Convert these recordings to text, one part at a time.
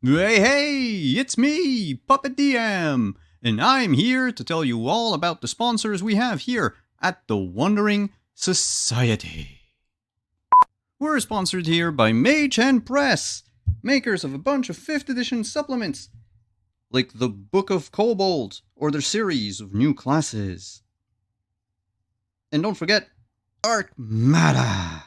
Hey, it's me, VtM, and I'm here to tell you all about the sponsors we have here at the Wandering Society. We're sponsored here by VtM Press, makers of a bunch of 5th edition supplements, like the Book of Kobold or their series of new classes. And don't forget, Arcmada,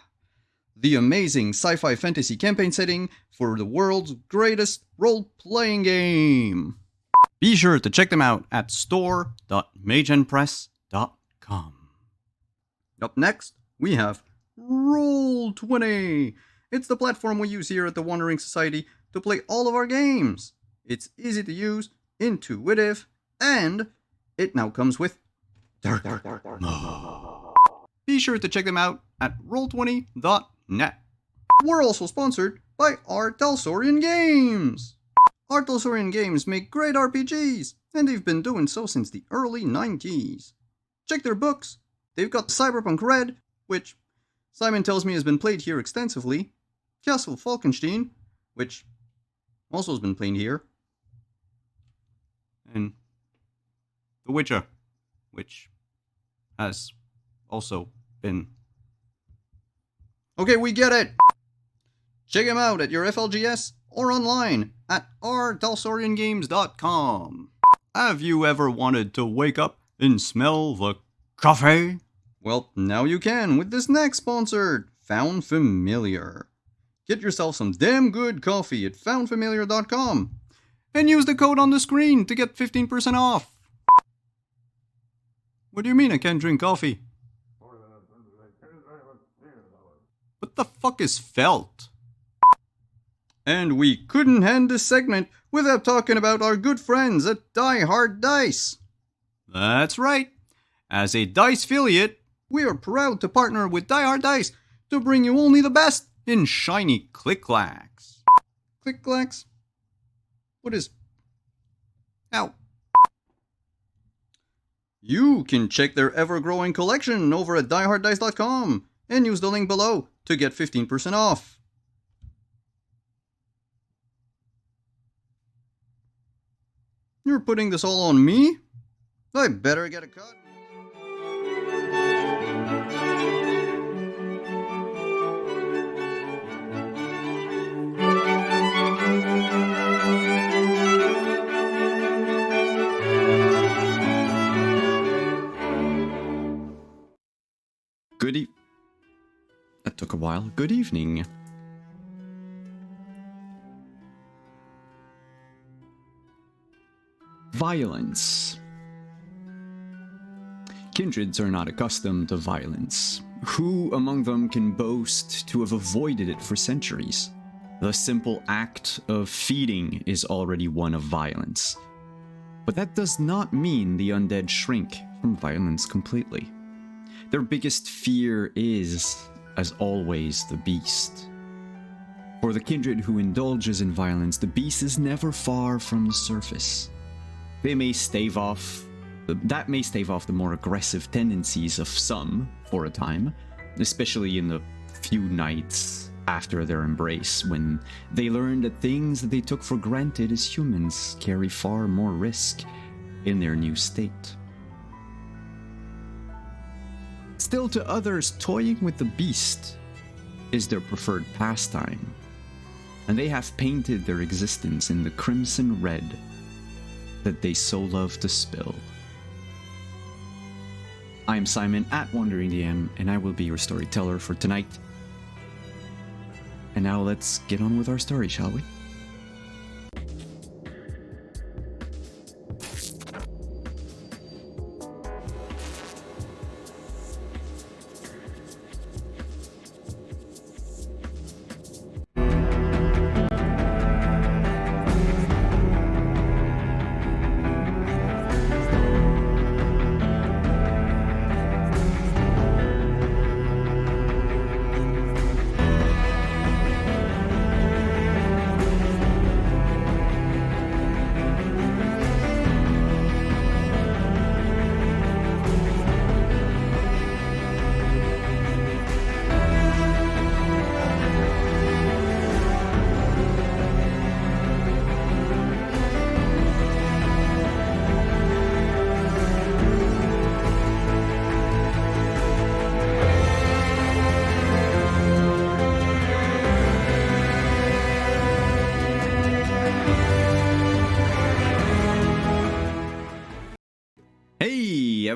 the amazing sci-fi fantasy campaign setting for the world's greatest role-playing game. Be sure to check them out at store.magenpress.com. Up next, we have Roll20. It's the platform we use here at the Wandering Society to play all of our games. It's easy to use, intuitive, and it now comes with Dark Mode. Be sure to check them out at roll20.net. We're also sponsored by R. Talsorian Games. R. Talsorian Games make great RPGs, and they've been doing so since the early 90s. Check their books. They've got Cyberpunk Red, which Simon tells me has been played here extensively, Castle Falkenstein, which also has been played here, and The Witcher, which has also been. Okay, we get it! Check him out at your FLGS or online at rtalsoriangames.com. Have you ever wanted to wake up and smell the coffee? Well, now you can with this next sponsor, Found Familiar. Get yourself some damn good coffee at foundfamiliar.com and use the code on the screen to get 15% off. What do you mean I can't drink coffee? What the fuck is felt? And we couldn't end this segment without talking about our good friends at Die Hard Dice. That's right. As a Dice affiliate, we are proud to partner with Die Hard Dice to bring you only the best in shiny click-clacks. Click-clacks? What is... Ow. You can check their ever-growing collection over at dieharddice.com and use the link below to get 15% off. You're putting this all on me? I better get a cut. That took a while. Good evening. Violence. Kindreds are not accustomed to violence. Who among them can boast to have avoided it for centuries? The simple act of feeding is already one of violence. But that does not mean the undead shrink from violence completely. Their biggest fear is, as always, the beast. For the kindred who indulges in violence, the beast is never far from the surface. That may stave off the more aggressive tendencies of some for a time, especially in the few nights after their embrace, when they learn that things that they took for granted as humans carry far more risk in their new state. Still, to others, toying with the beast is their preferred pastime, and they have painted their existence in the crimson red that they so love to spill. I am Simon at Wandering DM, and I will be your storyteller for tonight. And now let's get on with our story, shall we?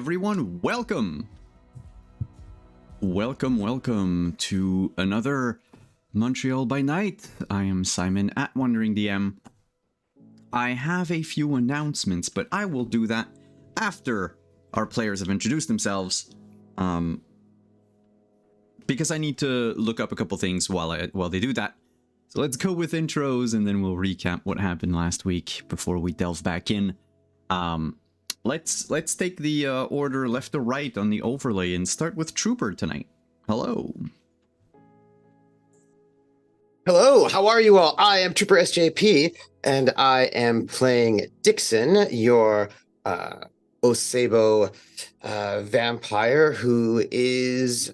everyone. Welcome to another Montreal by Night. I am Simon at Wandering DM. I have a few announcements, but I will do that after our players have introduced themselves. Because I need to look up a couple things while they do that. So let's go with intros, and then we'll recap what happened last week before we delve back in. Let's take the order left to right on the overlay and start with Trooper tonight. Hello. Hello, how are you all? I am Trooper SJP, and I am playing Dixon, your Osebo vampire who is,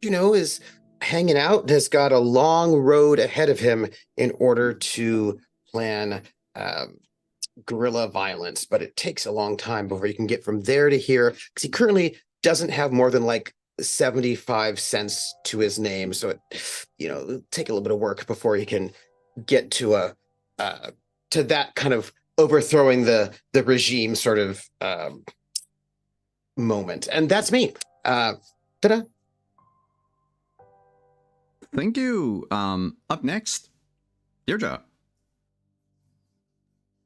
is hanging out, has got a long road ahead of him in order to plan guerrilla violence, but it takes a long time before you can get from there to here, because he currently doesn't have more than like 75 cents to his name, so it'll take a little bit of work before he can get to to that kind of overthrowing the regime sort of moment. And that's me. Ta-da. Thank you. Up next, Deirdre.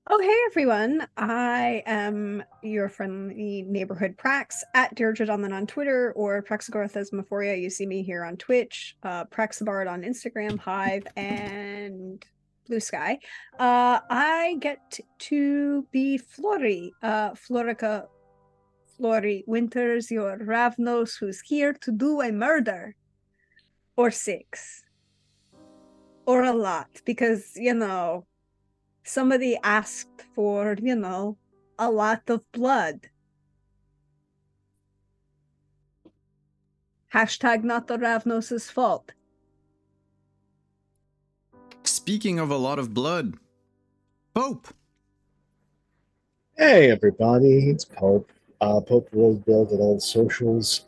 Oh, hey everyone. I am your friendly neighborhood Prax at Deirdre Donlan on Twitter, or Praxagorthesmophoria. You see me here on Twitch, Praxabard on Instagram, Hive, and Blue Sky. I get to be Flori, Florica Flori Winters, your Ravnos, who's here to do a murder. Or 6. Or a lot, because, somebody asked for, a lot of blood. Hashtag not the Ravnos' fault. Speaking of a lot of blood, Pope. Hey everybody, it's Pope. Pope World Build at all the socials.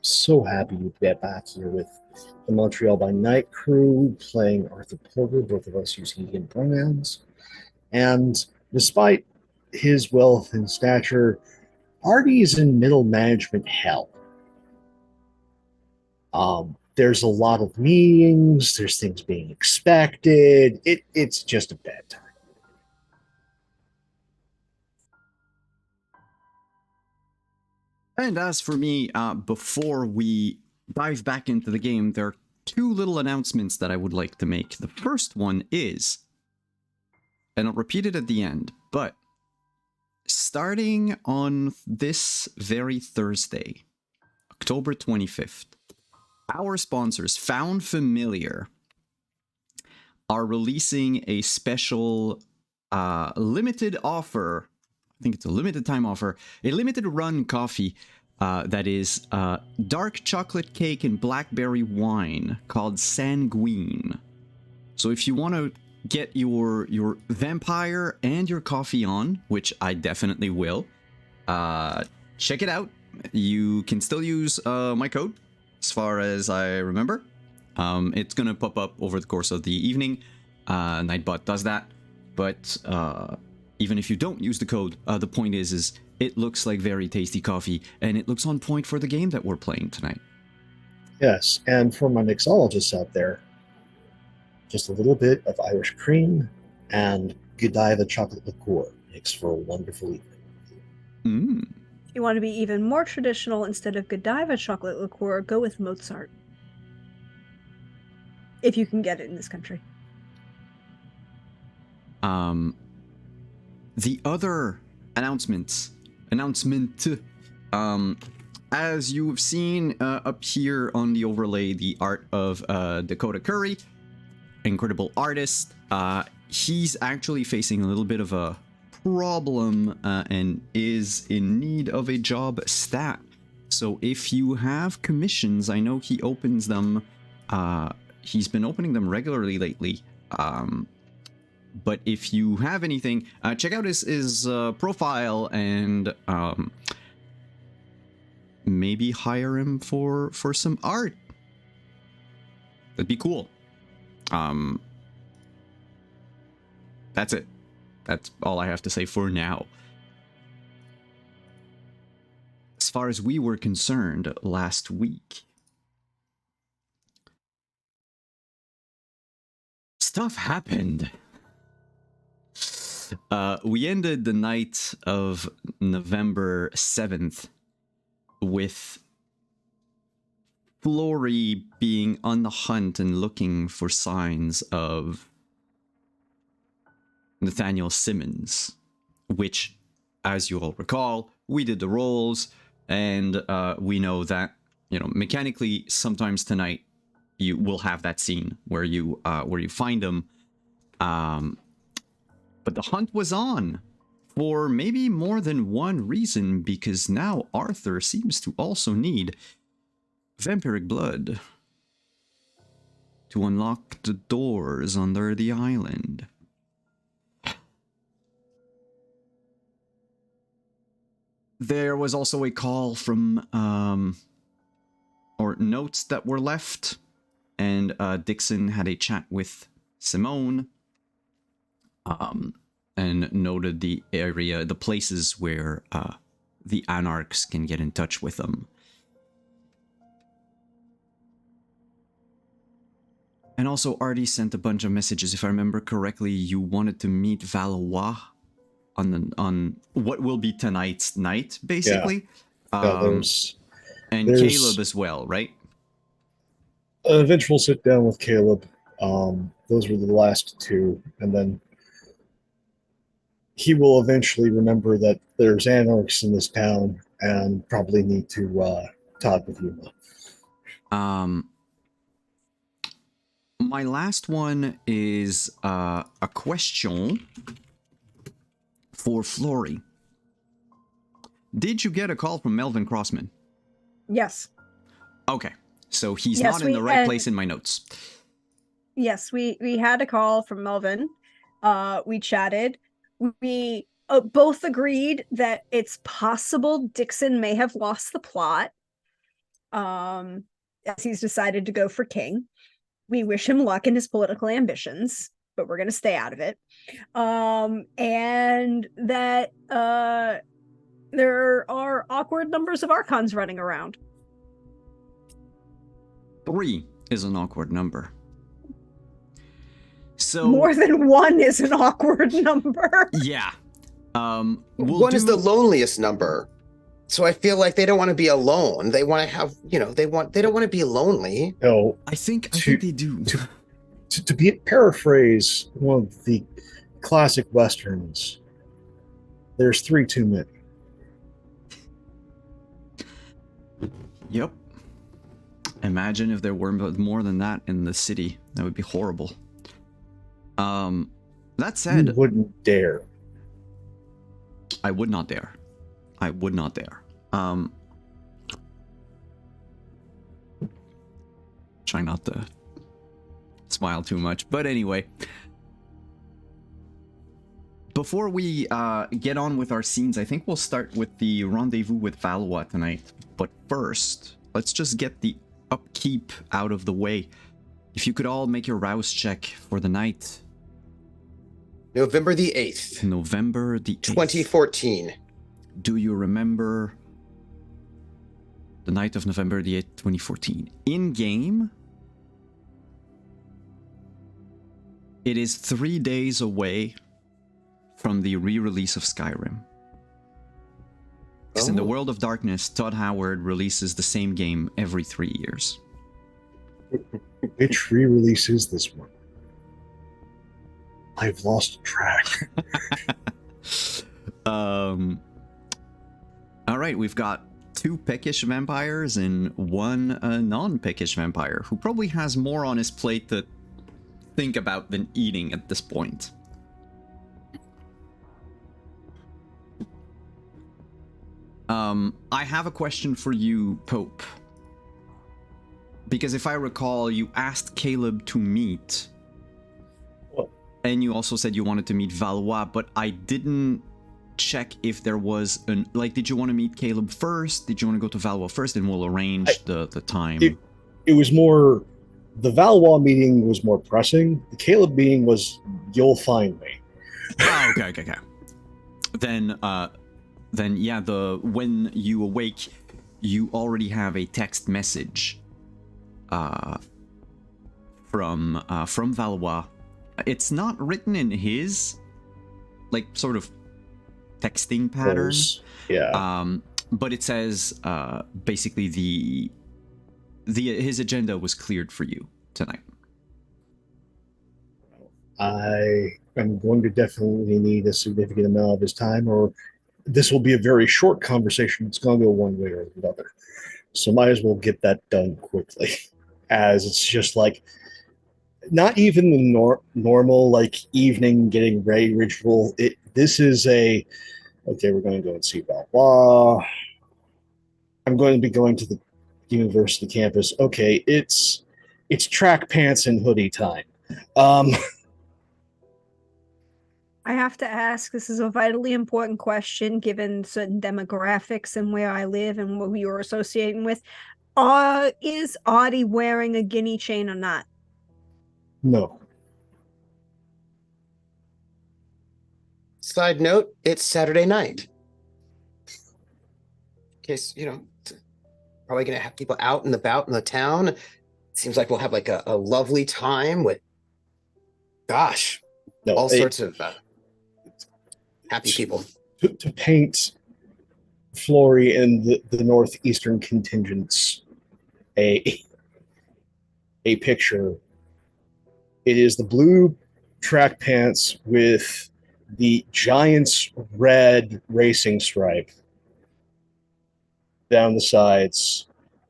So happy to get back here with the Montreal by Night crew, playing Arthur Porter, both of us use he and pronouns. And despite his wealth and stature, Artie's in middle management hell. There's a lot of meetings, there's things being expected. It's just a bad time. And as for me, before we dive back into the game, there are 2 little announcements that I would like to make. The first one is, and I'll repeat it at the end, but starting on this very Thursday, October 25th, our sponsors, Found Familiar, are releasing a special limited offer. I think it's a limited time offer, a limited run coffee that is dark chocolate cake and blackberry wine called Sanguine. So if you want to get your vampire and your coffee on, which I definitely will, check it out. You can still use my code, as far as I remember. It's gonna pop up over the course of the evening. Nightbot does that, but even if you don't use the code, the point is it looks like very tasty coffee, and it looks on point for the game that we're playing tonight. Yes, and for my mixologists out there, just a little bit of Irish cream and Godiva chocolate liqueur makes for a wonderful evening. If you want to be even more traditional, instead of Godiva chocolate liqueur, go with Mozart. If you can get it in this country. The other announcement, as you've seen up here on the overlay, the art of Dakota Curry, incredible artist. He's actually facing a little bit of a problem and is in need of a job stat. So if you have commissions, I know he opens them. He's been opening them regularly lately. But if you have anything, check out his profile and maybe hire him for some art. That'd be cool. That's it. That's all I have to say for now. as far as we were concerned last week, stuff happened. We ended the night of November 7th with Flory being on the hunt and looking for signs of Nathaniel Simmons, which, as you all recall, we did the rolls, and we know that, you know, mechanically, sometimes tonight you will have that scene where you find him. But the hunt was on for maybe more than one reason, because now Arthur seems to also need vampiric blood to unlock the doors under the island. There was also a call from, or notes that were left, and Dixon had a chat with Simone, and noted the area, the places where the Anarchs can get in touch with them. And also, Artie sent a bunch of messages. If I remember correctly, you wanted to meet Valois on what will be tonight's night, basically. Yeah. And there's Caleb as well, right? an eventual sit down with Caleb. Those were the last two, and then he will eventually remember that there's anarchs in this town and probably need to talk with you. My last one is a question for Flory. Did you get a call from Melvin Crossman? Yes. Okay, so he's Yes, not in the right place in my notes. Yes, we had a call from Melvin. We chatted. We both agreed that it's possible Dixon may have lost the plot, as he's decided to go for king. We wish him luck in his political ambitions, but we're going to stay out of it. And that there are awkward numbers of archons running around. 3 is an awkward number. So more than 1 is an awkward number. Yeah. One is the loneliest number. So I feel like they don't want to be alone. They want to have, you know, they don't want to be lonely. No, I think they do. To paraphrase one of the classic westerns, there's 3 too many. Yep. Imagine if there were more than that in the city. That would be horrible. That said, You wouldn't dare. I would not dare. I would not dare. Try not to smile too much. But anyway, before we get on with our scenes, I think we'll start with the rendezvous with Valois tonight. But first, let's just get the upkeep out of the way. If you could all make your rouse check for the night. November the 8th. November the 8th. 2014. Do you remember the night of November the 8th, 2014? In game, it is 3 days away from the re-release of Skyrim. Because in the World of Darkness, Todd Howard releases the same game every 3 years. Which re-release is this one? I've lost track. All right, we've got 2 peckish vampires and 1 non-peckish vampire who probably has more on his plate to think about than eating at this point. I have a question for you, Pope. Because if I recall, you asked Caleb to meet. What? And you also said you wanted to meet Valois, but I didn't check if there was an... Like, did you want to meet Caleb first? Did you want to go to Valois first? And we'll arrange the time. It was more... The Valois meeting was more pressing. The Caleb meeting was, you'll find me. Oh, okay. Then, then yeah, when you awake, you already have a text message from Valois. It's not written in his like sort of texting pattern. Yeah. But it says basically his agenda was cleared for you tonight. I am going to definitely need a significant amount of his time, or this will be a very short conversation. It's going to go one way or the other. So might as well get that done quickly, as it's just like not even the normal like evening getting ready ritual. This is a okay. We're going to go and see Valois. I'm going to be going to the university campus. Okay, it's track pants and hoodie time. I have to ask, this is a vitally important question given certain demographics and where I live and what you're associating with. Is Audie wearing a guinea chain or not? No. Side note, it's Saturday night. In case, probably going to have people out and about in the town. Seems like we'll have like a lovely time with, gosh, No, all sorts of happy people. To paint Flory and the northeastern contingents a picture, it is the blue track pants with the Giants red racing stripe down the sides.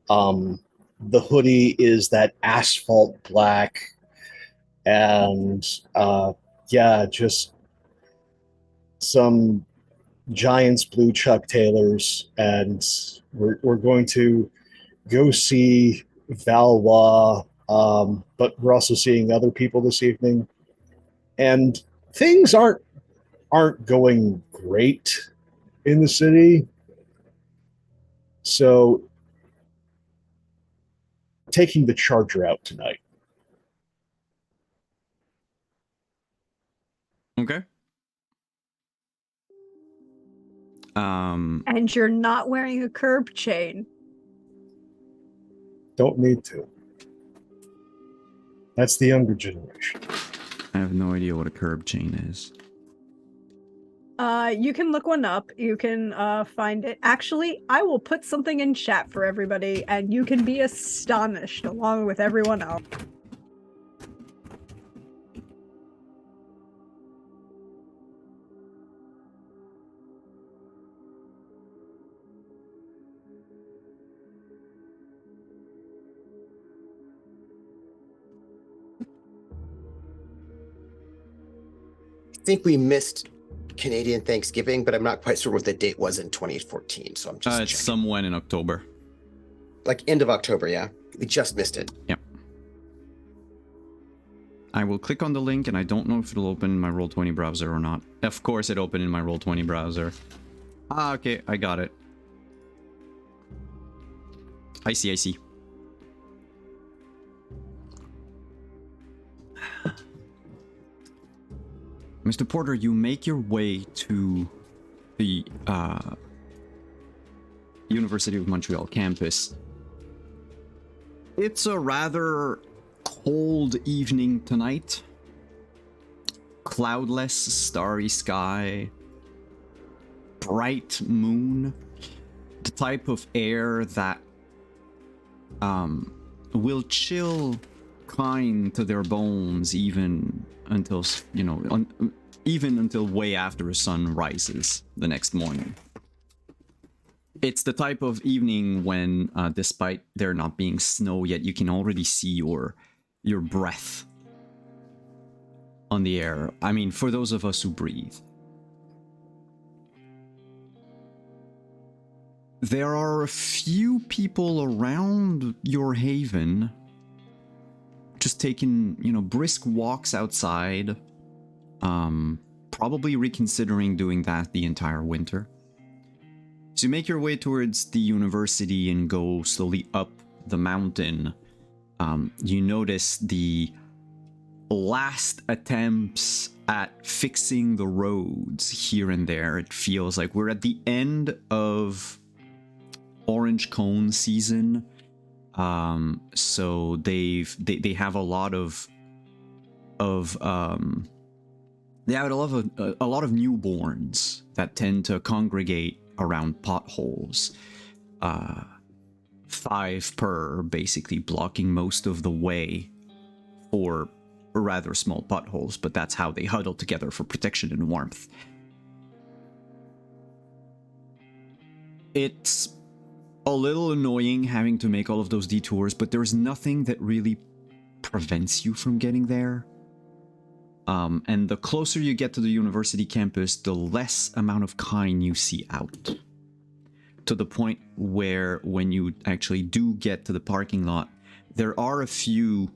The hoodie is that asphalt black, and yeah, just some Giants blue Chuck Taylors, and we're going to go see Valois, but we're also seeing other people this evening, and things aren't going great in the city. So taking the Charger out tonight. Okay. And you're not wearing a curb chain. Don't need to. That's the younger generation. I have no idea what a curb chain is. You can look one up. You can find it. Actually, I will put something in chat for everybody, and you can be astonished along with everyone else. I think we missed Canadian Thanksgiving, but I'm not quite sure what the date was in 2014. So I'm just It's checking. somewhere in October. Like end of October, yeah. We just missed it. Yep. I will click on the link, and I don't know if it'll open in my Roll20 browser or not. Of course it opened in my Roll20 browser. Ah, okay, I got it. I see. Mr. Porter, you make your way to the University of Montreal campus. It's a rather cold evening tonight. Cloudless, starry sky, bright moon. The type of air that will chill kind to their bones even until, even until way after the sun rises the next morning. It's the type of evening when, despite there not being snow yet, you can already see your breath on the air. I mean, for those of us who breathe. There are a few people around your haven just taking, brisk walks outside. Probably reconsidering doing that the entire winter. So you make your way towards the university and go slowly up the mountain. You notice the last attempts at fixing the roads here and there. It feels like we're at the end of orange cone season. So they have a lot of they have a lot of newborns that tend to congregate around potholes. 5 per, basically blocking most of the way for rather small potholes, but that's how they huddle together for protection and warmth. It's a little annoying having to make all of those detours, but there's nothing that really prevents you from getting there. And the closer you get to the university campus, the less amount of Kine you see out. To the point where when you actually do get to the parking lot, there are a few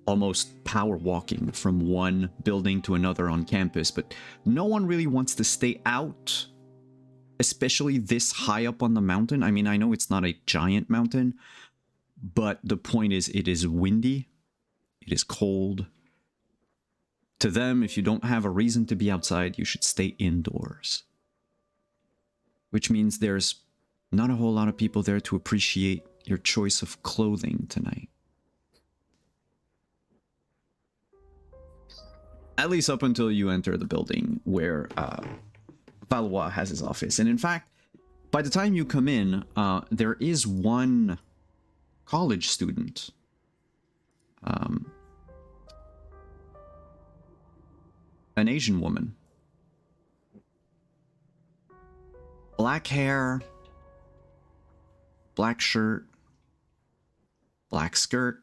almost power walking from one building to another on campus, but no one really wants to stay out, especially this high up on the mountain. I mean, I know it's not a giant mountain, but the point is it is windy, it is cold. To them, if you don't have a reason to be outside, you should stay indoors. Which means there's not a whole lot of people there to appreciate your choice of clothing tonight. At least up until you enter the building where Valois has his office. And in fact, by the time you come in, there is one college student. An Asian woman. Black hair, black shirt, black skirt,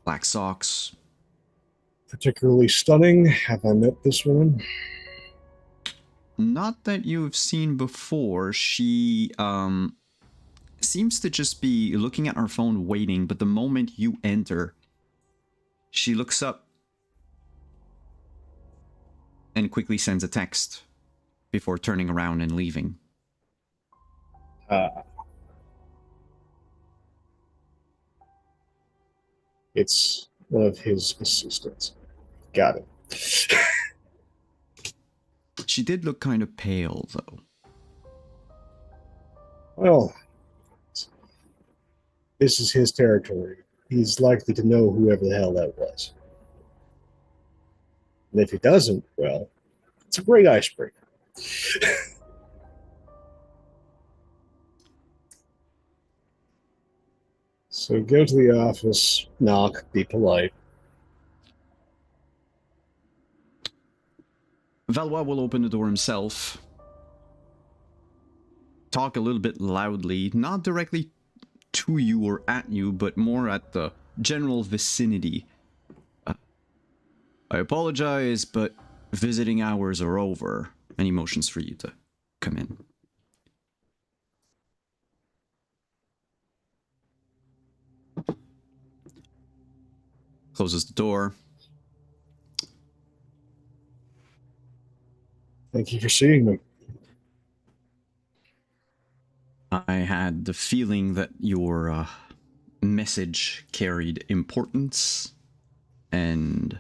black socks. Particularly stunning. Have I met this woman? Not that you've seen before. She seems to just be looking at her phone waiting, but the moment you enter, she looks up and quickly sends a text before turning around and leaving. It's one of his assistants. Got it. She did look kind of pale, though. Well, this is his territory. He's likely to know whoever the hell that was. And if he doesn't, well, it's a great icebreaker. So go to the office, knock, be polite. Valois will open the door himself. Talk a little bit loudly, not directly to you or at you, but more at the general vicinity. I apologize, but visiting hours are over. Any motions for you to come in? Closes the door. Thank you for seeing me. I had the feeling that your message carried importance and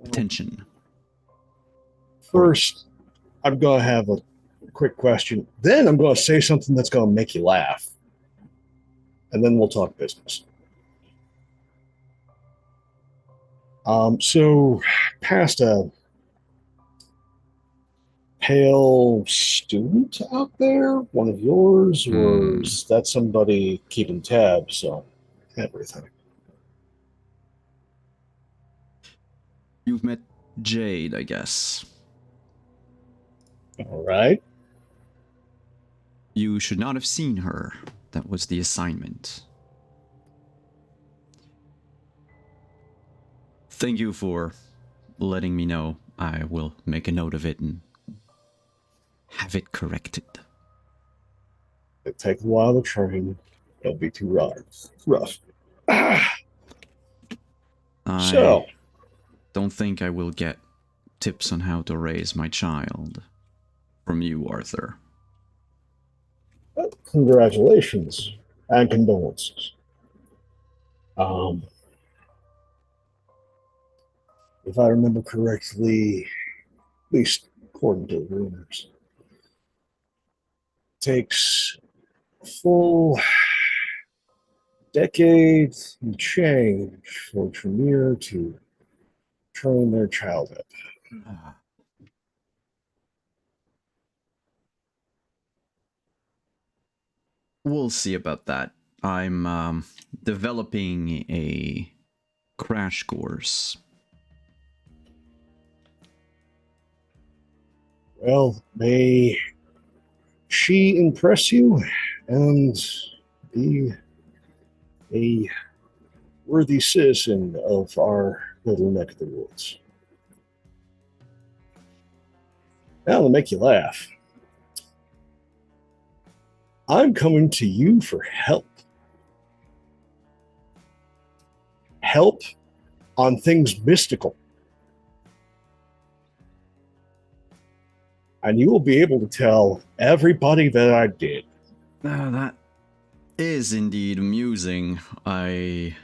attention. First, I'm going to have a quick question. Then I'm going to say something that's going to make you laugh. And then we'll talk business. So, past a pale student out there, one of yours, or is that somebody keeping tabs on everything? You've met Jade, I guess. All right. You should not have seen her. That was the assignment. Thank you for letting me know. I will make a note of it and have it corrected. It takes a while to train. Don't be too rough. I So, don't think I will get tips on how to raise my child from you, Arthur. Congratulations and condolences. If I remember correctly, at least according to the rumors, it takes full decades and change for Tremere to train their child up. We'll see about that. I'm developing a crash course. Well, may she impress you and be a worthy citizen of our little neck of the woods. Now, to make you laugh, I'm coming to you for help. Help on things mystical. And you will be able to tell everybody that I did. That is indeed amusing. I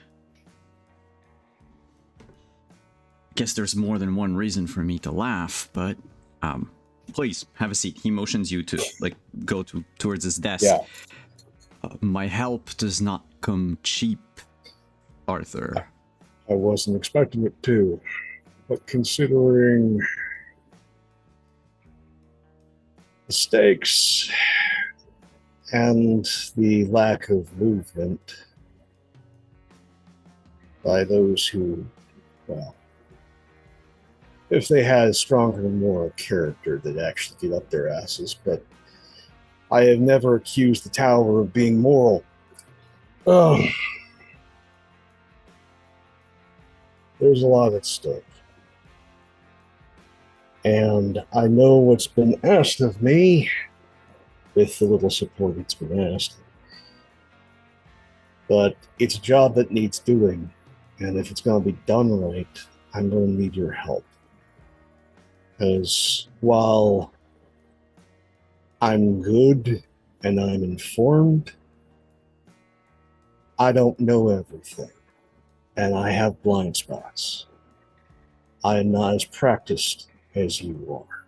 guess there's more than one reason for me to laugh, but please have a seat. He motions you to go towards his desk. Yeah. My help does not come cheap, Arthur. I wasn't expecting it to, but considering the stakes and the lack of movement by those who, well, if they had a stronger moral character, they'd actually get up their asses, but I have never accused the tower of being moral. Oh, there's a lot at stake. And I know what's been asked of me, with the little support it's been asked. But it's a job that needs doing. And if it's going to be done right, I'm going to need your help. Because while I'm good and I'm informed, I don't know everything. And I have blind spots. I am not as practiced as you are.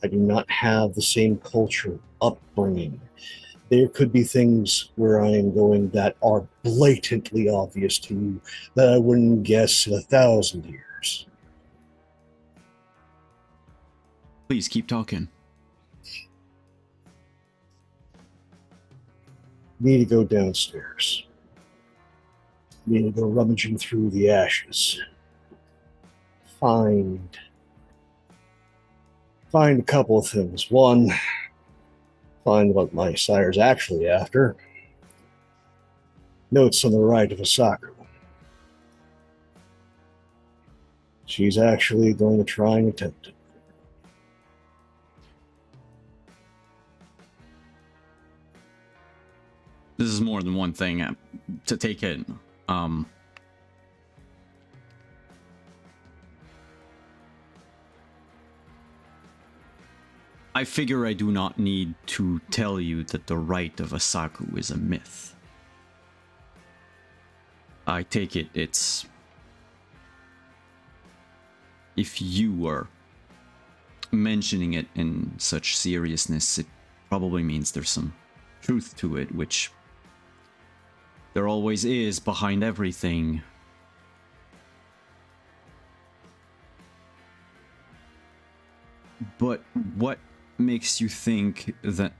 I do not have the same culture, upbringing. There could be things where I am going that are blatantly obvious to you that I wouldn't guess in 1,000 years. Please keep talking. Need to go downstairs. Need to go rummaging through the ashes. Find a couple of things. One, find what my sire's actually after. Notes on the right of Asako. She's actually going to try and attempt it. This is more than one thing to take in. I figure I do not need to tell you that the right of Asaku is a myth. I take it's... If you were mentioning it in such seriousness, it probably means there's some truth to it, which there always is behind everything. But what makes you think that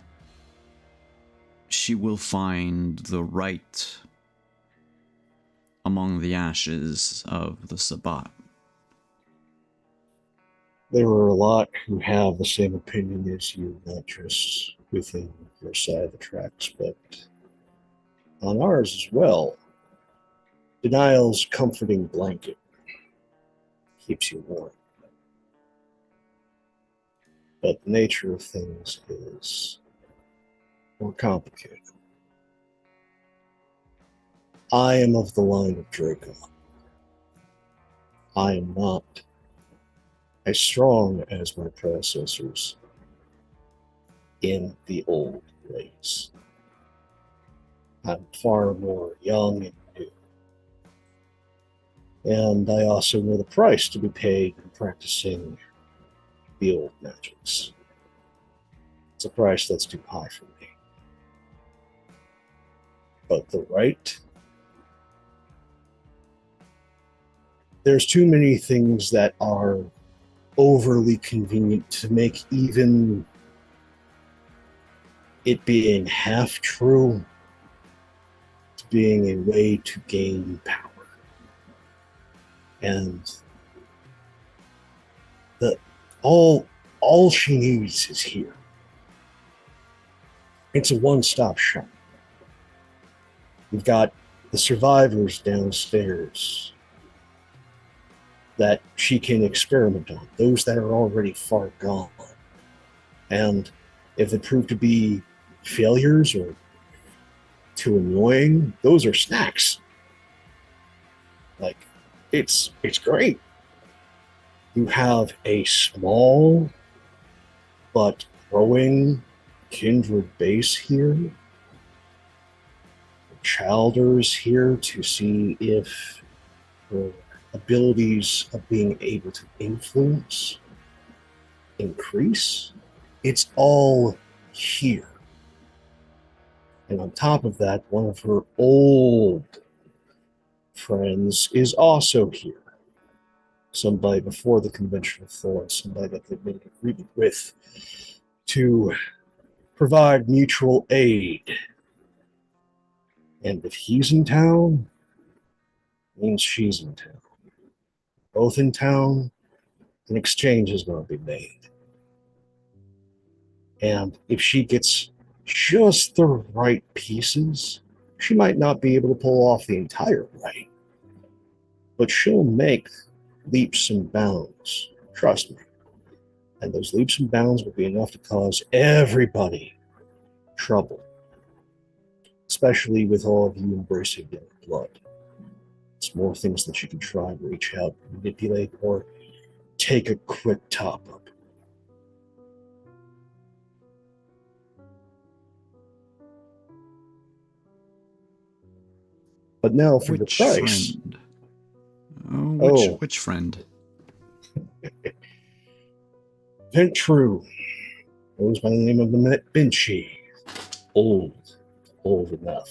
she will find the right among the ashes of the Sabbat? There are a lot who have the same opinion as you, not just within your side of the tracks, but on ours as well. Denial's comforting blanket keeps you warm. But the nature of things is more complicated. I am of the line of Draco. I am not as strong as my predecessors in the old ways. I'm far more young and new. And I also know the price to be paid in practicing the old magics. It's a price that's too high for me. But the right? There's too many things that are overly convenient to make even it being half true to being a way to gain power. And all she needs is here. It's a one-stop shop. We've got the survivors downstairs that she can experiment on, those that are already far gone. And if they prove to be failures or too annoying, those are snacks. Like, it's great. You have a small but growing kindred base here. Childer is here to see if her abilities of being able to influence increase. It's all here. And on top of that, one of her old friends is also here. Somebody before the Convention of Thorns, somebody that they've made an agreement with to provide mutual aid. And if he's in town, it means she's in town. Both in town, an exchange is going to be made. And if she gets just the right pieces, she might not be able to pull off the entire right, but she'll make leaps and bounds. Trust me. And those leaps and bounds will be enough to cause everybody trouble, especially with all of you embracing their blood. It's more things that you can try to reach out, manipulate, or take a quick top up. But now for the price. Friend? Which friend? Ventru goes by the name of the Vinci. Old enough.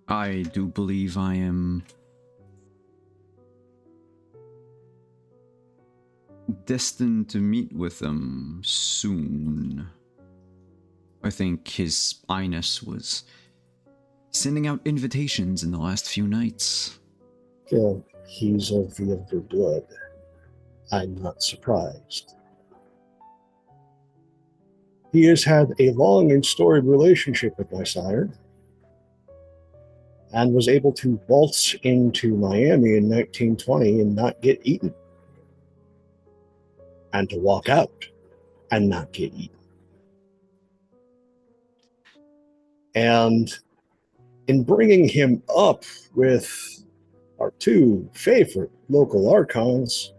I do believe I am destined to meet with them soon. I think His Highness was sending out invitations in the last few nights. Yeah, he's of the elder blood. I'm not surprised. He has had a long and storied relationship with my sire, and was able to waltz into Miami in 1920 and not get eaten. And to walk out and not get eaten. And in bringing him up with our two favorite local archons,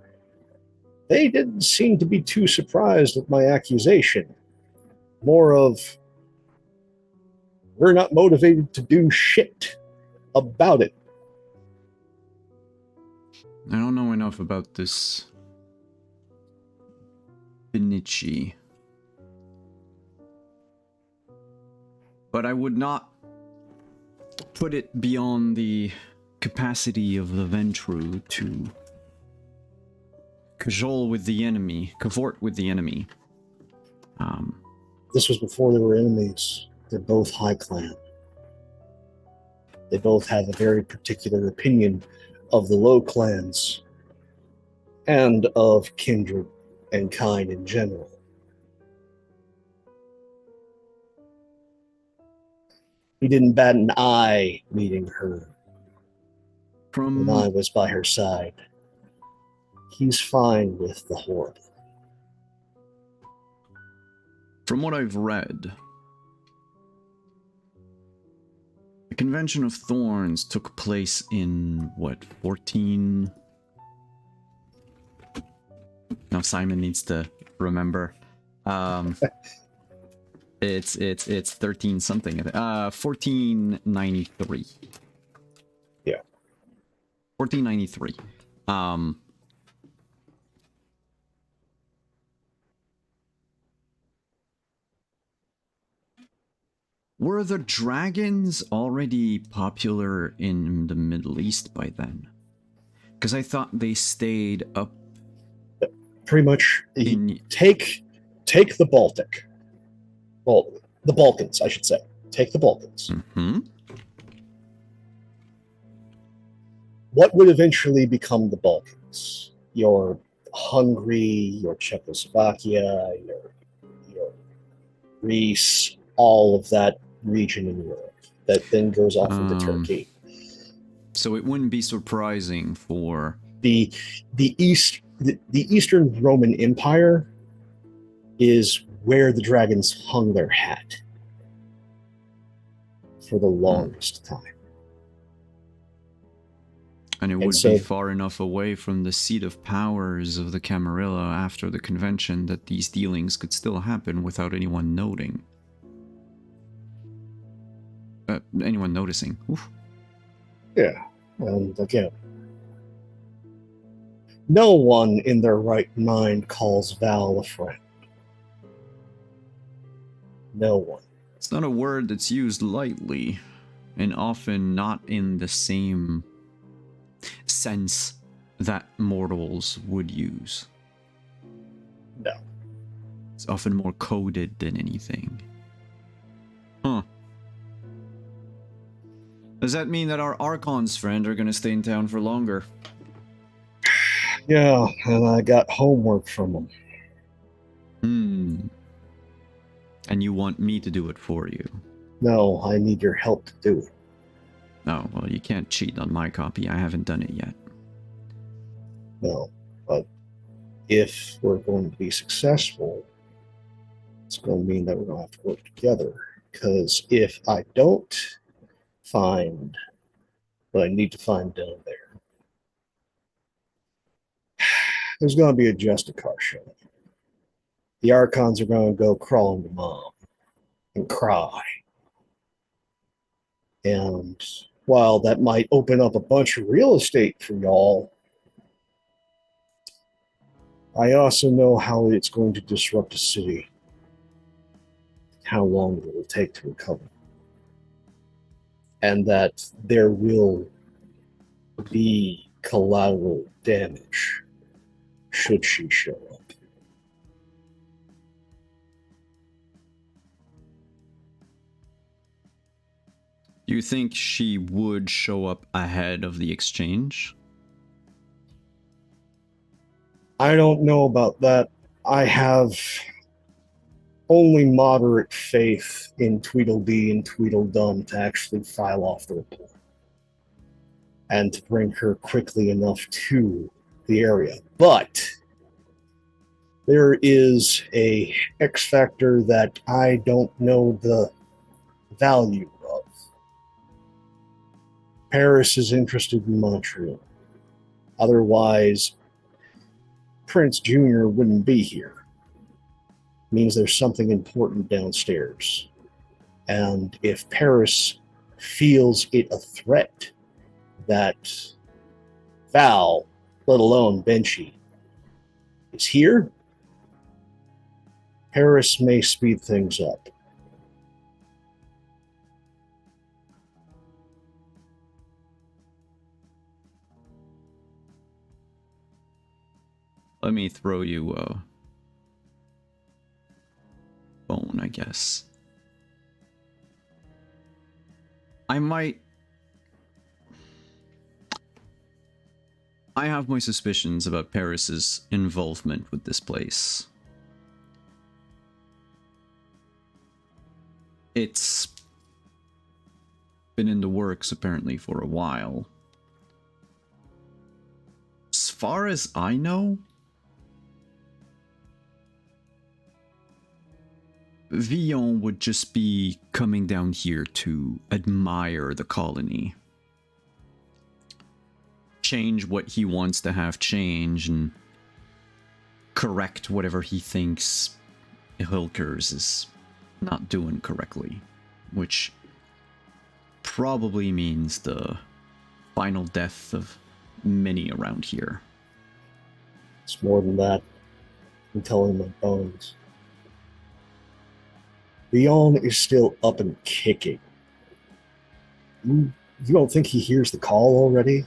they didn't seem to be too surprised at my accusation. More of, we're not motivated to do shit about it. I don't know enough about this Benici, but I would not put it beyond the capacity of the Ventru to cajole with the enemy, cavort with the enemy. This was before they were enemies. They're both high clan. They both have a very particular opinion of the low clans and of kindred and kind in general. He didn't bat an eye meeting her when I was by her side. He's fine with the horrible. From what I've read, the Convention of Thorns took place in, 14? Now Simon needs to remember. It's 13 something. 1493. Yeah. 1493. Were the dragons already popular in the Middle East by then? Because I thought they stayed up Pretty much, in. take the Baltic. Well, the Balkans, I should say. Take the Balkans. Hmm. What would eventually become the Balkans? Your Hungary, your Czechoslovakia, your Greece, all of that region in Europe that then goes off into Turkey. So it wouldn't be surprising for the Eastern Roman Empire is where the dragons hung their hat for the longest time. And it would be far enough away from the seat of powers of the Camarilla after the convention that these dealings could still happen without anyone noting. Anyone noticing. Oof. Yeah, and again, no one in their right mind calls Val a friend. No one. It's not a word that's used lightly, and often not in the same sense that mortals would use. No. It's often more coded than anything. Huh. Does that mean that our Archon's friend are gonna stay in town for longer? Yeah, and I got homework from them. And you want me to do it for you? No, I need your help to do it. Oh, well, you can't cheat on my copy. I haven't done it yet. No, but if we're going to be successful, it's going to mean that we're going to have to work together. Because if I don't find what I need to find down there, there's going to be a Justicar show. The Archons are going to go crawling to Mom and cry. And while that might open up a bunch of real estate for y'all, I also know how it's going to disrupt a city, how long it will take to recover, and that there will be collateral damage should she show up. Do you think she would show up ahead of the exchange? I don't know about that. I have only moderate faith in Tweedledee and Tweedledum to actually file off the report and to bring her quickly enough to the area. But there is a X factor that I don't know the value of. Paris is interested in Montreal. Otherwise, Prince Jr. wouldn't be here. It means there's something important downstairs. And if Paris feels it a threat that Val, let alone Benchy, is here, Paris may speed things up. Let me throw you a bone, I guess. I have my suspicions about Paris's involvement with this place. It's been in the works apparently for a while. As far as I know, VtM would just be coming down here to admire the colony. Change what he wants to have change and correct whatever he thinks Hilkers is not doing correctly, which probably means the final death of many around here. It's more than that. I'm telling my bones. Leon is still up and kicking. You don't think he hears the call already?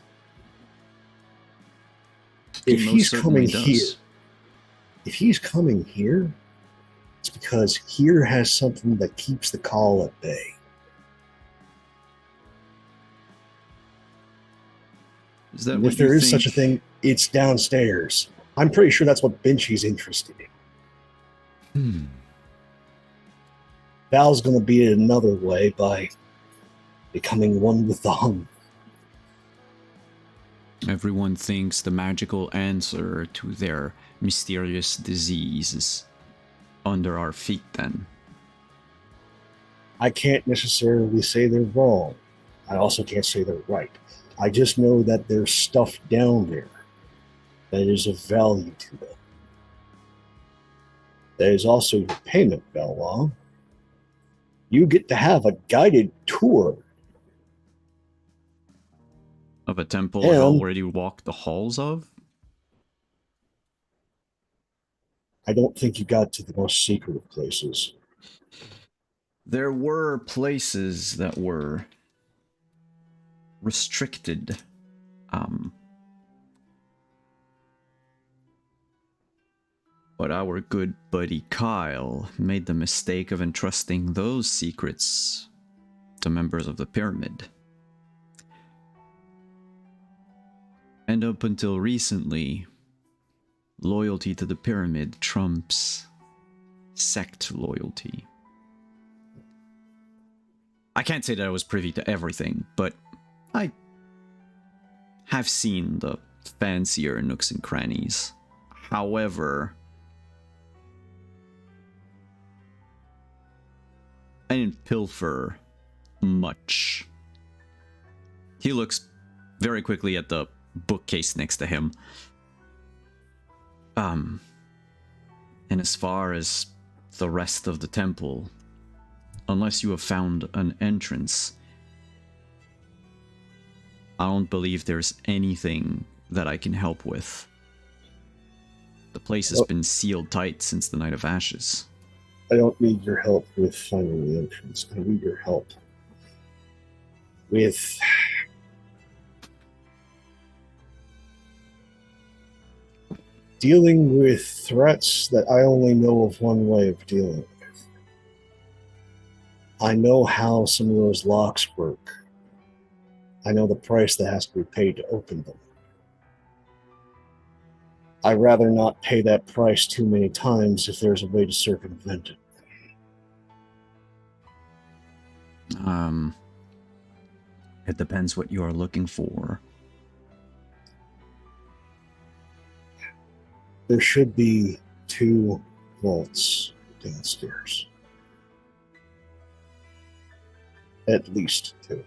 He If most he's certainly coming here, does. it's because here has something that keeps the call at bay. Is that And what if there you is such a think? thing, it's downstairs. I'm pretty sure that's what Benchy's interested in. Val's going to beat it another way by becoming one with the hung. Everyone thinks the magical answer to their mysterious disease is under our feet then. I can't necessarily say they're wrong. I also can't say they're right. I just know that there's stuff down there that is of value to them. There is also your payment, Belwa. You get to have a guided tour. Of a temple I've already walked the halls of? I don't think you got to the most secret of places. There were places that were restricted. But our good buddy Kyle made the mistake of entrusting those secrets to members of the pyramid. And up until recently, loyalty to the pyramid trumps sect loyalty. I can't say that I was privy to everything, but I have seen the fancier nooks and crannies. However, I didn't pilfer much. He looks very quickly at the bookcase next to him. And as far as the rest of the temple, unless you have found an entrance, I don't believe there's anything that I can help with. The place has been sealed tight since the Night of Ashes. I don't need your help with finding the entrance. I need your help with dealing with threats that I only know of one way of dealing with. I know how some of those locks work. I know the price that has to be paid to open them. I'd rather not pay that price too many times if there's a way to circumvent it. It depends what you are looking for. There should be 2 vaults downstairs. At least 2.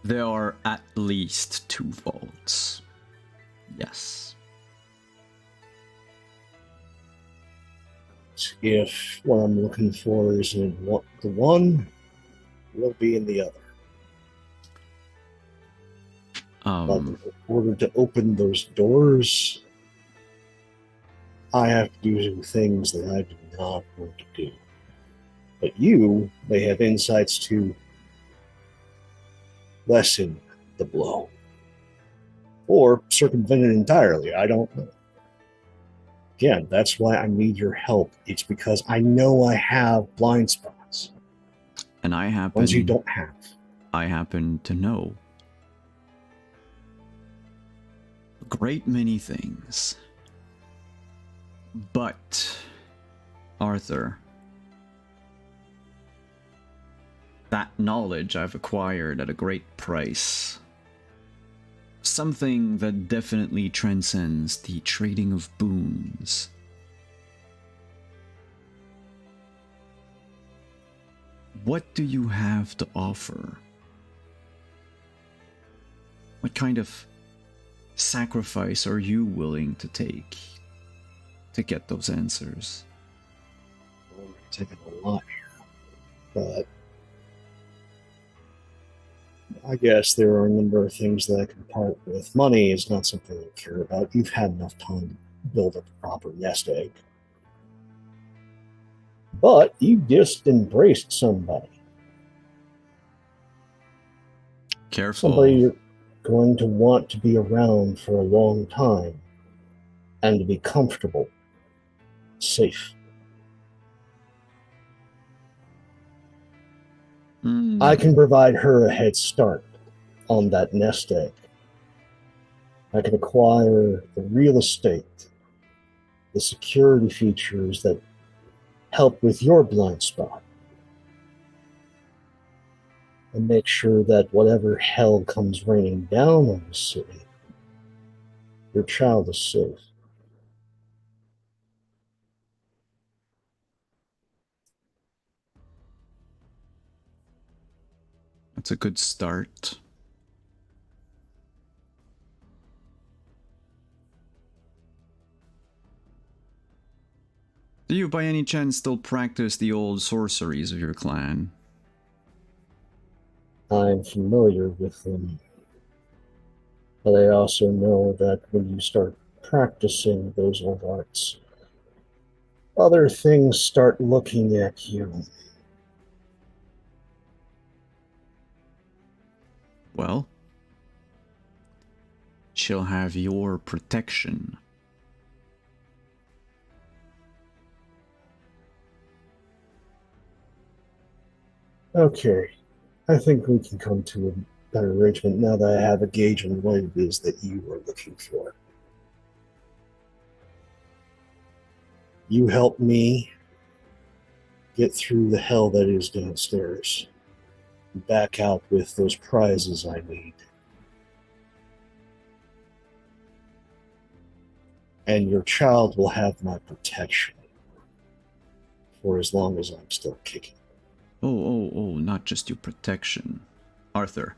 There are at least 2 vaults. Yes. If what I'm looking for is in the one, will be in the other. But in order to open those doors, I have to do things that I do not want to do. But you may have insights to lessen the blow. Or circumvent it entirely. I don't know. Again, that's why I need your help. It's because I know I have blind spots. And I happen... Ones you don't have. I happen to know a great many things. But, Arthur, that knowledge I've acquired at a great price. Something that definitely transcends the trading of boons. What do you have to offer? What kind of sacrifice are you willing to take to get those answers? I'm taking a lot here, but I guess there are a number of things that I can part with. Money is not something I care about. You've had enough time to build up a proper nest egg. But you just embraced somebody. Careful. Somebody you're going to want to be around for a long time and to be comfortable, safe. I can provide her a head start on that nest egg. I can acquire the real estate, the security features that help with your blind spot, and make sure that whatever hell comes raining down on the city, your child is safe. That's a good start. Do you by any chance still practice the old sorceries of your clan? I'm familiar with them, but I also know that when you start practicing those old arts, other things start looking at you. Well, she'll have your protection. Okay, I think we can come to a better arrangement now that I have a gauge on what it is that you are looking for. You help me get through the hell that is downstairs, and back out with those prizes I need. And your child will have my protection for as long as I'm still kicking. Oh, not just your protection. Arthur,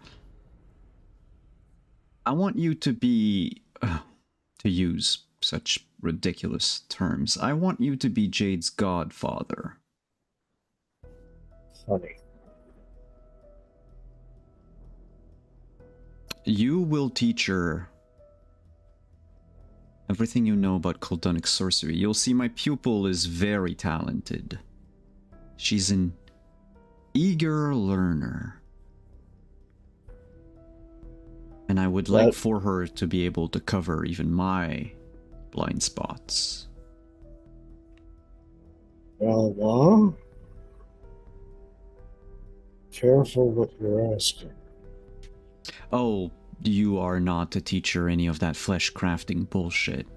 I want you to be, to use such ridiculous terms, I want you to be Jade's godfather. Funny. You will teach her everything you know about Kuldunic sorcery. You'll see my pupil is very talented. She's an eager learner. And I would like for her to be able to cover even my blind spots. Well, careful what you're asking. Oh, you are not to teach her any of that flesh crafting bullshit.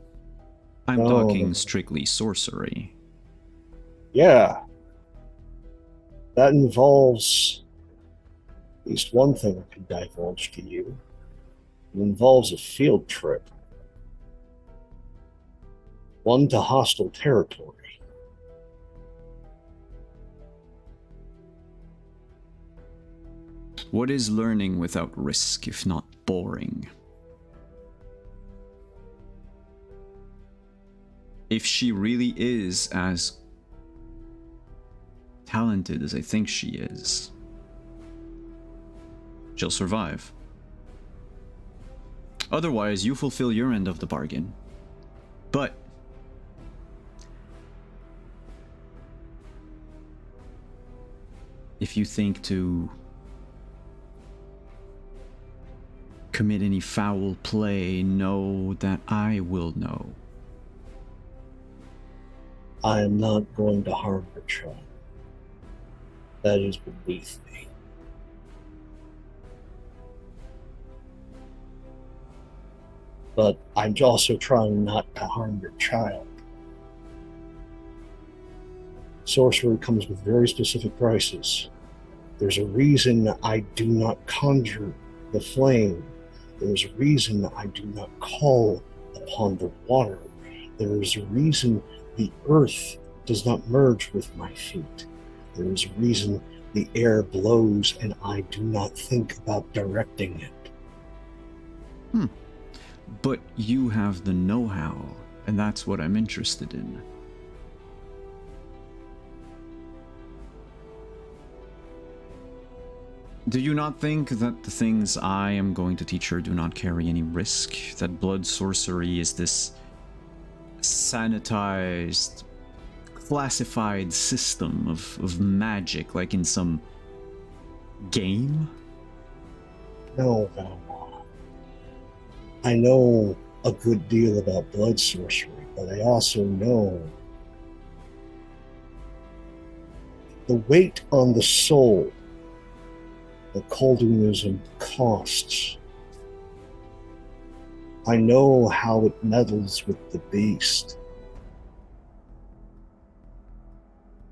I'm No. talking strictly sorcery. Yeah. That involves at least one thing I can divulge to you. It involves a field trip. One to hostile territory. What is learning without risk, if not boring? If she really is as talented as I think she is, she'll survive. Otherwise, you fulfill your end of the bargain. But if you think to commit any foul play, know that I will know. I am not going to harm your child. That is beneath me. But I'm also trying not to harm your child. Sorcery comes with very specific prices. There's a reason I do not conjure the flame. There's a reason I do not call upon the water. There is a reason the earth does not merge with my feet. There is a reason the air blows and I do not think about directing it. But you have the know-how, and that's what I'm interested in. Do you not think that the things I am going to teach her do not carry any risk? That blood sorcery is this sanitized, classified system of magic, like in some game? No, no. I know a good deal about blood sorcery, but I also know the weight on the soul that Caldunism costs. I know how it meddles with the beast.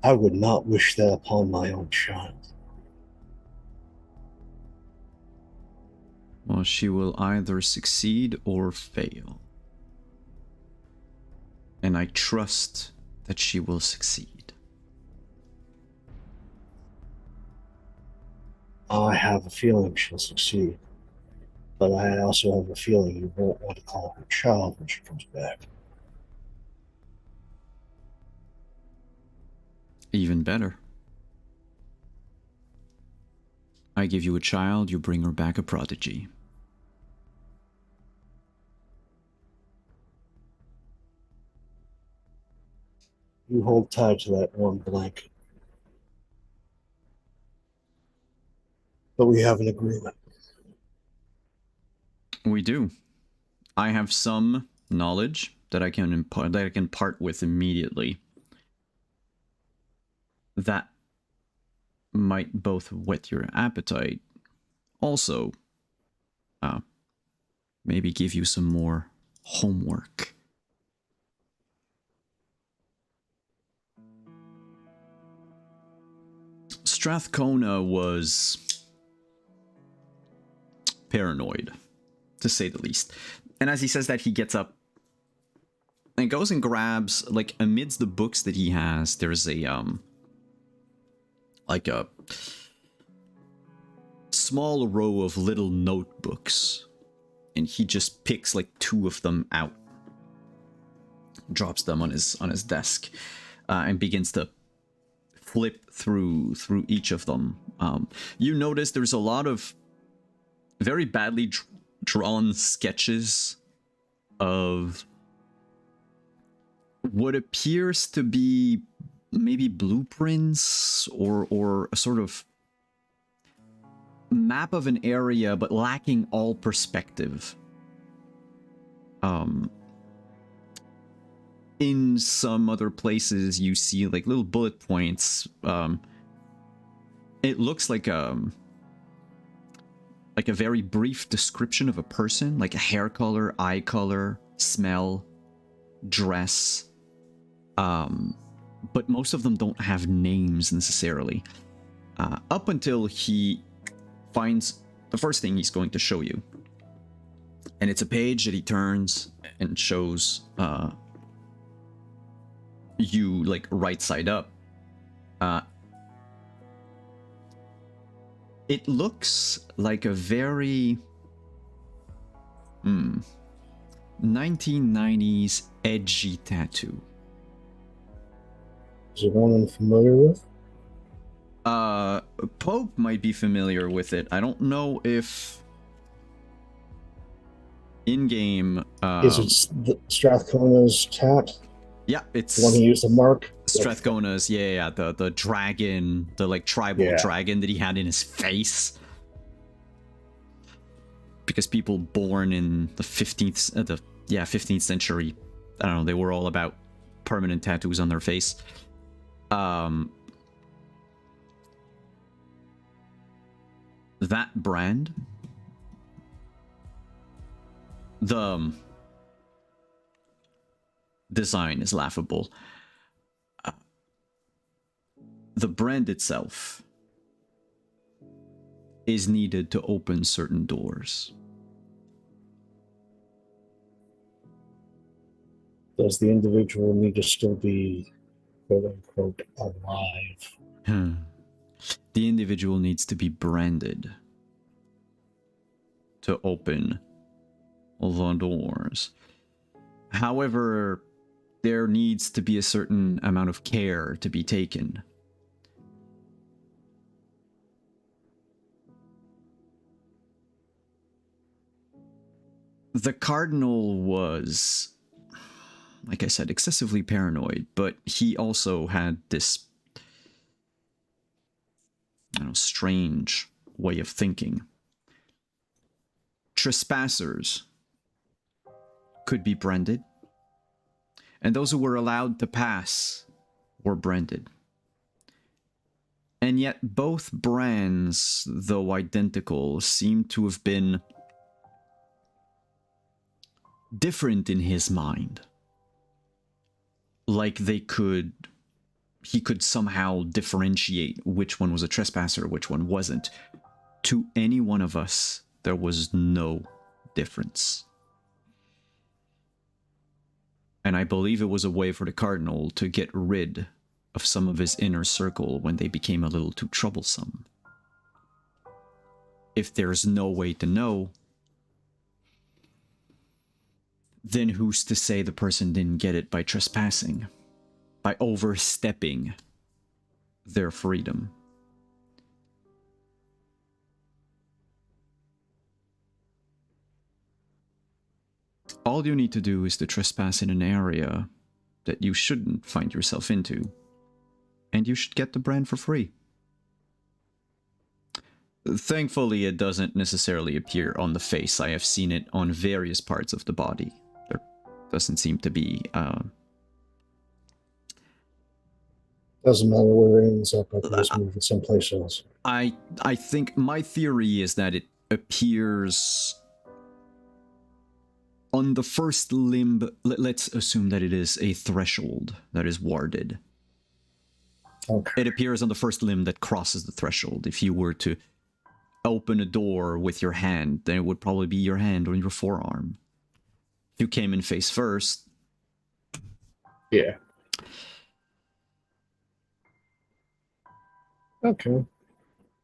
I would not wish that upon my own child. Well, she will either succeed or fail. And I trust that she will succeed. I have a feeling she'll succeed, but I also have a feeling you won't want to call her child when she comes back. Even better. I give you a child, you bring her back a prodigy. You hold tight to that warm blanket. But we have an agreement. We do. I have some knowledge that I can part with immediately. That might both whet your appetite, also maybe give you some more homework. Strathcona was paranoid, to say the least. And as he says that, he gets up and goes and grabs, like, amidst the books that he has, there's a like a small row of little notebooks, and he just picks like 2 of them out, drops them on his desk, and begins to flip through each of them. You notice there's a lot of very badly drawn sketches of what appears to be maybe blueprints or a sort of map of an area, but lacking all perspective. In some other places you see like little bullet points. It looks like a very brief description of a person, like a hair color, eye color, smell, dress. But most of them don't have names necessarily. Up until he finds the first thing he's going to show you. And it's a page that he turns and shows you, like, right side up. It looks like a very 1990s edgy tattoo. Is it one I'm familiar with? Pope might be familiar with it. I don't know if in-game... Is it Strathcona's cat? Yeah, it's... The one he used to mark? Strathcona's, yeah, the dragon, the, like, tribal dragon that he had in his face. Because people born in the 15th century, I don't know, they were all about permanent tattoos on their face. That brand, the design is laughable. The brand itself is needed to open certain doors. Does the individual need to still be, quote unquote, alive? The individual needs to be branded to open the doors. However, there needs to be a certain amount of care to be taken. The Cardinal was, like I said, excessively paranoid, but he also had this, strange way of thinking. Trespassers could be branded, and those who were allowed to pass were branded. And yet both brands, though identical, seem to have been different in his mind. Like he could somehow differentiate which one was a trespasser, which one wasn't. To any one of us, there was no difference. And I believe it was a way for the Cardinal to get rid of some of his inner circle when they became a little too troublesome. If there's no way to know, then who's to say the person didn't get it by trespassing, by overstepping their freedom? All you need to do is to trespass in an area that you shouldn't find yourself into, and you should get the brand for free. Thankfully, it doesn't necessarily appear on the face. I have seen it on various parts of the body. There doesn't seem to be... Doesn't matter where it ends up, I can just move it someplace else. I think my theory is that it appears on the first limb. Let's assume that it is a threshold that is warded. Okay. It appears on the first limb that crosses the threshold. If you were to open a door with your hand, then it would probably be your hand or your forearm. If you came in face first... Yeah. Okay.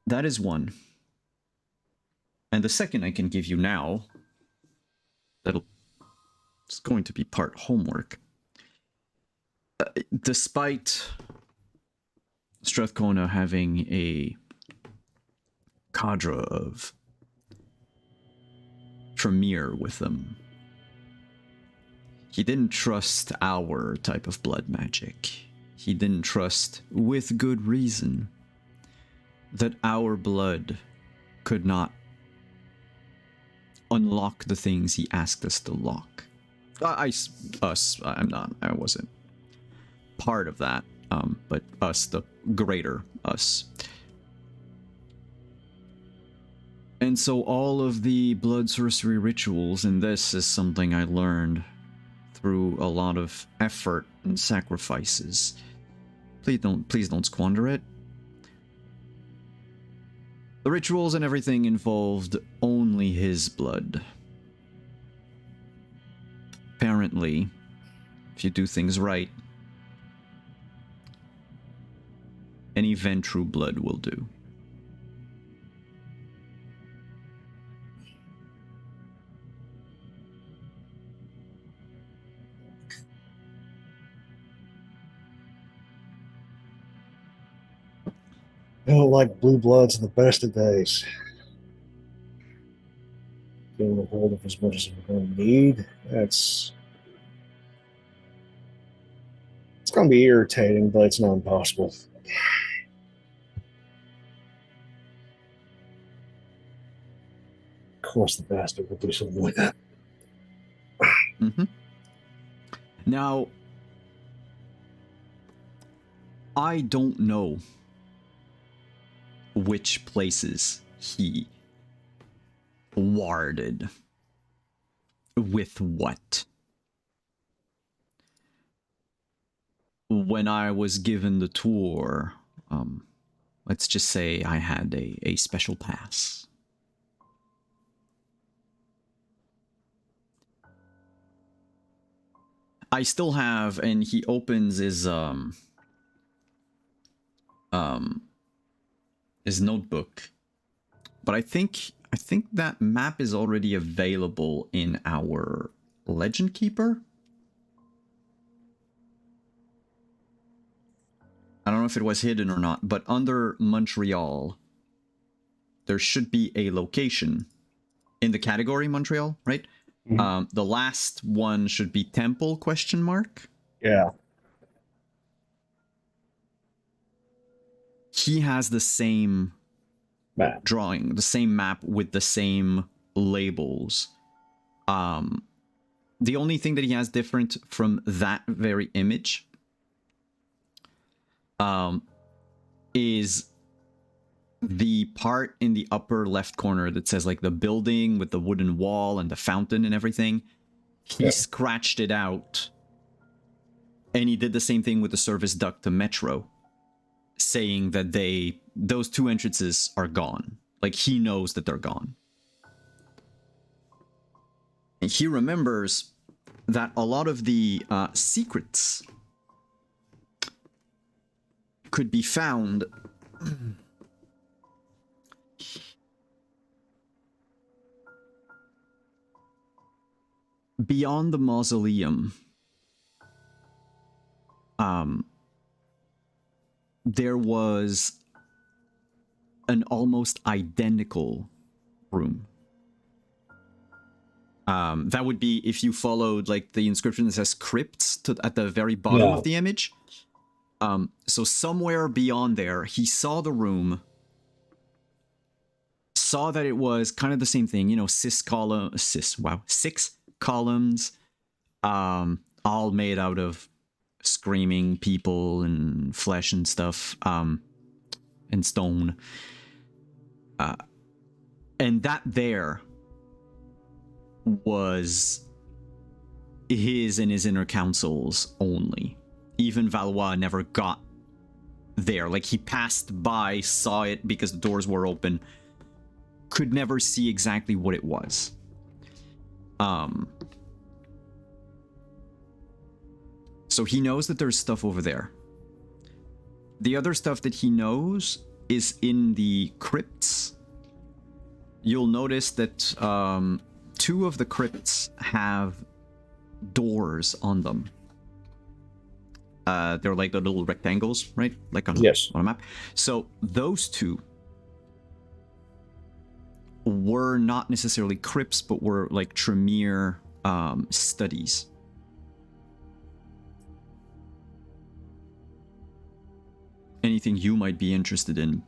That is one. And the second I can give you now, it's going to be part homework. Despite Strathcona having a cadre of Tremere with them, he didn't trust our type of blood magic. He didn't trust, with good reason, that our blood could not unlock the things he asked us to lock. I wasn't part of that, but us, the greater us. And so all of the blood sorcery rituals, and this is something I learned through a lot of effort and sacrifices. Please don't squander it. The rituals and everything involved only his blood. Apparently, if you do things right, any Ventru blood will do. I don't like blue bloods in the best of days. Getting a hold of as much as we're going to need. It's going to be irritating, but it's not impossible. Of course, the bastard will do something like that. Mm-hmm. Now, I don't know which places he warded with what. When I was given the tour, let's just say I had a special pass. I still have, and he opens his notebook, but I think I think that map is already available in our Legend Keeper. I don't know if it was hidden or not, but under Montreal, there should be a location in the category Montreal, right? The last one should be Temple question mark. Yeah. He has the same Map. drawing, the same map with the same labels. The only thing that he has different from that very image is the part in the upper left corner that says like the building with the wooden wall and the fountain and everything. He scratched it out, and he did the same thing with the service duct to Metro, saying that those two entrances are gone. Like, he knows that they're gone. And he remembers that a lot of the secrets could be found beyond the mausoleum. There was an almost identical room. That would be if you followed like the inscription that says crypts at the very bottom of the image. So somewhere beyond there, he saw the room, saw that it was kind of the same thing, you know, six columns, all made out of screaming people and flesh and stuff, and stone. And that there was his and his inner council's only. Even Valois never got there. Like, he passed by, saw it because the doors were open, could never see exactly what it was. So he knows that there's stuff over there. The other stuff that he knows is in the crypts. You'll notice that two of the crypts have doors on them. They're like the little rectangles, right? Like on a map. So those two were not necessarily crypts, but were like Tremere studies. Anything you might be interested in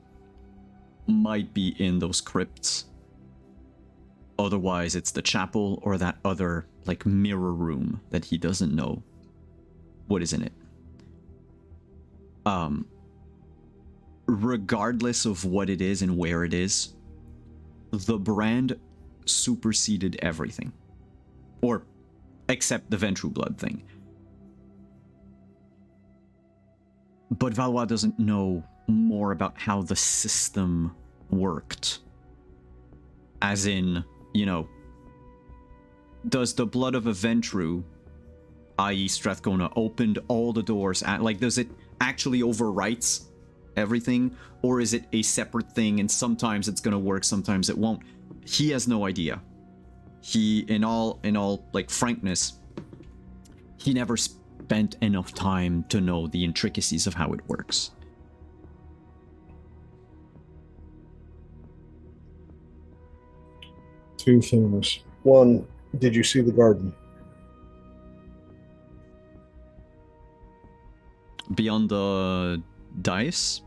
might be in those crypts. Otherwise, it's the chapel or that other like mirror room that he doesn't know what is in it. Regardless of what it is and where it is, the brand superseded everything. Or except the Ventru blood thing. But Valois doesn't know more about how the system worked. As in, you know, does the blood of a Ventru, i.e. Strathcona, opened all the doors, like, does it actually overwrites everything, or is it a separate thing and sometimes it's gonna work, sometimes it won't? He has no idea. He, in all like frankness, he never spent enough time to know the intricacies of how it works. Two things. One, did you see the garden? Beyond the dice?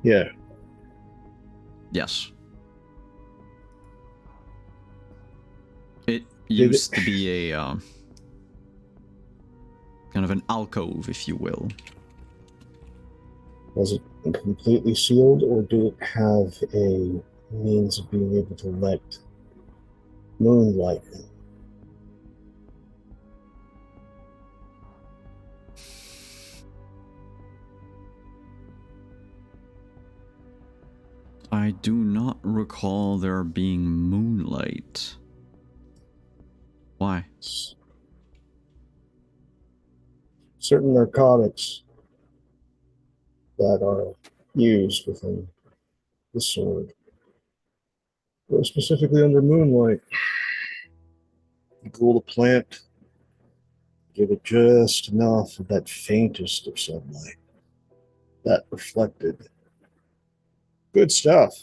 Yeah. Yes. It used to be a kind of an alcove, if you will. Was it completely sealed, or did it have a means of being able to let moonlight in? I do not recall there being moonlight. Why? Certain narcotics that are used within the sword Or specifically under moonlight. You cool the plant, give it just enough of that faintest of sunlight. That reflected. Good stuff.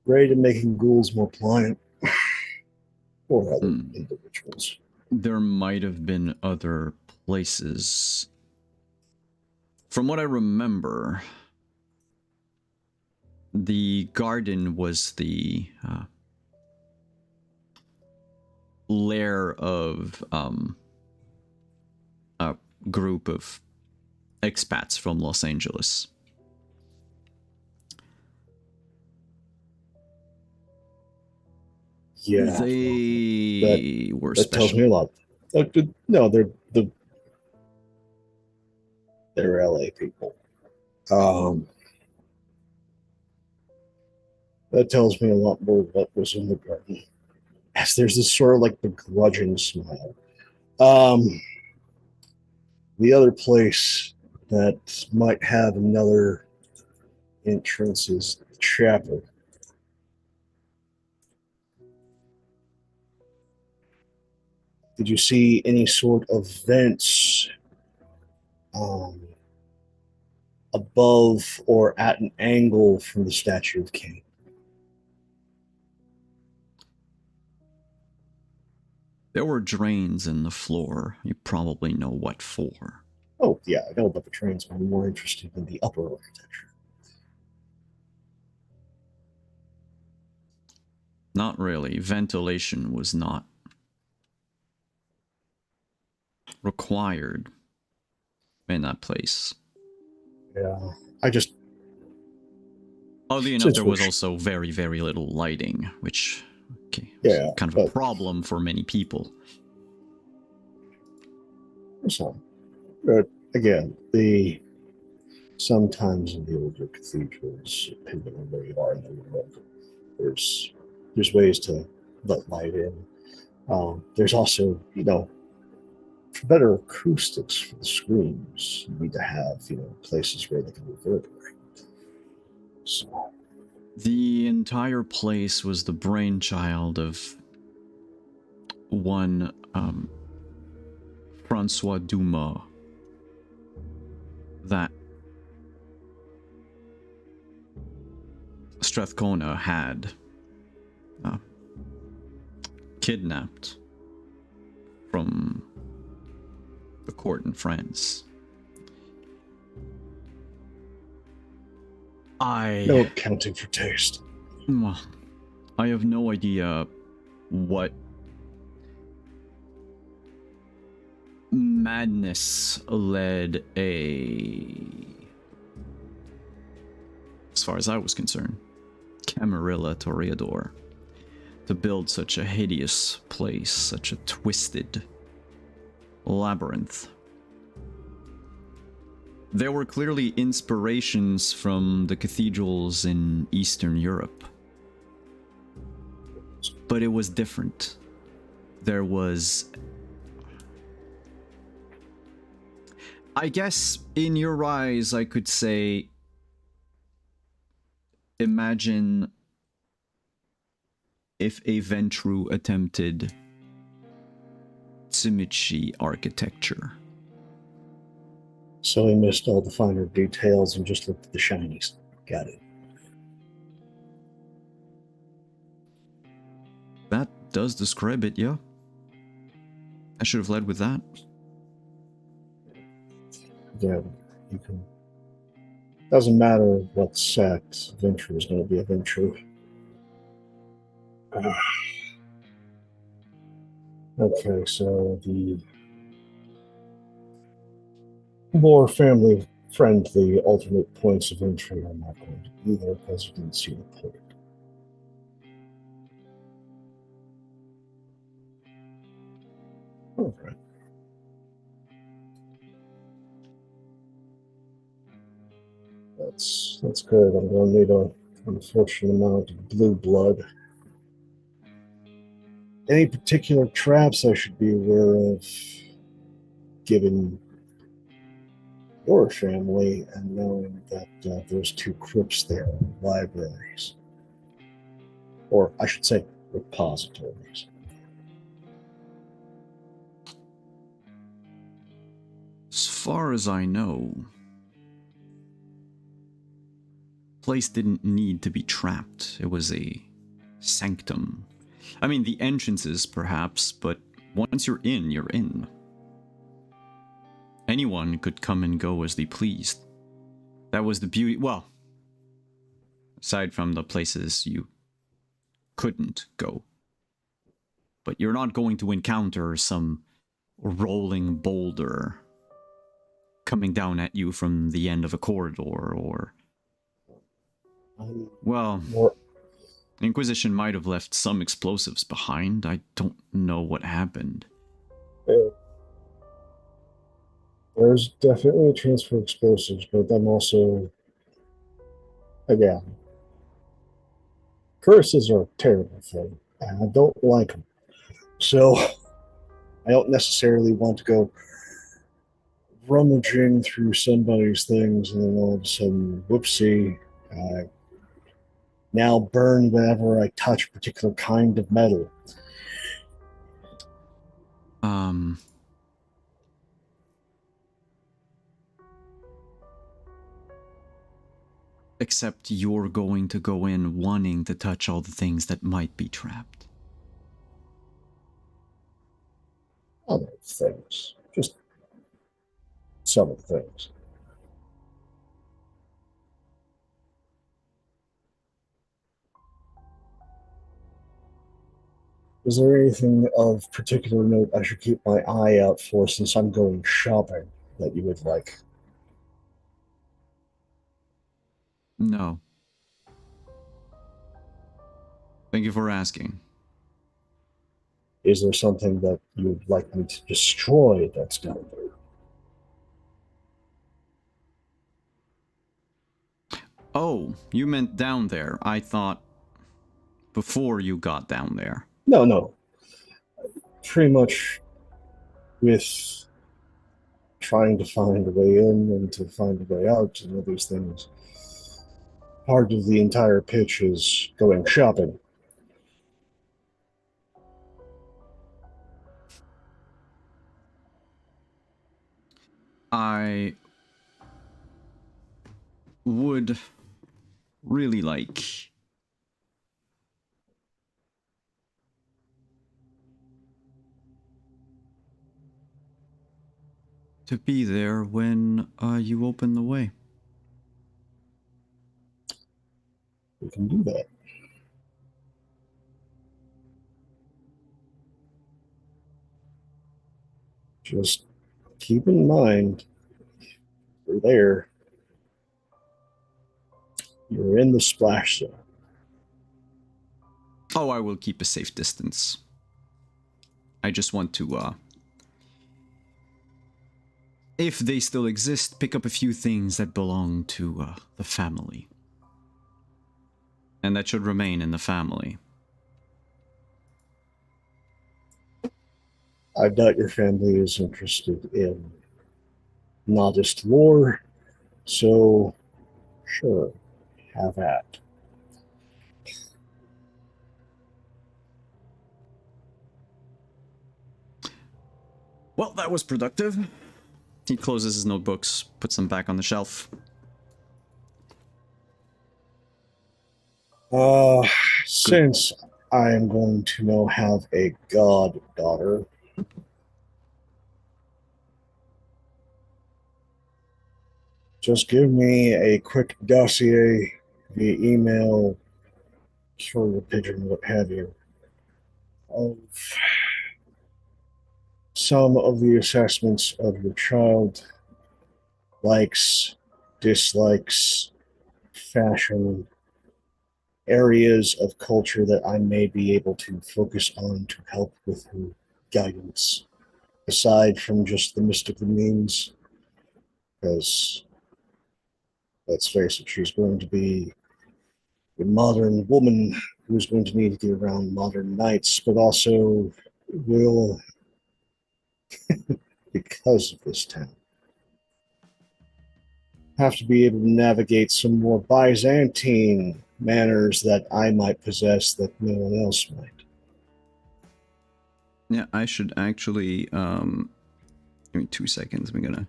Great at making ghouls more pliant. Or other individuals. There might have been other places. From what I remember, the garden was the lair of a group of expats from Los Angeles. Yeah, they were that special. tells me a lot. No, they're LA people. That tells me a lot more what was in the garden. As there's this sort of like begrudging smile. The other place that might have another entrance is the chapel. Did you see any sort of vents above or at an angle from the statue of Cain? There were drains in the floor. You probably know what for. Oh, yeah, I know about the trains, but I'm more interested in the upper architecture. Not really. Ventilation was not required in that place. Yeah, I just... Oddly enough, there was also very, very little lighting, which was kind of a problem for many people. So, again, sometimes in the older cathedrals, depending on where you are in the world, there's ways to let light in. There's also, for better acoustics for the screams, you need to have, places where they can reverberate. So, the entire place was the brainchild of one Francois Dumas that Strathcona had kidnapped from the court in France. No accounting for taste. Well, I have no idea what madness led as far as I was concerned, Camarilla Toreador to build such a hideous place, such a twisted labyrinth. There were clearly inspirations from the cathedrals in Eastern Europe, but it was different. There was, I guess, in your eyes, I could say, imagine if a Ventru attempted Tsimichi architecture. So he missed all the finer details and just looked at the shinies. Got it. That does describe it, yeah. I should have led with that. Yeah, you can. Doesn't matter what sect, Ventru is going to be a Ventru. Okay, so the more family-friendly alternate points of entry are not going to be there because you didn't see the point. All right. That's good. I'm going to need an unfortunate amount of blue blood. Any particular traps I should be aware of, given your family and knowing that there's two crypts there, libraries? or I should say repositories. As far as I know, place didn't need to be trapped. It was a sanctum. I mean, the entrances perhaps, but once you're in, you're in. Anyone could come and go as they pleased. That was the beauty. Well, aside from the places you couldn't go. But you're not going to encounter some rolling boulder coming down at you from the end of a corridor, or... Well, Inquisition might have left some explosives behind. I don't know what happened. There's definitely a chance for explosives, but then also, again, curses are a terrible thing, and I don't like them. So, I don't necessarily want to go rummaging through somebody's things and then all of a sudden, whoopsie, I now burn whenever I touch a particular kind of metal. Except you're going to go in wanting to touch all the things that might be trapped. Other things. Just some of the things. Is there anything of particular note I should keep my eye out for since I'm going shopping that you would like? No. Thank you for asking. Is there something that you would like me to destroy that's down there? Oh, you meant down there. I thought before you got down there. No. Pretty much with trying to find a way in and to find a way out and all these things. Part of the entire pitch is going shopping. I would really like to be there when you open the way. We can do that. Just keep in mind, you're there. You're in the splash zone. Oh, I will keep a safe distance. I just want to, if they still exist, pick up a few things that belong to the family. And that should remain in the family. I doubt your family is interested in Nodist lore, so sure, have at. Well, that was productive. He closes his notebooks, puts them back on the shelf. Since I am going to now have a goddaughter, just give me a quick dossier via email, through the pigeon, what have you, of some of the assessments of your child, likes, dislikes, fashion, areas of culture that I may be able to focus on to help with her guidance, aside from just the mystical means, because let's face it, she's going to be a modern woman who's going to need to be around modern knights, but also will, because of this town, have to be able to navigate some more Byzantine manners that I might possess that no one else might. Yeah, I should actually, give me 2 seconds. I'm gonna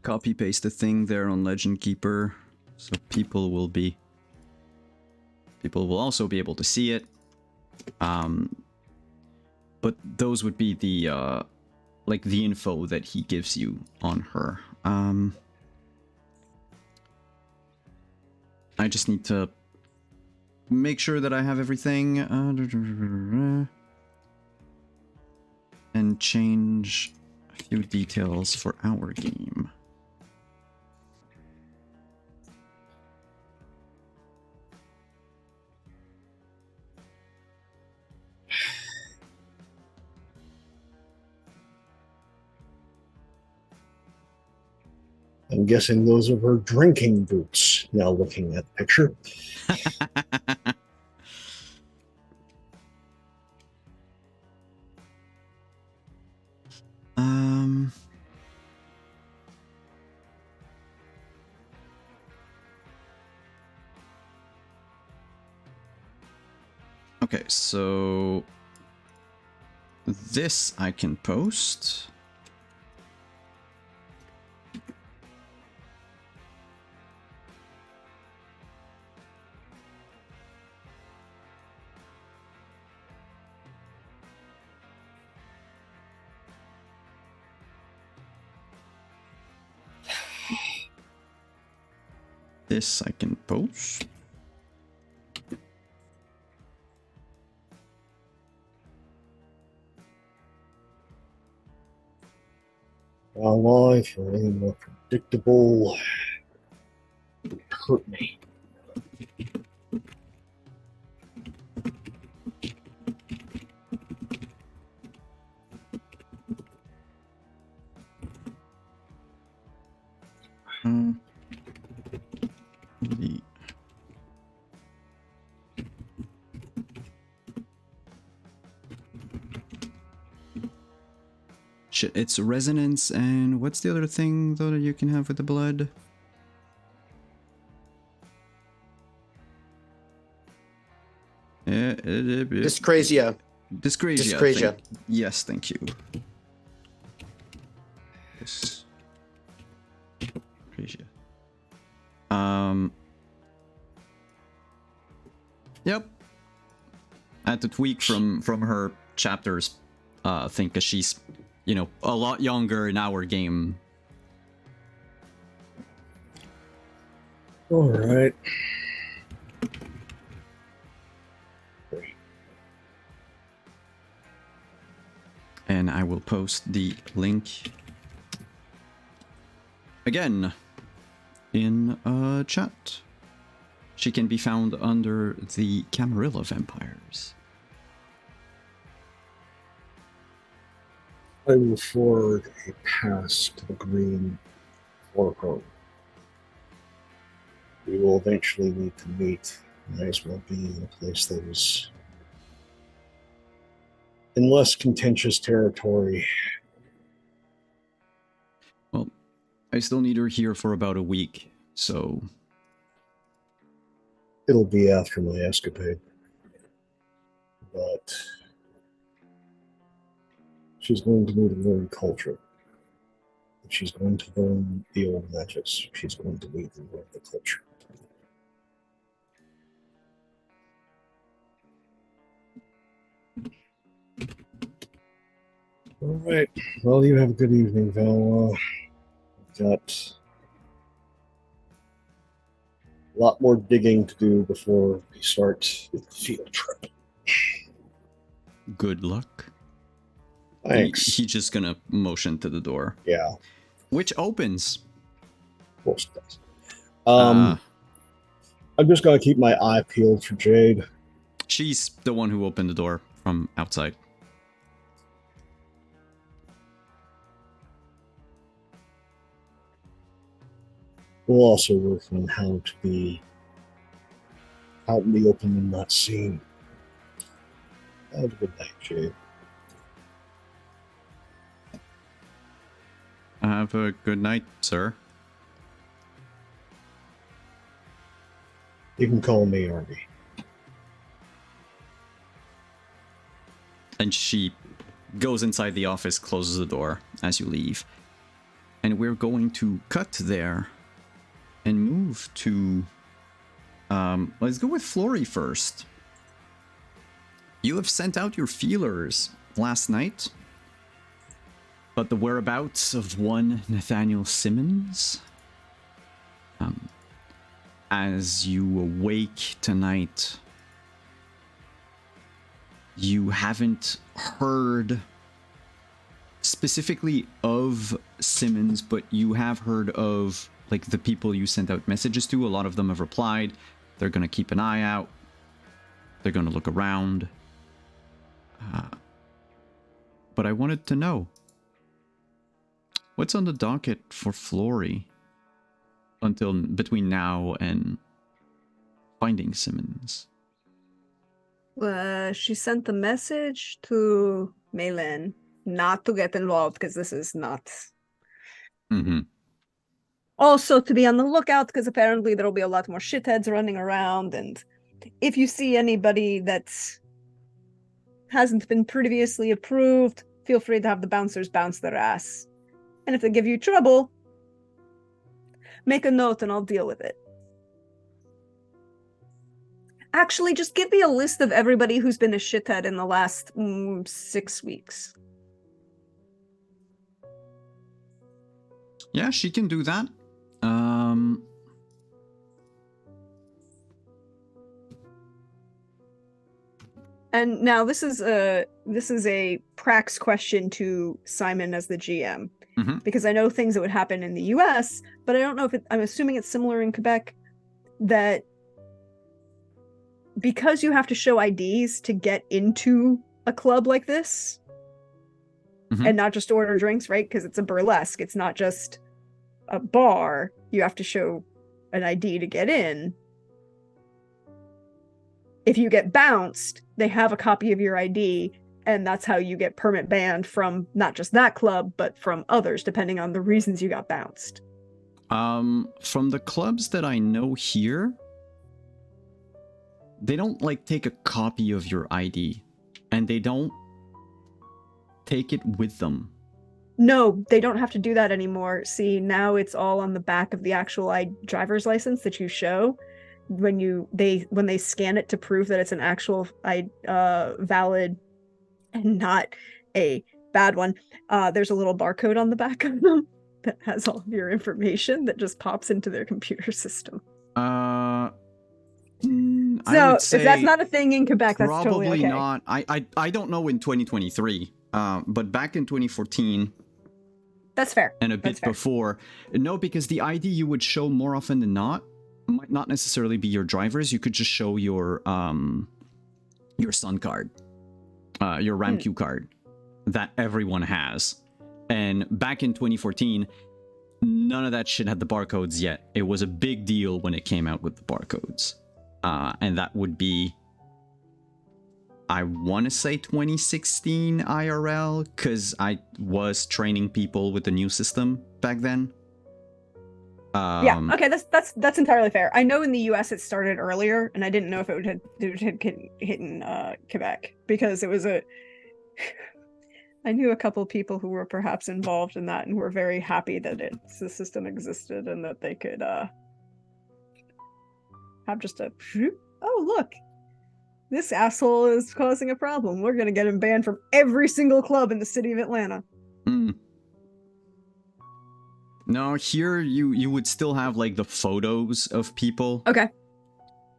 copy paste the thing there on Legend Keeper, so people will also be able to see it. But those would be the, like the info that he gives you on her. I just need to make sure that I have everything. And change a few details for our game. I'm guessing those are her drinking boots, now looking at the picture. um... Okay, so this I can post. This I can post. Life or any more predictable hurt me. The shit, it's resonance, and what's the other thing though that you can have with the blood? Dyscrasia. Dyscrasia. Dyscrasia. Yes, thank you. Dyscrasia. Yep. I had to tweak from her chapters thing, because she's, you know, a lot younger in our game. All right. And I will post the link again in chat. She can be found under the Camarilla vampires. I will forward a pass to the green for her. We will eventually need to meet. Might as well be in a place that is in less contentious territory. Well, I still need her here for about a week, so... It'll be after my escapade. But she's going to need to learn culture. She's going to learn the old magics. She's going to need to learn the culture. All right. Well, you have a good evening, Val. Got a lot more digging to do before we start with the field trip. Good luck. Thanks. He's just gonna motion to the door. Yeah. Which opens. Of course it does. I'm just gonna keep my eye peeled for Jade. She's the one who opened the door from outside. We'll also work on how to be out in the open and not seen. Have a good night, Jade. Have a good night, sir. You can call me Arby. And she goes inside the office, closes the door as you leave. And we're going to cut there and move to... let's go with Flory first. You have sent out your feelers last night, but the whereabouts of one Nathaniel Simmons, as you awake tonight, you haven't heard specifically of Simmons, but you have heard of like the people you sent out messages to. A lot of them have replied. They're going to keep an eye out. They're going to look around. But I wanted to know, what's on the docket for Flory until between now and finding Simmons? She sent the message to Malin not to get involved because this is not. Mm-hmm. Also to be on the lookout because apparently there'll be a lot more shitheads running around, and if you see anybody that hasn't been previously approved, feel free to have the bouncers bounce their ass. And if they give you trouble, make a note and I'll deal with it. Actually, just give me a list of everybody who's been a shithead in the last 6 weeks. Yeah, she can do that. And now this is a Prax question to Simon as the GM, because I know things that would happen in the US, but I don't know if I'm assuming it's similar in Quebec, that because you have to show IDs to get into a club like this, and not just order drinks, right? Because it's a burlesque, it's not just a bar. You have to show an ID to get in. If you get bounced, they have a copy of your ID, and that's how you get permit banned from not just that club, but from others, depending on the reasons you got bounced. From the clubs that I know here, they don't like take a copy of your ID, and they don't take it with them. No, they don't have to do that anymore. See, now it's all on the back of the actual driver's license that you show. When they scan it to prove that it's an actual valid and not a bad one, there's a little barcode on the back of them that has all of your information that just pops into their computer system. I So would say if that's not a thing in Quebec, that's totally okay. Probably not. I don't know in 2023, but back in 2014. That's fair. And a bit before. No, because the ID you would show more often than not might not necessarily be your driver's. You could just show your Sun card, your RAMQ card that everyone has. And back in 2014, none of that shit had the barcodes yet. It was a big deal when it came out with the barcodes. And that would be, I want to say 2016 IRL, because I was training people with the new system back then. Yeah, okay, that's entirely fair. I know in the US it started earlier, and I didn't know if it had hit in Quebec, because it was I knew a couple of people who were perhaps involved in that and were very happy that the system existed and that they could have just a, oh look, this asshole is causing a problem. We're gonna get him banned from every single club in the city of Atlanta. No, here you would still have like the photos of people. Okay.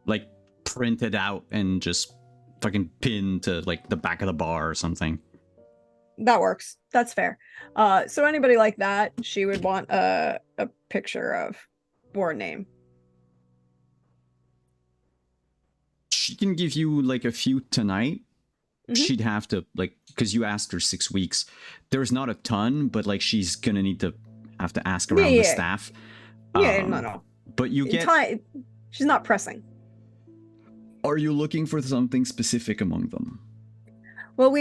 Like printed out and just fucking pinned to like the back of the bar or something. That works. That's fair. So anybody like that, she would want a picture of or a name. She can give you like a few tonight. She'd have to like, because you asked her 6 weeks. There's not a ton, but like she's gonna need to have to ask around the staff. No. But you get. She's not pressing. Are you looking for something specific among them? Well,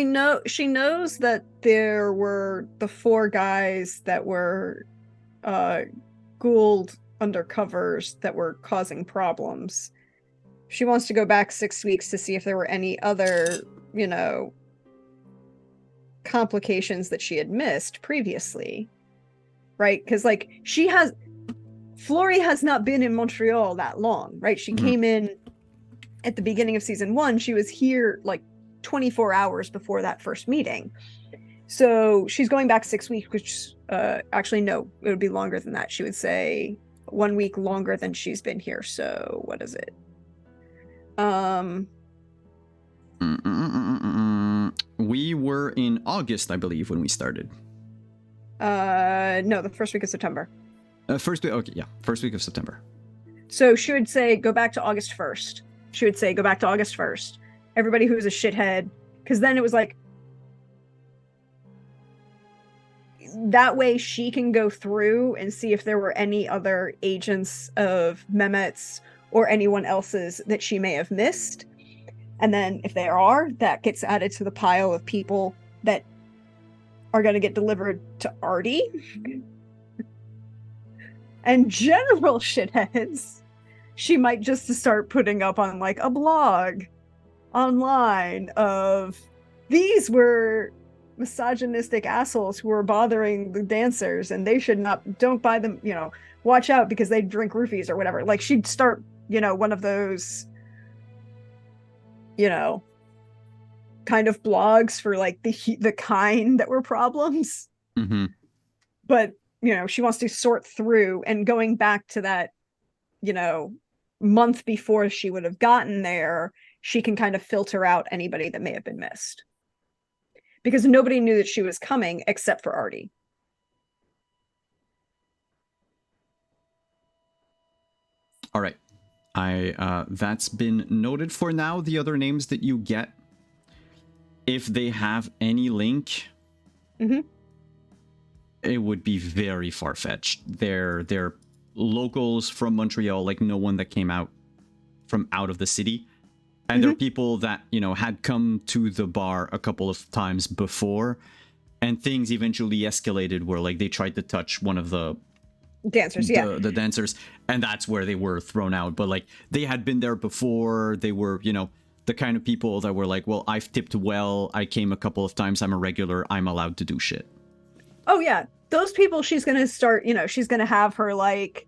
she knows that there were the 4 guys that were Gould undercovers that were causing problems. she wants to go back 6 weeks to see if there were any other, complications that she had missed previously. Right? Because, like, Flory has not been in Montreal that long, right? She came in at the beginning of season 1. She was here, like, 24 hours before that first meeting. So she's going back 6 weeks, which, actually, no, it would be longer than that. She would say 1 week longer than she's been here. So what is it? We were in August, I believe, when we started. No, the first week of September. First week, okay, yeah, first week of September. So she would say, go back to August 1st. She would say, go back to August 1st. Everybody who was a shithead, because then it was like, that way she can go through and see if there were any other agents of Mehmet's or anyone else's that she may have missed. And then if there are, that gets added to the pile of people that are going to get delivered to Artie. And general shitheads, she might just start putting up on, like, a blog online of, these were misogynistic assholes who were bothering the dancers and they should not, don't buy them, watch out because they drink roofies or whatever. Like, she'd start, one of those, kind of blogs for, like, the kind that were problems. Mm-hmm. But she wants to sort through, and going back to that, month before she would have gotten there, she can kind of filter out anybody that may have been missed. Because nobody knew that she was coming except for Artie. All right. That's been noted for now. The other names that you get, if they have any link, it would be very far-fetched. They're locals from Montreal, like no one that came out from out of the city. And they're people that, had come to the bar a couple of times before, and things eventually escalated where, like, they tried to touch one of the dancers, the dancers, and that's where they were thrown out. But, like, they had been there before. They were, the kind of people that were like, well, I've tipped well, I came a couple of times, I'm a regular, I'm allowed to do shit. Oh yeah, those people she's gonna start, she's gonna have her, like,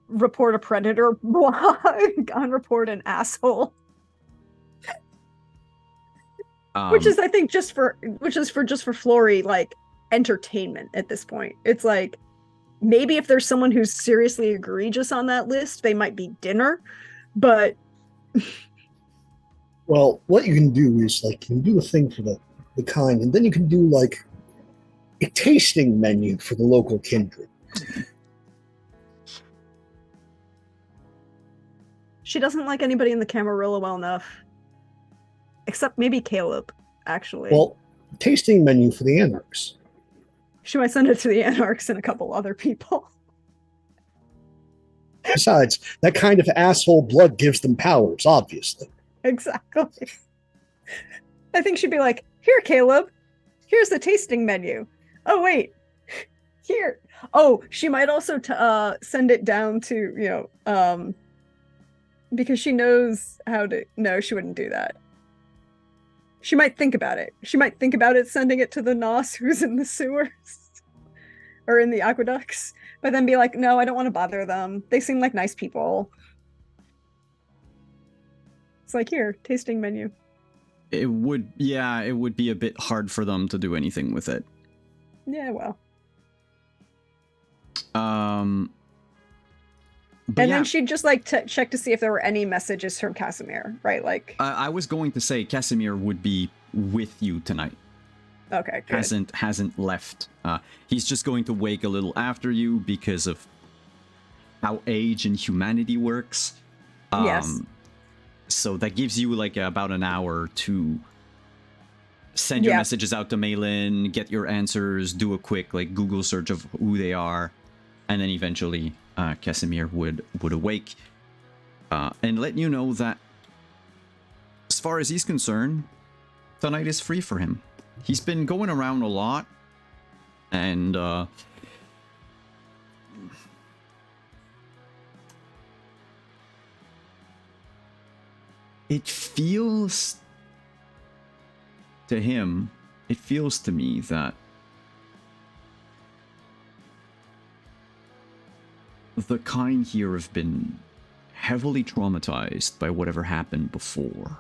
report a predator blog on report an asshole. Which is, I think, just for Flory, like, entertainment at this point. It's like, maybe if there's someone who's seriously egregious on that list, they might be dinner, but well, what you can do is, like, you can do a thing for the kind, and then you can do, like, a tasting menu for the local kindred. She doesn't like anybody in the Camarilla well enough. Except maybe Caleb, actually. Well, tasting menu for the Anarchs. She might send it to the Anarchs and a couple other people. Besides, that kind of asshole blood gives them powers, obviously. Exactly. I think she'd be like, here, Caleb, here's the tasting menu. Oh, wait, here. Oh, she might also send it down to, because she knows how to, no, she wouldn't do that. She might think about it. She might think about it sending it to the Nos who's in the sewers or in the aqueducts, but then be like, no, I don't want to bother them. They seem like nice people. It's like, here, tasting menu. It would be a bit hard for them to do anything with it. Yeah, well. But then she'd just, like, check to see if there were any messages from Casimir, right? Like, I was going to say Casimir would be with you tonight. Okay, good. Hasn't left. He's just going to wake a little after you because of how age and humanity works. Yes. So that gives you, like, about an hour to send your messages out to Malin, get your answers, do a quick, like, Google search of who they are, and then eventually Casimir would awake and let you know that, as far as he's concerned, tonight is free for him. He's been going around a lot, and It feels to him, it feels to me that the kind here have been heavily traumatized by whatever happened before.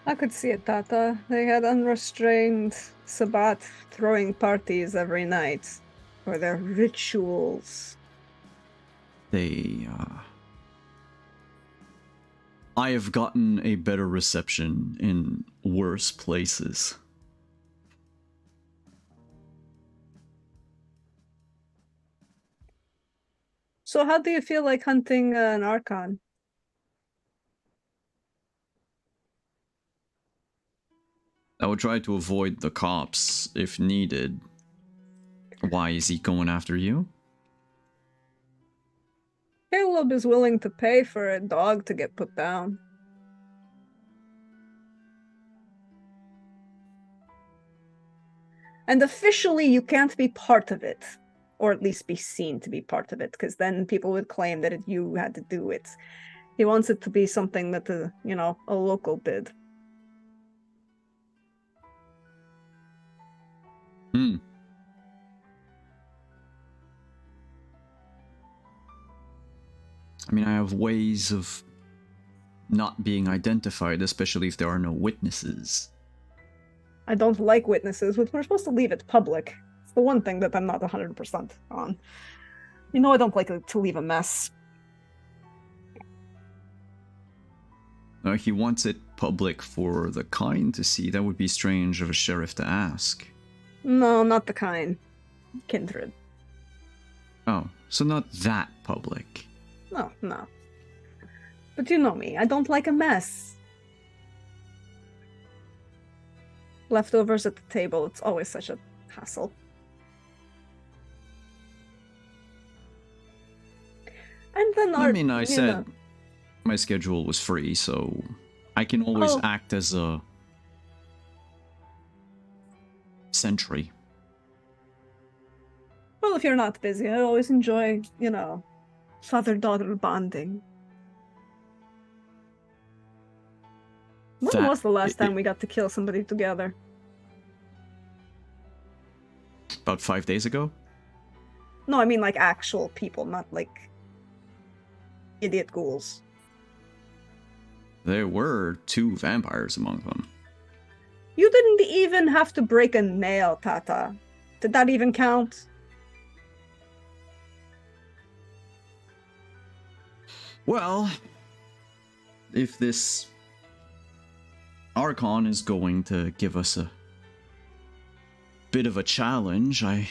I could see it, Tata. They had unrestrained Sabbat throwing parties every night for their rituals. I have gotten a better reception in worse places. So how do you feel like hunting an Archon? I would try to avoid the cops if needed. Why is he going after you? Caleb is willing to pay for a dog to get put down. And officially, you can't be part of it, or at least be seen to be part of it, because then people would claim that you had to do it. He wants it to be something that a local did. I mean, I have ways of not being identified, especially if there are no witnesses. I don't like witnesses, but we're supposed to leave it public. It's the one thing that I'm not 100% on. I don't like to leave a mess. He wants it public for the kind to see. That would be strange of a sheriff to ask. No, not the kind. Kindred. Oh, so not that public. No. But you know me, I don't like a mess. Leftovers at the table, it's always such a hassle. And then I said my schedule was free, so I can always act as a sentry. Well, if you're not busy, I always enjoy, father-daughter bonding. When was the last time we got to kill somebody together? About 5 days ago? No, I mean like actual people, not like idiot ghouls. There were 2 vampires among them. You didn't even have to break a nail, Tata. Did that even count? Well, if this Archon is going to give us a bit of a challenge, I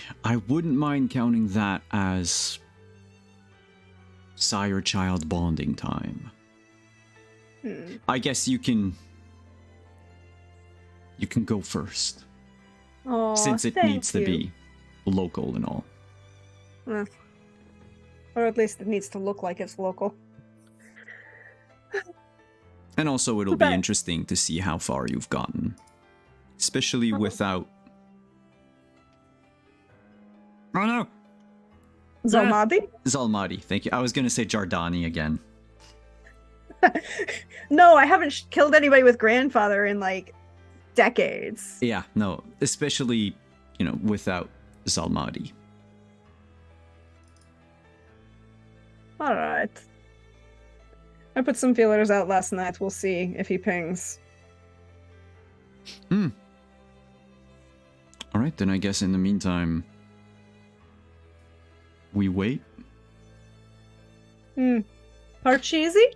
wouldn't mind counting that as sire-child bonding time. I guess you can go first. Oh, since it needs to be local and all. Or at least it needs to look like it's local. And also it'll be interesting to see how far you've gotten. Especially without... Oh no! Zalmadi? Zalmadi, thank you. I was gonna say Jardani again. No, I haven't killed anybody with grandfather in like decades. Yeah, no, especially, without Zalmadi. Alright. I put some feelers out last night. We'll see if he pings. Alright, then I guess in the meantime, we wait. Part cheesy?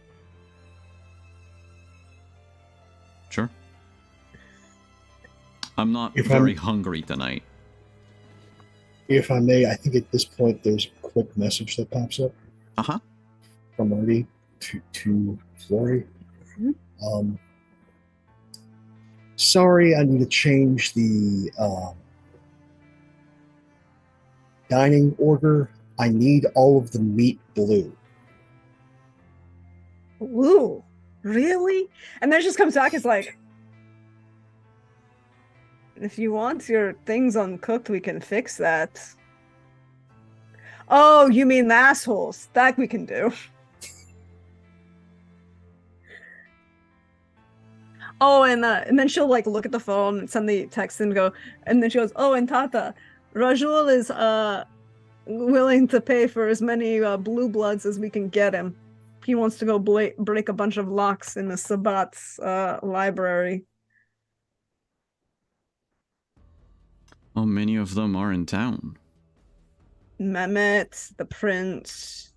Sure. I'm not very hungry tonight. If I may, I think at this point there's a quick message that pops up. Uh-huh. From Marty to Flory. Sorry, I need to change the dining order. I need all of the meat blue. Blue? Really? And then it just comes back, it's like, if you want your things uncooked, we can fix that. Oh, you mean the assholes. That we can do. Oh, and then she'll like look at the phone and send the text and go, and then she goes, oh, and Tata, Rajul is willing to pay for as many blue bloods as we can get him. He wants to go break a bunch of locks in the Sabat's library. How many of them are in town? Mehmet, the prince,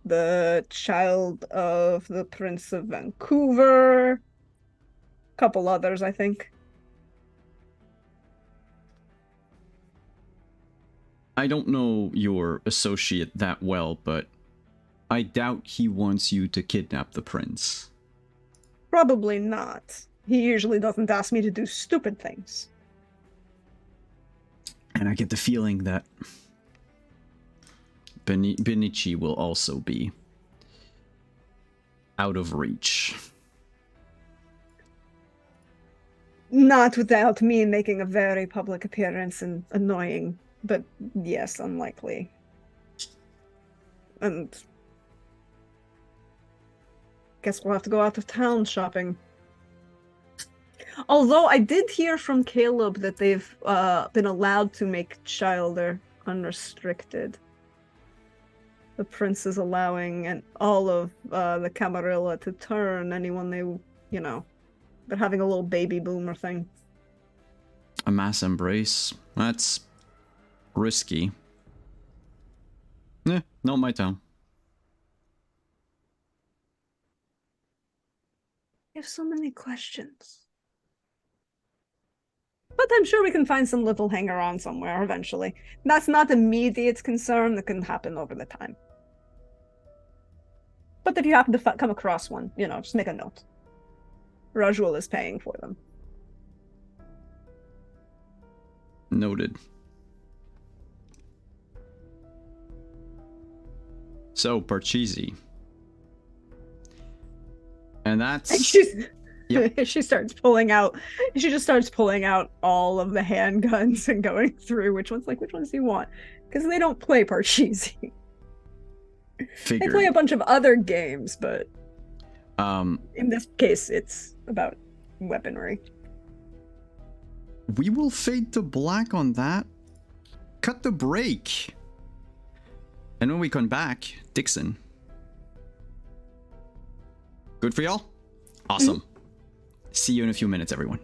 the child of the Prince of Vancouver, couple others, I think. I don't know your associate that well, but I doubt he wants you to kidnap the prince. Probably not. He usually doesn't ask me to do stupid things. And I get the feeling that Benici will also be out of reach. Not without me making a very public appearance and annoying, but yes, unlikely. And guess we'll have to go out of town shopping. Although I did hear from Caleb that they've been allowed to make Childer unrestricted. The prince is allowing and all of the Camarilla to turn anyone they, you know, they're having a little baby boomer thing. A mass embrace? That's risky. Not my town. You have so many questions. But I'm sure we can find some little hanger-on somewhere eventually. That's not immediate concern that can happen over the time. But if you happen to come across one, you know, just make a note. Rajul is paying for them. Noted. So, Parcheesi. And that's... And she's... Yep. She starts pulling out. She just starts pulling out all of the handguns and going through which ones do you want? Because they don't play Parcheesi. They play a bunch of other games, but in this case, it's about weaponry. We will fade to black on that. Cut the break. And when we come back, Dixon. Good for y'all? Awesome. Mm-hmm. See you in a few minutes, everyone.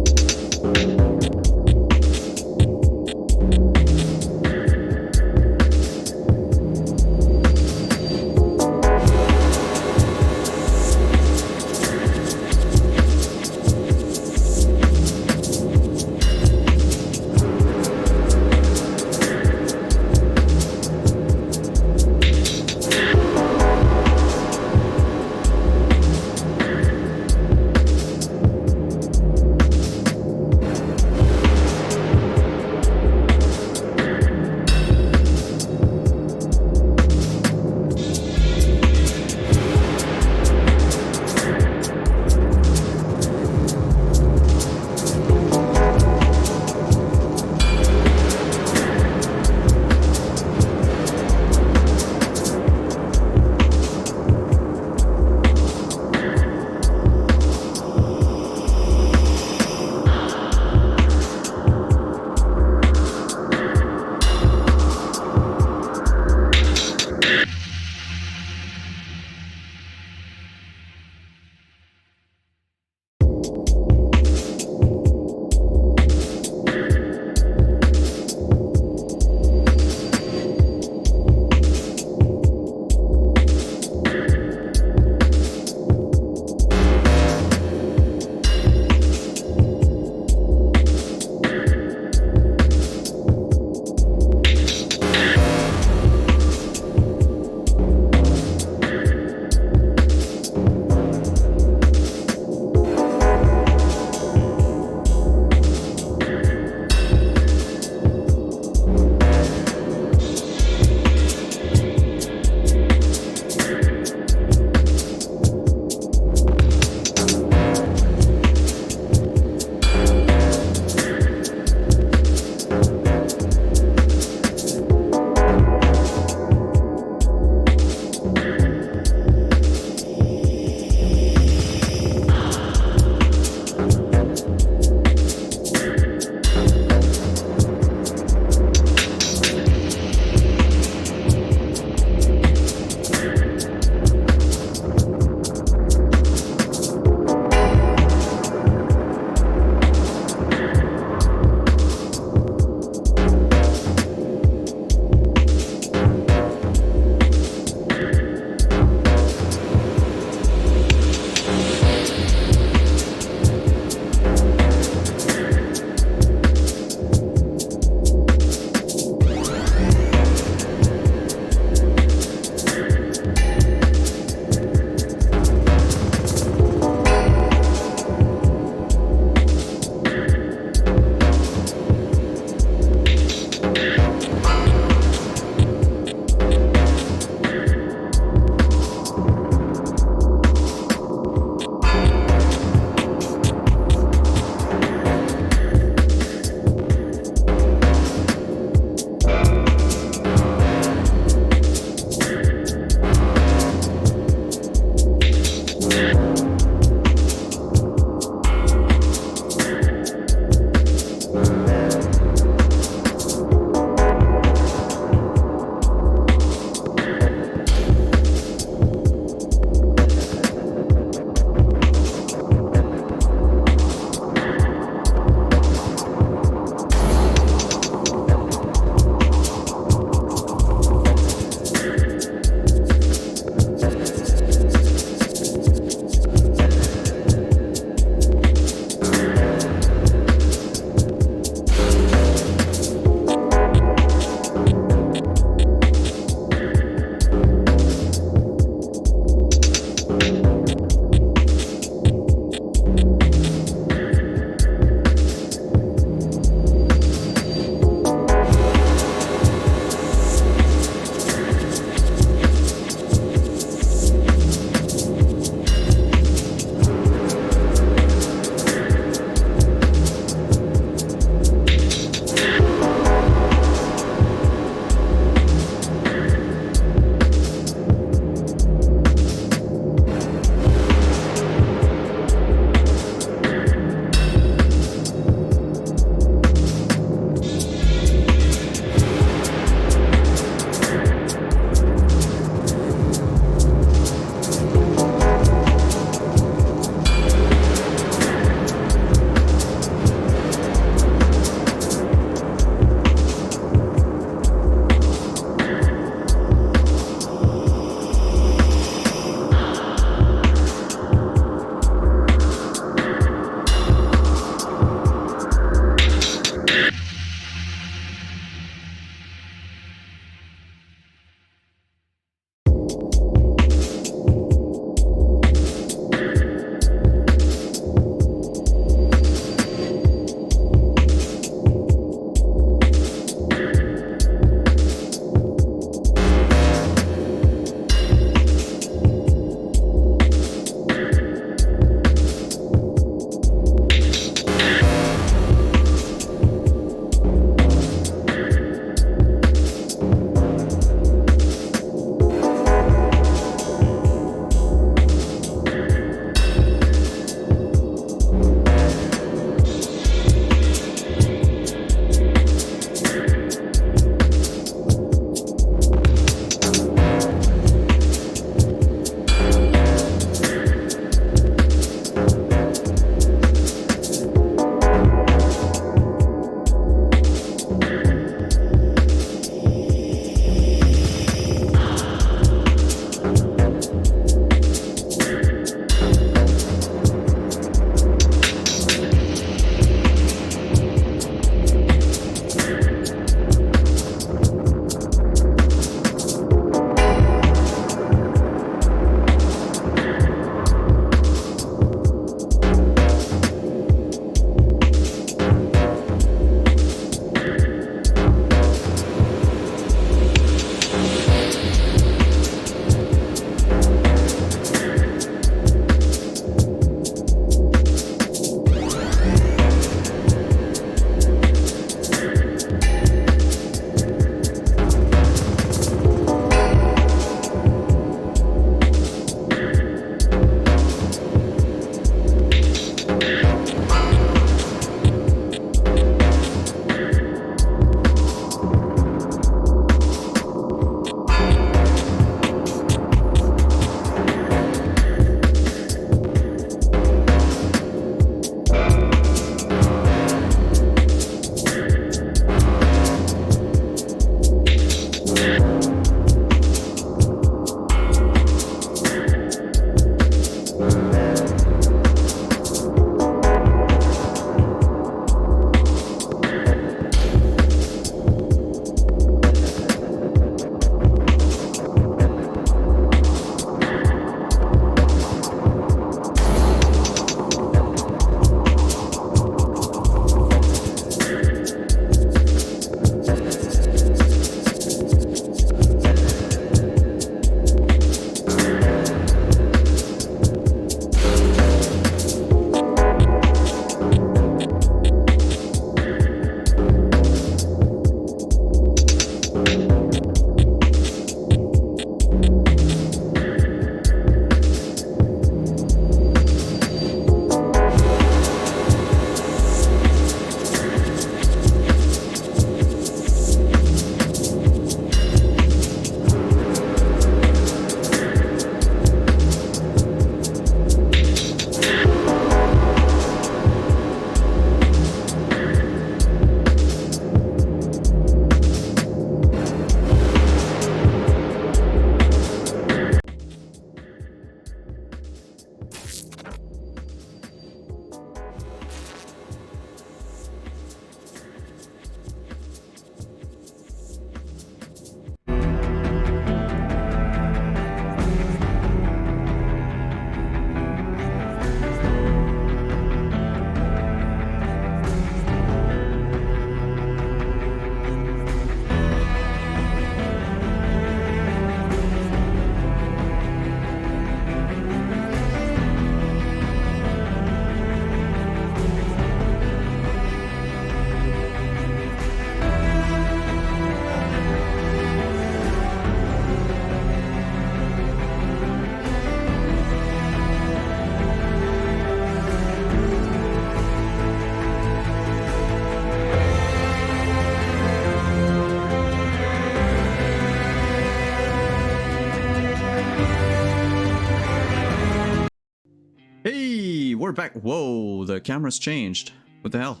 we're back. Whoa, the camera's changed. What the hell?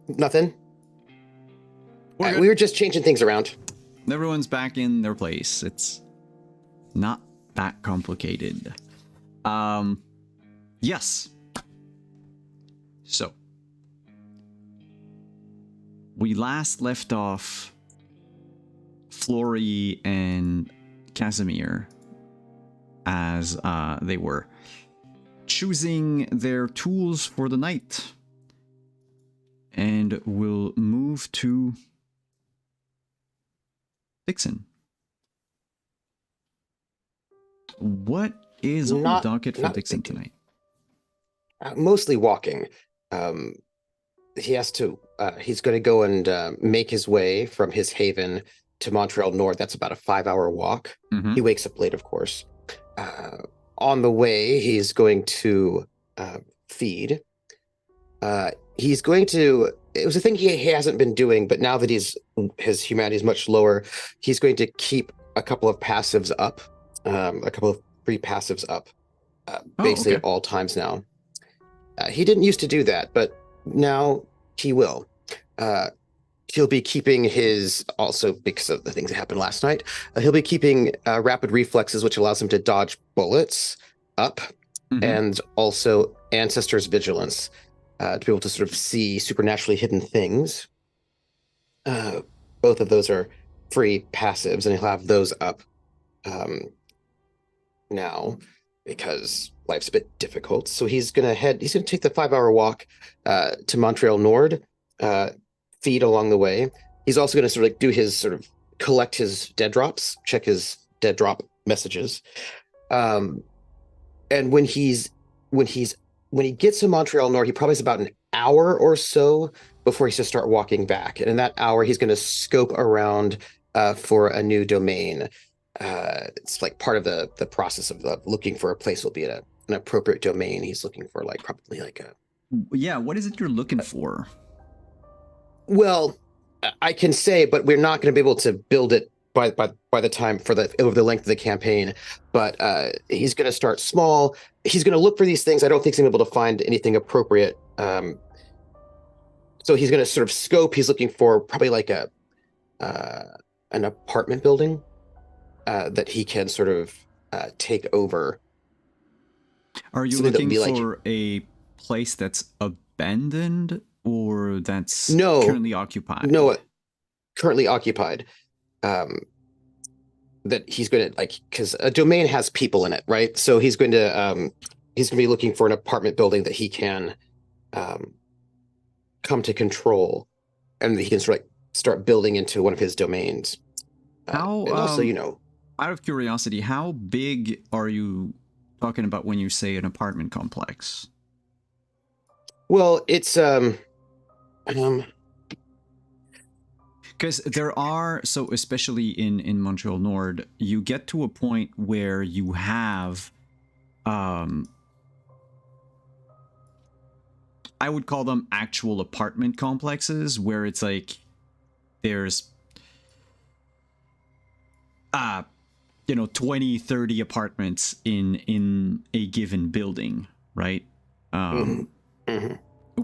Nothing. We're good. We were just changing things around. Everyone's back in their place. It's not that complicated. Yes. So, we last left off Flory and Casimir as they were choosing their tools for the night. And we'll move to Dixon. What is on the docket for Dixon tonight? Mostly walking. He has to. He's going to go and make his way from his haven to Montreal North. That's about a 5-hour walk. Mm-hmm. He wakes up late, of course. On the way, he's going to feed. He's going to. It was a thing he hasn't been doing, but now that his humanity is much lower, he's going to keep a couple of passives up, a couple of free passives up, basically at all times now. He didn't used to do that, but now he will. He'll be keeping his, also because of the things that happened last night, he'll be keeping rapid reflexes, which allows him to dodge bullets up, and also Ancestor's Vigilance, to be able to sort of see supernaturally hidden things. Both of those are free passives, and he'll have those up now because life's a bit difficult. So he's going to take the 5-hour walk to Montreal Nord, feed along the way. He's also going to sort of do his sort of collect his dead drops, check his dead drop messages. And when he gets to Montreal Nord, he probably has about an hour or so before he's to start walking back. And in that hour, he's going to scope around for a new domain. It's like part of the process of looking for a place will be an appropriate domain. He's looking for probably a... Yeah, what is it you're looking for? Well, I can say, but we're not going to be able to build it by the time over the length of the campaign. But he's going to start small. He's going to look for these things. I don't think he's going to be able to find anything appropriate. So he's going to sort of scope. He's looking for probably an apartment building that he can sort of take over. Are you looking for a place that's abandoned or that's currently occupied? No, currently occupied. That he's going to because a domain has people in it, right? So he's going to be looking for an apartment building that he can come to control, and he can sort of start building into one of his domains. How? And also, out of curiosity, how big are you talking about when you say an apartment complex? Well, it's because there are, so especially in Montreal Nord, you get to a point where you have I would call them actual apartment complexes, where it's like there's 20, 30 apartments in a given building, right?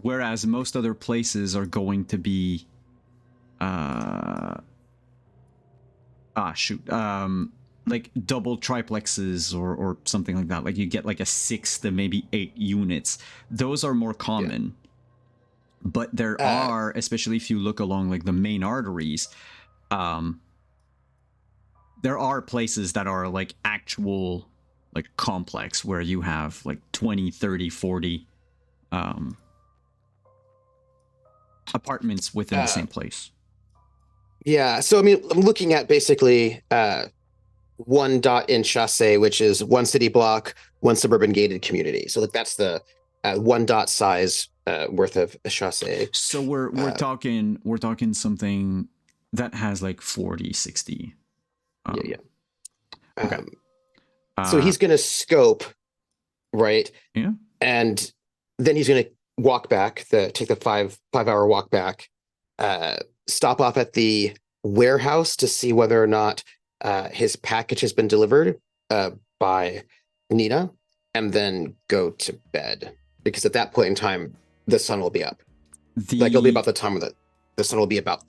Whereas most other places are going to be like double triplexes or something like that. Like you get like a 6 to maybe 8 units. Those are more common. But there are, especially if you look along like the main arteries, there are places that are like actual like complex where you have like 20, 30, 40 apartments within the same place. Yeah, so I mean, I'm looking at basically one dot in Chassé, which is one city block, one suburban gated community. So that's the 1 dot size worth of a Chassé. So we're talking something that has like 40, 60. Okay. So so he's going to scope, right? Yeah. And then he's going to walk back, take the 5-hour walk back, stop off at the warehouse to see whether or not his package has been delivered by Nina. and then go to bed, because at that point in time, the sun will be up. Like it'll be about the time that the sun will be about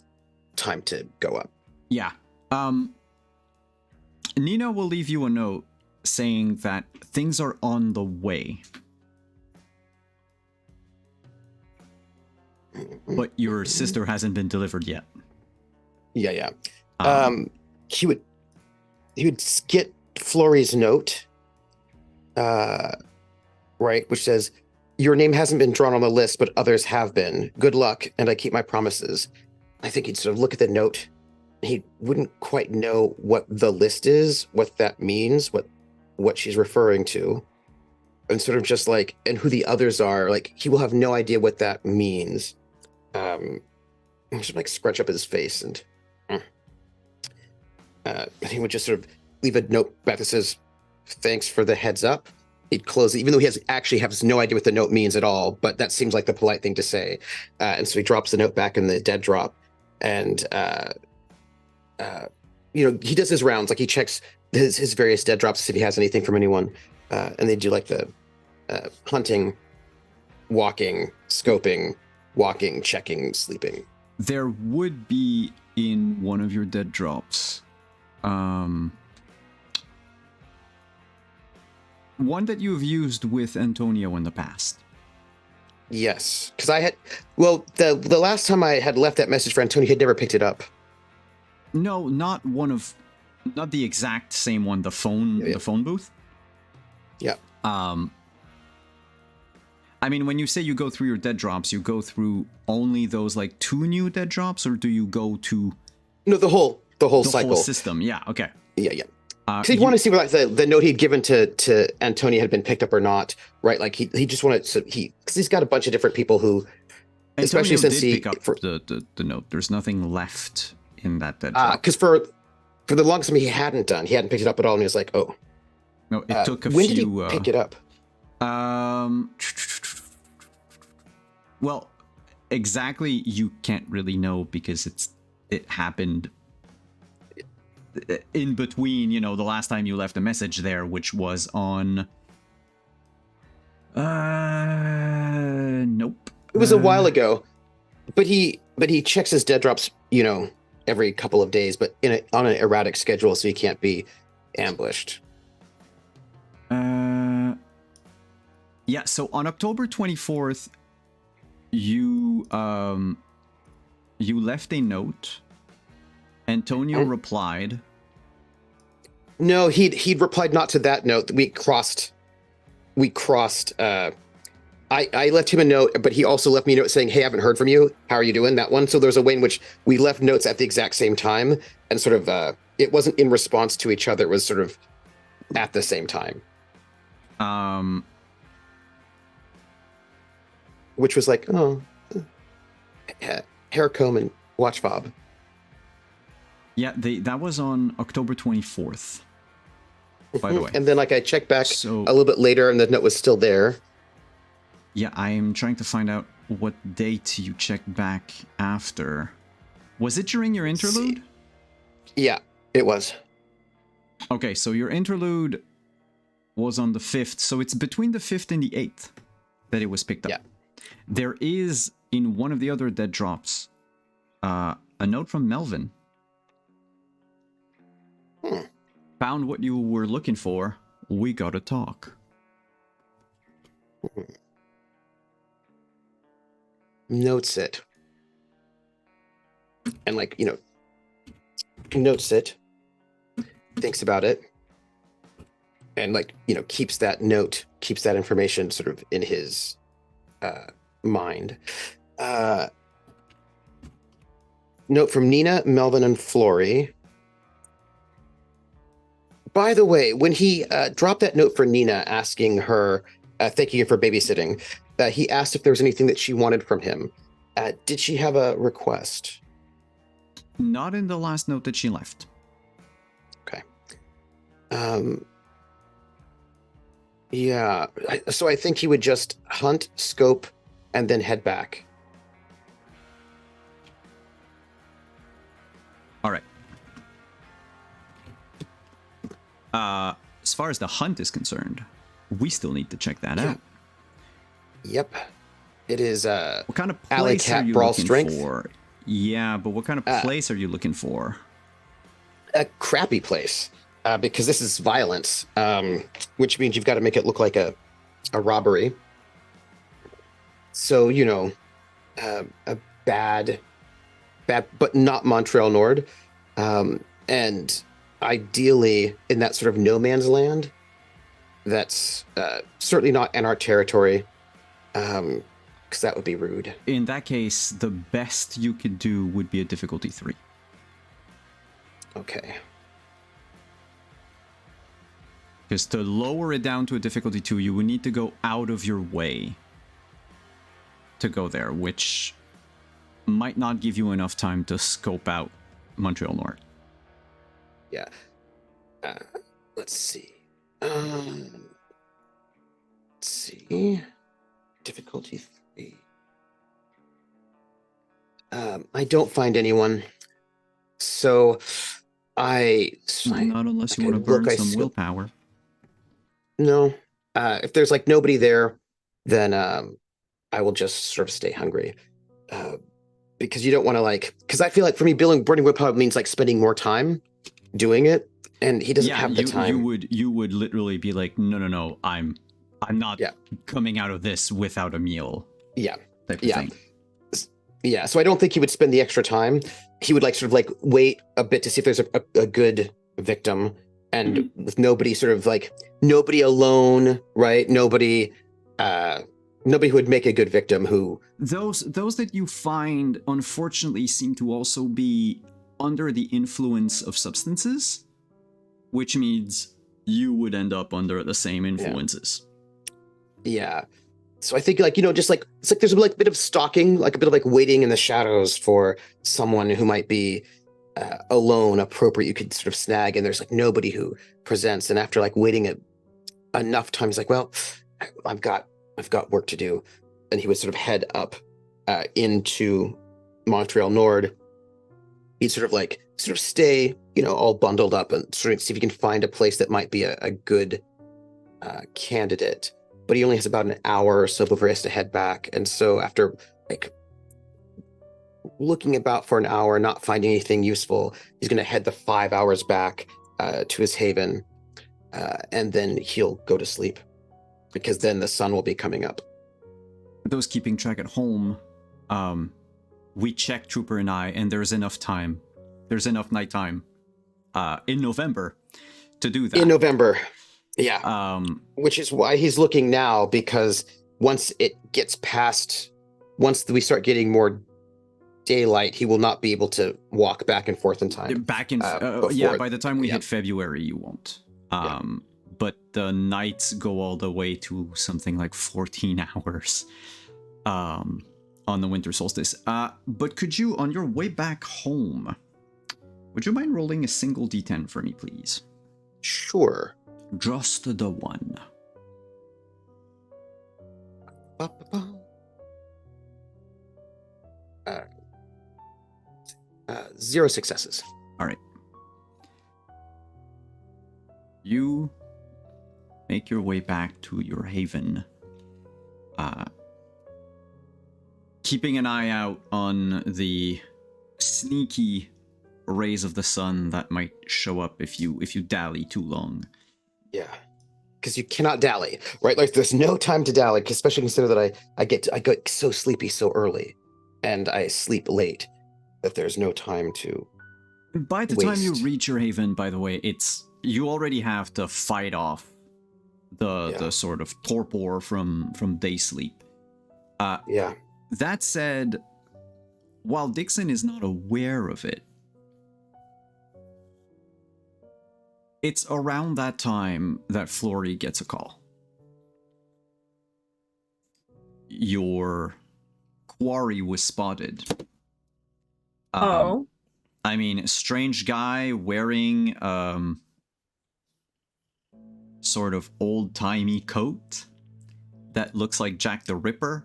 time to go up. Yeah. Nina will leave you a note saying that things are on the way. But your sister hasn't been delivered yet. Yeah. He would get Florrie's note, right, which says, "Your name hasn't been drawn on the list, but others have been. Good luck, and I keep my promises." I think he'd sort of look at the note. He wouldn't quite know what the list is, what that means, what she's referring to, and sort of just like, and who the others are. Like, he will have no idea what that means. He should like scratch up his face, and he would just sort of leave a note back that says, "Thanks for the heads up." He'd close it, even though he has no idea what the note means at all, but that seems like the polite thing to say. And so he drops the note back in the dead drop, and he does his rounds, like he checks his various dead drops to see if he has anything from anyone, and they do like the hunting, walking, scoping, walking, checking, sleeping. There would be in one of your dead drops, one that you've used with Antonio in the past. Yes, because I had, the last time I had left that message for Antonio, he had never picked it up. No, not the exact same one. The phone booth. Yeah. I mean, when you say you go through your dead drops, you go through only those like 2 new dead drops, or do you go to? No, the whole cycle. Whole system. Yeah. Okay. Yeah. Because he'd want to see what the note he'd given to Antonio had been picked up or not, right? Like he just wanted to because he's got a bunch of different people who, Antonio especially since did pick up the note. There's nothing left in that dead drop. Because for the longest time he hadn't picked it up at all, and he was like, "Oh, no." It took a few. When did he pick it up? Well, exactly you can't really know because it happened in between, the last time you left a message there, which was on nope. It was a while ago. But he checks his dead drops, every couple of days, but on an erratic schedule, so he can't be ambushed. Yeah, so on October 24th, you left a note. Antonio replied. No, he'd replied not to that note. We crossed. I left him a note, but he also left me a note saying, "Hey, I haven't heard from you. How are you doing?" That one. So there's a way in which we left notes at the exact same time, and sort of it wasn't in response to each other. It was sort of at the same time. Which was like, hair comb and watch fob. Yeah, that was on October 24th, by the way. And then, I checked back a little bit later, and the note was still there. Yeah, I am trying to find out what date you checked back after. Was it during your interlude? Yeah, it was. Okay, so your interlude was on the 5th, so it's between the 5th and the 8th that it was picked up. Yeah. There is, in one of the other dead drops, a note from Melvin. Found what you were looking for. We gotta talk. Notes it. And notes it. Thinks about it. And keeps that note, keeps that information sort of in his mind. Note from Nina, Melvin, and Florrie. By the way, when he dropped that note for Nina asking her, thanking her for babysitting, he asked if there was anything that she wanted from him. Did she have a request? Not in the last note that she left. Okay. Yeah. So I think he would just hunt, scope, and then head back. All right. As far as the hunt is concerned, we still need to check that Yeah. out. Yep. It is What kind of Alley place are Cat you Brawl looking Strength. for? Yeah, but what kind of place are you looking for? A crappy place. Because this is violence, which means you've got to make it look like a robbery. So, you know, a bad, but not Montreal Nord. And ideally in that sort of no man's land, that's certainly not in our territory, because that would be rude. In that case, the best you could do would be a difficulty 3. Okay. Because to lower it down to a difficulty 2, you would need to go out of your way to go there, which might not give you enough time to scope out Montreal Nord. Yeah. Let's see. Let's see. Difficulty 3. I don't find anyone. So Not unless you okay, want to burn look, I some still- willpower. no. If there's like nobody there, then I will just sort of stay hungry. Because you don't want to because I feel like for me, burning willpower means like spending more time doing it, and he doesn't have the time. You would literally be like, no, I'm not coming out of this without a meal. Yeah. Type of thing. Yeah, so I don't think he would spend the extra time. He would wait a bit to see if there's a good victim, and with nobody nobody alone, right? Nobody who would make a good victim who... Those that you find, unfortunately, seem to also be under the influence of substances, which means you would end up under the same influences. Yeah. So I think it's like there's a bit of stalking, like a bit of waiting in the shadows for someone who might be alone, appropriate, you could sort of snag, and there's nobody who presents. And after waiting enough time, he's like, well, I've got work to do. And he would sort of head up into Montreal Nord. He'd sort of stay, all bundled up and sort of see if he can find a place that might be a good candidate. But he only has about an hour or so before he has to head back. And so after looking about for an hour, not finding anything useful, he's going to head the 5 hours back to his haven. And then he'll go to sleep, because then the sun will be coming up. For those keeping track at home, we checked, Trooper and I, and there's enough time. There's enough nighttime in November to do that. In November. Yeah. Which is why he's looking now, because once we start getting more daylight, he will not be able to walk back and forth in time. By the time we hit February, you won't. But the nights go all the way to something like 14 hours on the winter solstice. But could you, on your way back home, would you mind rolling a single d10 for me, please? Sure. Just the one. 0 successes. All right. You make your way back to your haven, keeping an eye out on the sneaky rays of the sun that might show up if you dally too long. Yeah, because you cannot dally, right? There's no time to dally, especially consider that I get so sleepy so early, and I sleep late, that there's no time to. By the time you reach your haven, by the way, you already have to fight off the sort of torpor from day sleep. That said, while Dixon is not aware of it, it's around that time that Flory gets a call. Your quarry was spotted. Oh. I mean, strange guy wearing sort of old-timey coat that looks like Jack the Ripper.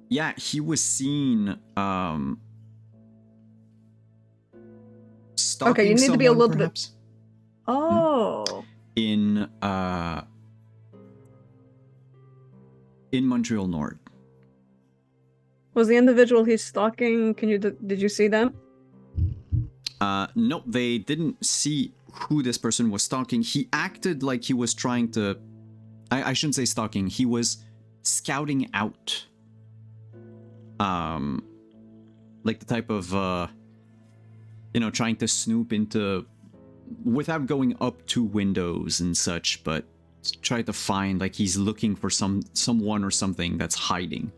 Yeah, he was seen stalking okay, you need to be a someone, little perhaps? bit. Oh. in Montreal North. Was the individual he's stalking? Did you see them? No, they didn't see who this person was stalking. He acted like he was trying to. I shouldn't say stalking. He was scouting out. Like the type of trying to snoop into, without going up to windows and such, but try to find, like, he's looking for someone or something that's hiding.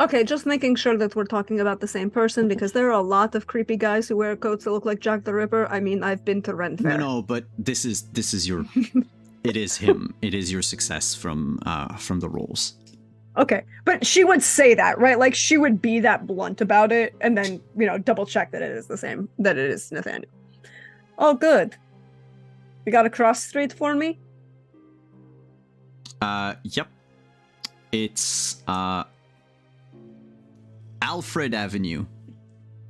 Okay, just making sure that we're talking about the same person, because there are a lot of creepy guys who wear coats that look like Jack the Ripper. I mean, I've been to Ren Fair. No, but this is your. It is him. It is your success from the rolls. Okay, but she would say that, right? Like, she would be that blunt about it, and then, double check that it is the same, that it is Nathaniel. Oh, good. You got a cross street for me? Yep. It's Alfred Avenue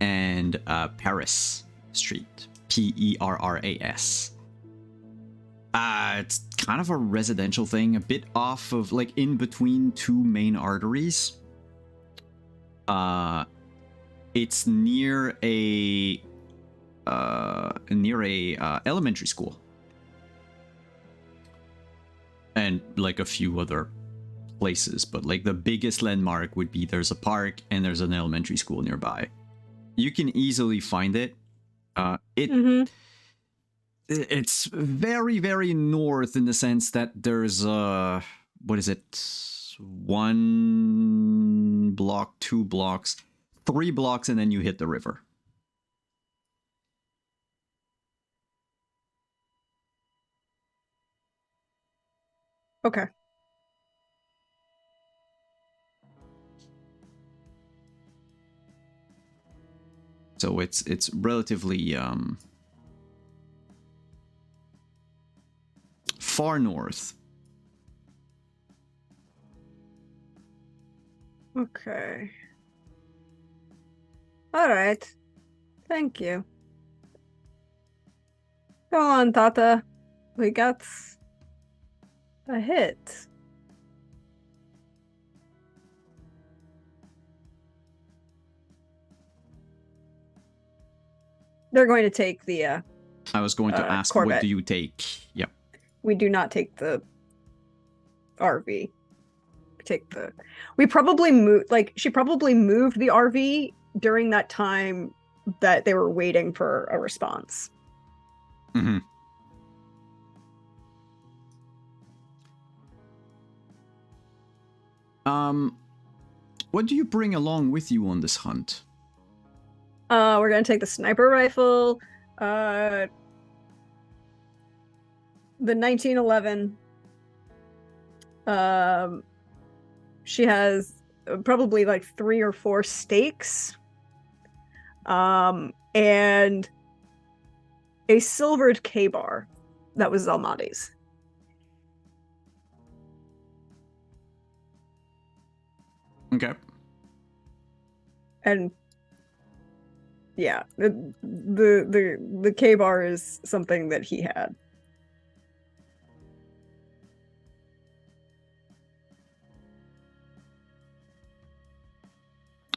and Paris Street. Perras. It's kind of a residential thing, a bit off of, like, in between two main arteries. It's near a elementary school. And, like, a few other places, but, like, the biggest landmark would be there's a park and there's an elementary school nearby. You can easily find it. It's very, very north in the sense that there's what is it? 1 block, 2 blocks, 3 blocks, and then you hit the river. Okay. So it's relatively far north. Okay. All right. Thank you. Go on, Tata. We got a hit. They're going to take the I was going to ask, Corvette. what do you take? Yep. We do not take the RV. We probably moved, like, she probably moved the RV during that time that they were waiting for a response. Mm-hmm. What do you bring along with you on this hunt? We're gonna take the sniper rifle, the 1911. She has probably like 3 or 4 stakes, and a silvered K-bar that was Zalmati's. Okay. And yeah, the K-bar is something that he had.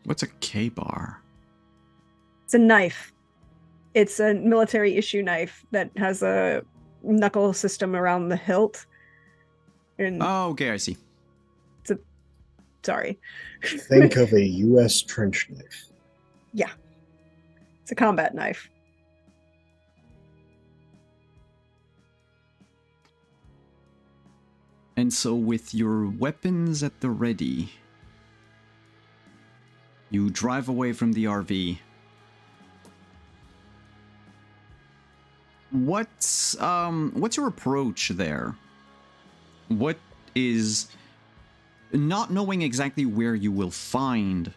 What's a K-bar? It's a knife. It's a military issue knife that has a knuckle system around the hilt. And Oh, okay, I see. sorry. Think of a U.S. trench knife. Yeah. It's a combat knife. And so with your weapons at the ready, you drive away from the RV. What's your approach there? What is, not knowing exactly where you will find,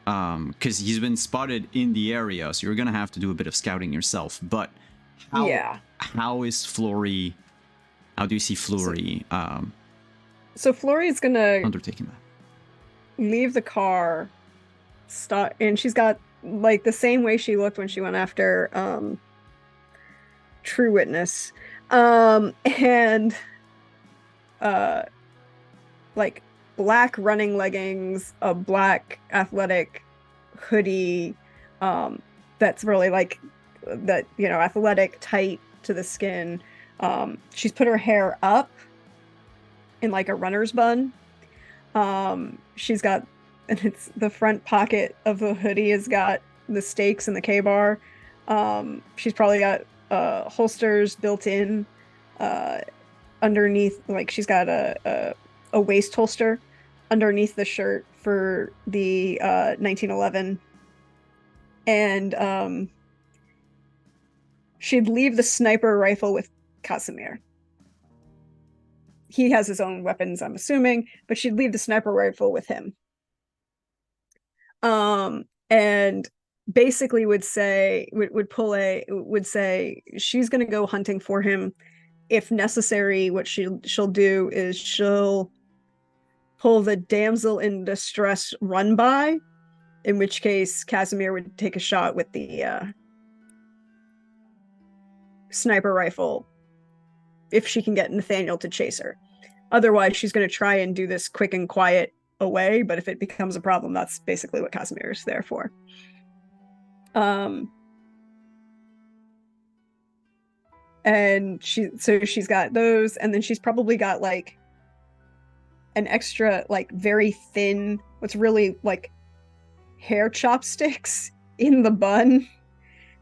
because he's been spotted in the area, so you're gonna have to do a bit of scouting yourself. But how is Flory? How do you see Flory So Flory's gonna undertaking that? leave the car, stop, and she's got like the same way she looked when she went after True Witness. And like black running leggings, a black athletic hoodie, that's really like that, athletic, tight to the skin. She's put her hair up in like a runner's bun. She's got, and it's the front pocket of the hoodie has got the stakes and the K-bar. She's probably got holsters built in underneath, like she's got a waist holster underneath the shirt for the 1911. And she'd leave the sniper rifle with Casimir. He has his own weapons, I'm assuming, but she'd leave the sniper rifle with him. And basically would say she's going to go hunting for him. If necessary, what she'll do is she'll pull the damsel in distress run by, in which case Casimir would take a shot with the sniper rifle if she can get Nathaniel to chase her. Otherwise, she's going to try and do this quick and quiet away, but if it becomes a problem, that's basically what Casimir is there for. And she's got those, and then she's probably got like an extra, like very thin, what's really like hair chopsticks in the bun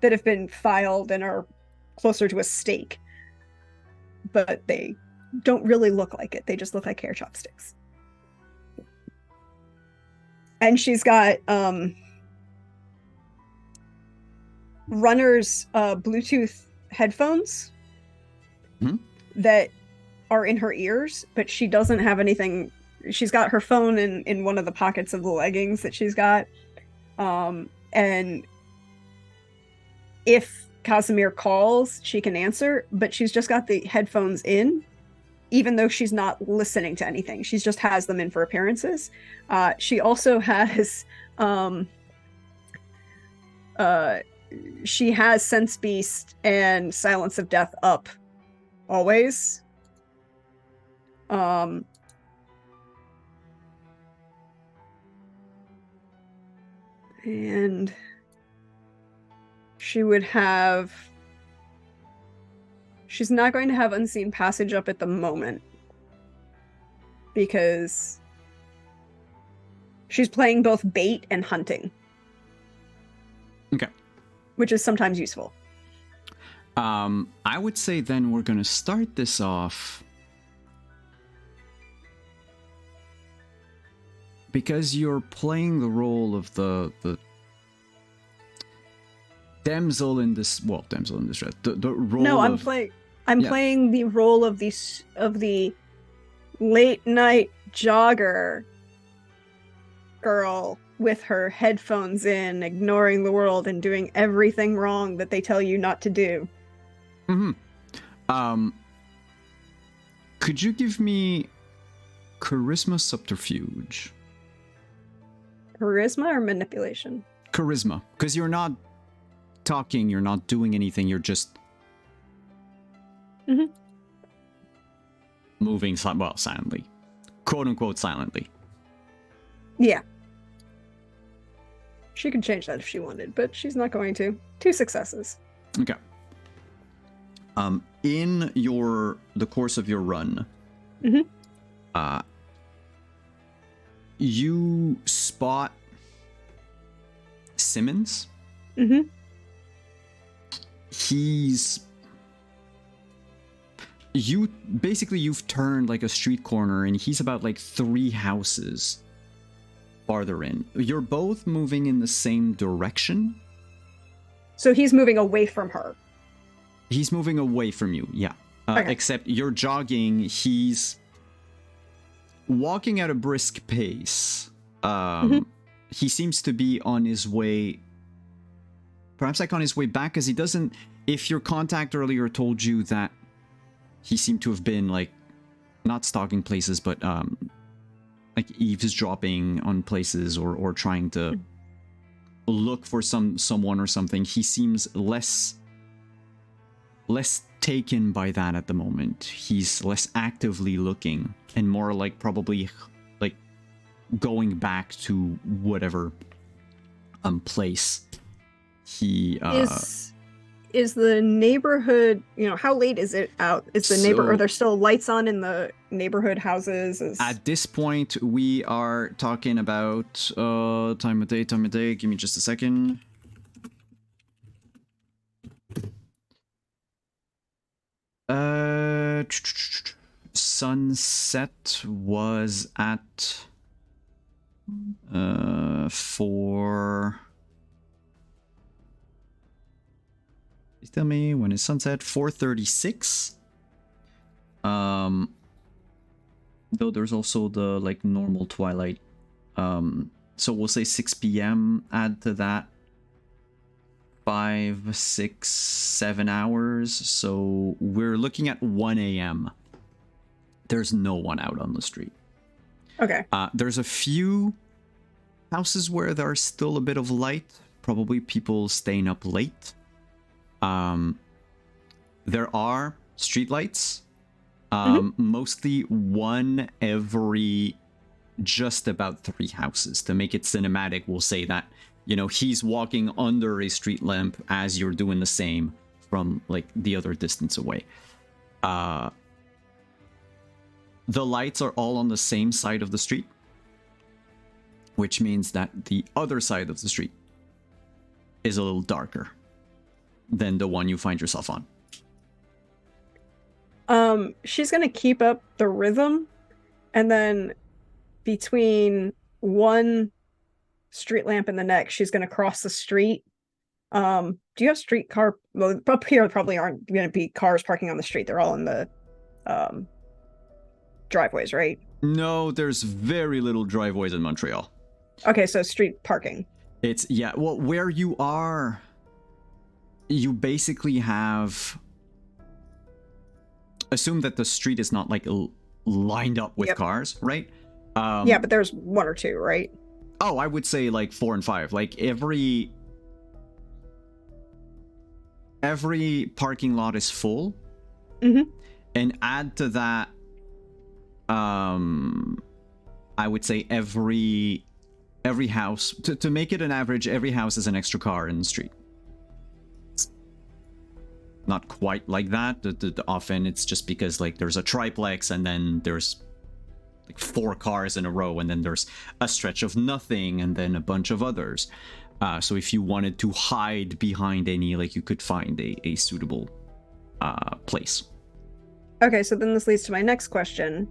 that have been filed and are closer to a steak, but they don't really look like it. They just look like hair chopsticks. And she's got runner's Bluetooth headphones that are in her ears, but she doesn't have anything. She's got her phone in one of the pockets of the leggings that she's got. And if Casimir calls, she can answer, but she's just got the headphones in, even though she's not listening to anything. She just has them in for appearances. She also has she has Sense Beast and Silence of Death up always. And she's not going to have Unseen Passage up at the moment because she's playing both bait and hunting. Okay. Which is sometimes useful. I would say then we're going to start this off because you're playing the role of the damsel in distress. The role. No, I'm playing the role of the late night jogger girl with her headphones in, ignoring the world and doing everything wrong that they tell you not to do. Could you give me charisma subterfuge? Charisma or manipulation? Charisma, because you're not talking, you're not doing anything, you're just moving silently, quote unquote silently. Yeah, she could change that if she wanted, but she's not going to. 2 successes. Okay. In the course of your run, you spot Simmons. You've turned like a street corner and he's about like 3 houses farther in. You're both moving in the same direction. So he's moving away from her. He's moving away from you, yeah. Okay. Except you're jogging, he's walking at a brisk pace. He seems to be on his way, perhaps like on his way back, because he doesn't, if your contact earlier told you that he seemed to have been like, not stalking places, but like eavesdropping on places or trying to look for someone or something, he seems less less taken by that at the moment. He's less actively looking and more like probably like going back to whatever place he Is the neighborhood, how late is it out? Are there still lights on in the neighborhood houses? At this point we are talking about time of day. Give me just a second. Sunset was at for. Please tell me when is sunset? 4:36. Though there's also the like normal twilight. So we'll say 6 p.m. Add to that 5, 6, 7 hours. So we're looking at 1 a.m. There's no one out on the street. Okay. There's a few houses where there's still a bit of light. Probably people staying up late. There are streetlights. Mostly one every just about 3 houses. To make it cinematic, we'll say that, he's walking under a street lamp as you're doing the same from like the other distance away. The lights are all on the same side of the street, which means that the other side of the street is a little darker than the one you find yourself on. She's gonna keep up the rhythm, and then between one street lamp and the next, she's gonna cross the street. Do you have streetcar? Well, up here probably aren't gonna be cars parking on the street. They're all in the driveways, right? No, there's very little driveways in Montreal. Okay, so street parking. Well, where you are, you basically have. Assume that the street is not like lined up with cars, right? Yeah, but there's 1 or 2, right? Oh, I would say like 4 and 5. Like every parking lot is full. And add to that, I would say every house, to make it an average, every house is an extra car in the street. Not quite like that. Often it's just because like there's a triplex and then there's like 4 cars in a row and then there's a stretch of nothing and then a bunch of others. So if you wanted to hide behind any, like you could find a suitable place. Okay, so then this leads to my next question.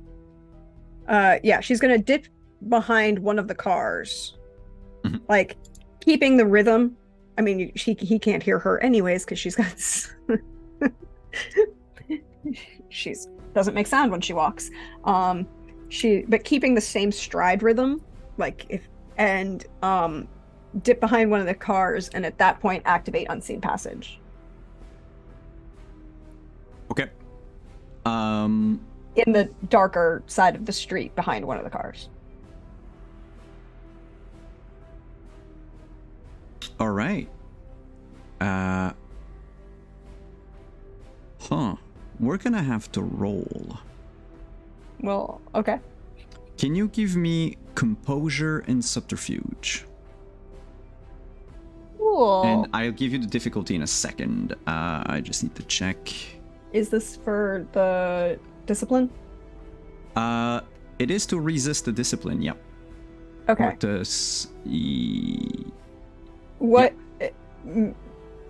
She's gonna dip behind one of the cars, like keeping the rhythm. I mean, he can't hear her anyways because she's got she's doesn't make sound when she walks. But keeping the same stride rhythm, like dip behind one of the cars and at that point activate unseen passage. Okay. In the darker side of the street behind one of the cars. All right. We're gonna have to roll. Well, okay. Can you give me composure and subterfuge? Cool. And I'll give you the difficulty in a second. I just need to check. Is this for the discipline? It is to resist the discipline, yep. Okay. What?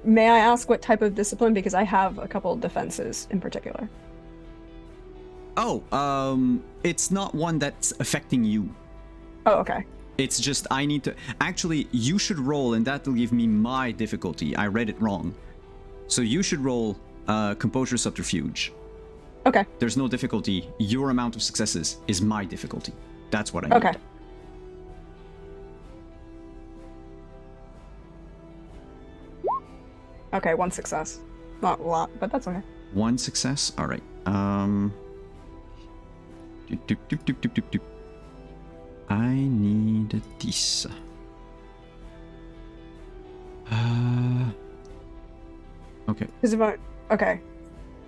May I ask what type of discipline? Because I have a couple of defenses in particular. Oh, it's not one that's affecting you. Oh, okay. It's just I need to... Actually, you should roll, and that'll give me my difficulty. I read it wrong. So you should roll composure subterfuge. Okay. There's no difficulty. Your amount of successes is my difficulty. That's what I need. Okay. Okay, 1 success. Not a lot, but that's okay. 1 success? Alright. I need this. Okay. Okay.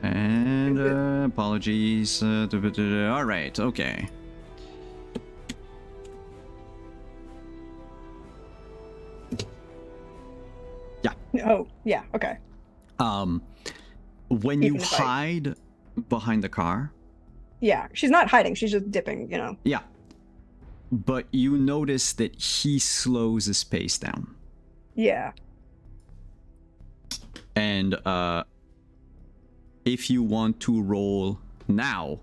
And apologies. All right, okay. Yeah. Oh, yeah, okay. When you Even if I- hide behind the car, Yeah, she's not hiding, she's just dipping, yeah. But you notice that he slows his pace down. Yeah. And if you want to roll now,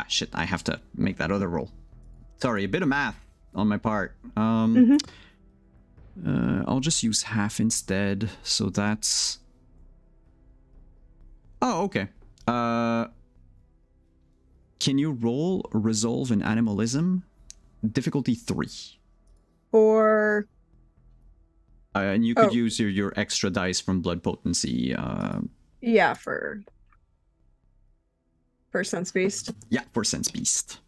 shit, I have to make that other roll. Sorry, a bit of math on my part. I'll just use half instead, so that's... Oh, okay. Can you roll Resolve and Animalism? Difficulty 3. Or... And you could use your extra dice from Blood Potency. Yeah, for Sense Beast. Yeah, for Sense Beast.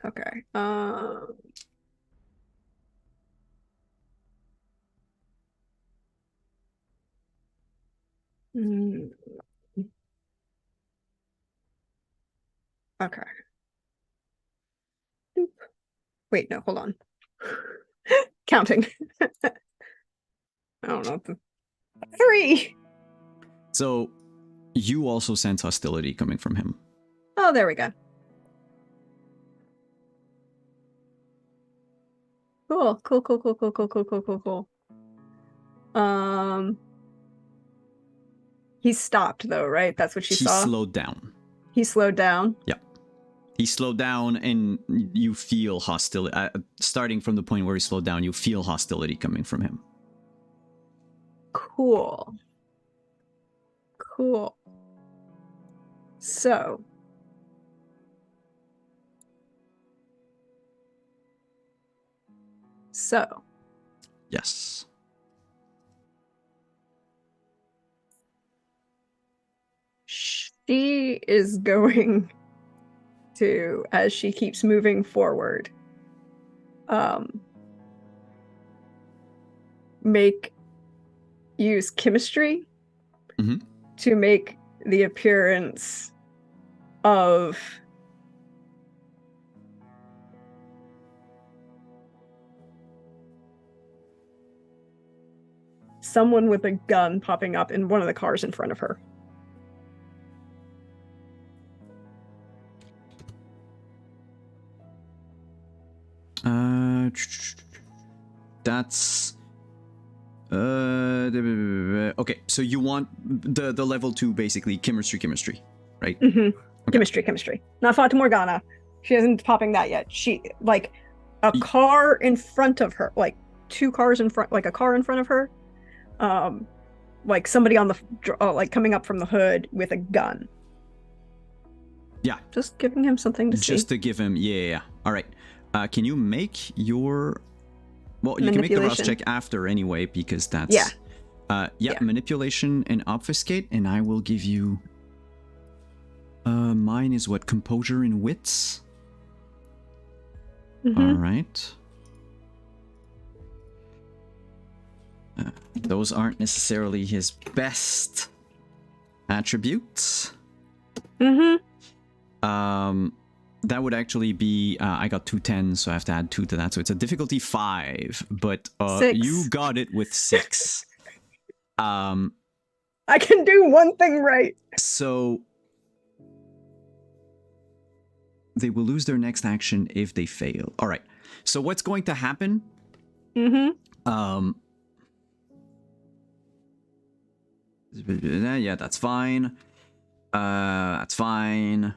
Okay. Okay. Boop. Wait, no, hold on. Counting. I don't know. 3. So you also sense hostility coming from him. Oh, there we go. Cool. He stopped though, right? That's what she He saw? slowed down. He slowed down? Yeah. He slowed down and you feel hostility. Starting from the point where he slowed down, you feel hostility coming from him. Cool. So. Yes. She is going to, as she keeps moving forward, use chemistry to make the appearance of someone with a gun popping up in one of the cars in front of her. That's okay. So you want the level 2 basically chemistry, right? Okay. Chemistry. Not Fata Morgana. She isn't popping that yet. She like a car in front of her, like 2 cars in front, like a car in front of her. Like somebody on the like coming up from the hood with a gun. Yeah. Just giving him something to see. Just to give him, yeah. All right. Can you make your... Well, you can make the Ross check after anyway, because that's... Yeah. Manipulation and obfuscate, and I will give you... mine is what? Composure and wits? All right. Those aren't necessarily his best attributes. That would actually be, I got 2 10s, so I have to add 2 to that. So it's a difficulty 5, but 6. You got it with 6. I can do one thing right. So they will lose their next action if they fail. All right. So what's going to happen? Yeah, that's fine. That's fine.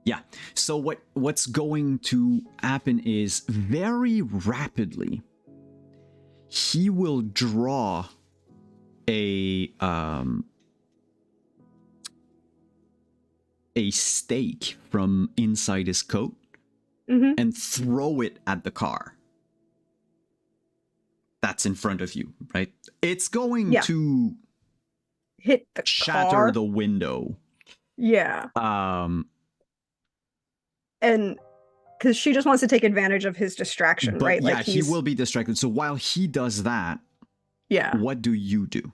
Yeah. So what's going to happen is very rapidly he will draw a stake from inside his coat and throw it at the car that's in front of you, right? It's going to hit the shatter car. the window. Yeah. And because she just wants to take advantage of his distraction, but right? Yeah, like he will be distracted. So while he does that, Yeah. What do you do?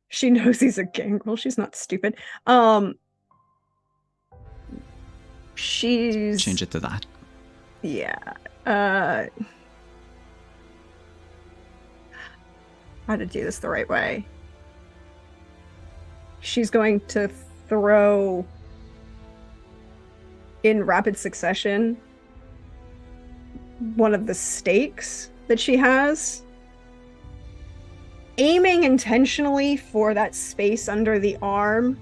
She knows he's a gangrel. She's not stupid. She's Change it to that. Yeah. How to do this the right way. She's going to throw in rapid succession one of the stakes that she has, aiming intentionally for that space under the arm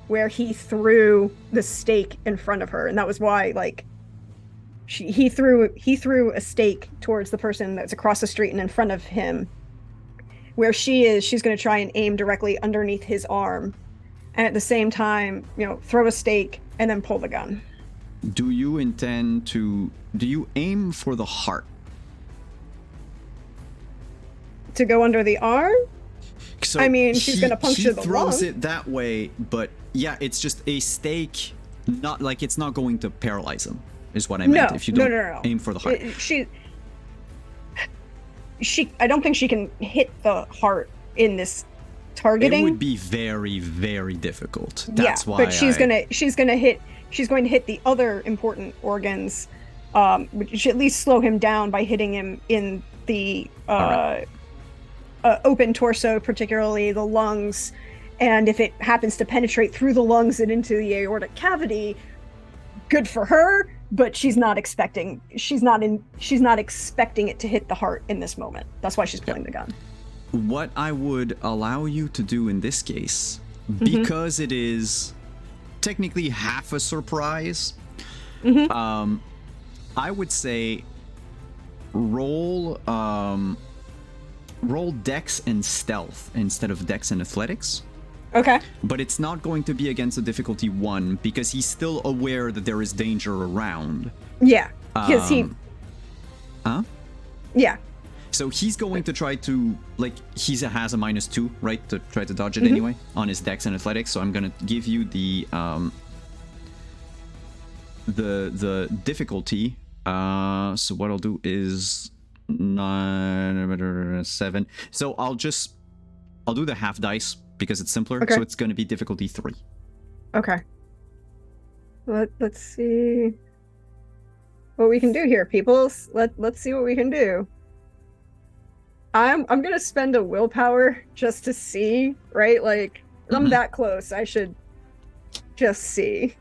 where he threw the stake in front of her. And that was why, like, he threw a stake towards the person that's across the street and in front of him. Where she is, she's going to try and aim directly underneath his arm, and at the same time, throw a stake and then pull the gun. Do you aim for the heart? To go under the arm? So I mean, she's going to puncture the lung. He throws it that way, but yeah, it's just a stake. Not like it's not going to paralyze him, is what I meant. If you don't aim for the heart. I don't think she can hit the heart in this targeting. It would be very, very difficult. That's why. But she's going to hit the other important organs, which at least slow him down by hitting him in the open torso, particularly the lungs. And if it happens to penetrate through the lungs and into the aortic cavity, good for her. But she's not expecting it to hit the heart in this moment. That's why she's pulling the gun. What I would allow you to do in this case, because it is technically half a surprise, I would say roll Dex and Stealth instead of Dex and Athletics. Okay. But it's not going to be against a difficulty 1 because he's still aware that there is danger around. Yeah. Because Yeah. So he's going to try to, like, he has a -2, right? To try to dodge it anyway on his Dex and Athletics. So I'm going to give you the difficulty. So what I'll do is 7. So I'll do the half dice because it's simpler. Okay. So it's going to be difficulty 3. Okay. Let's see what we can do here, peoples. Let's see what we can do. I'm gonna spend a willpower just to see, right? Like, I'm that close. I should just see.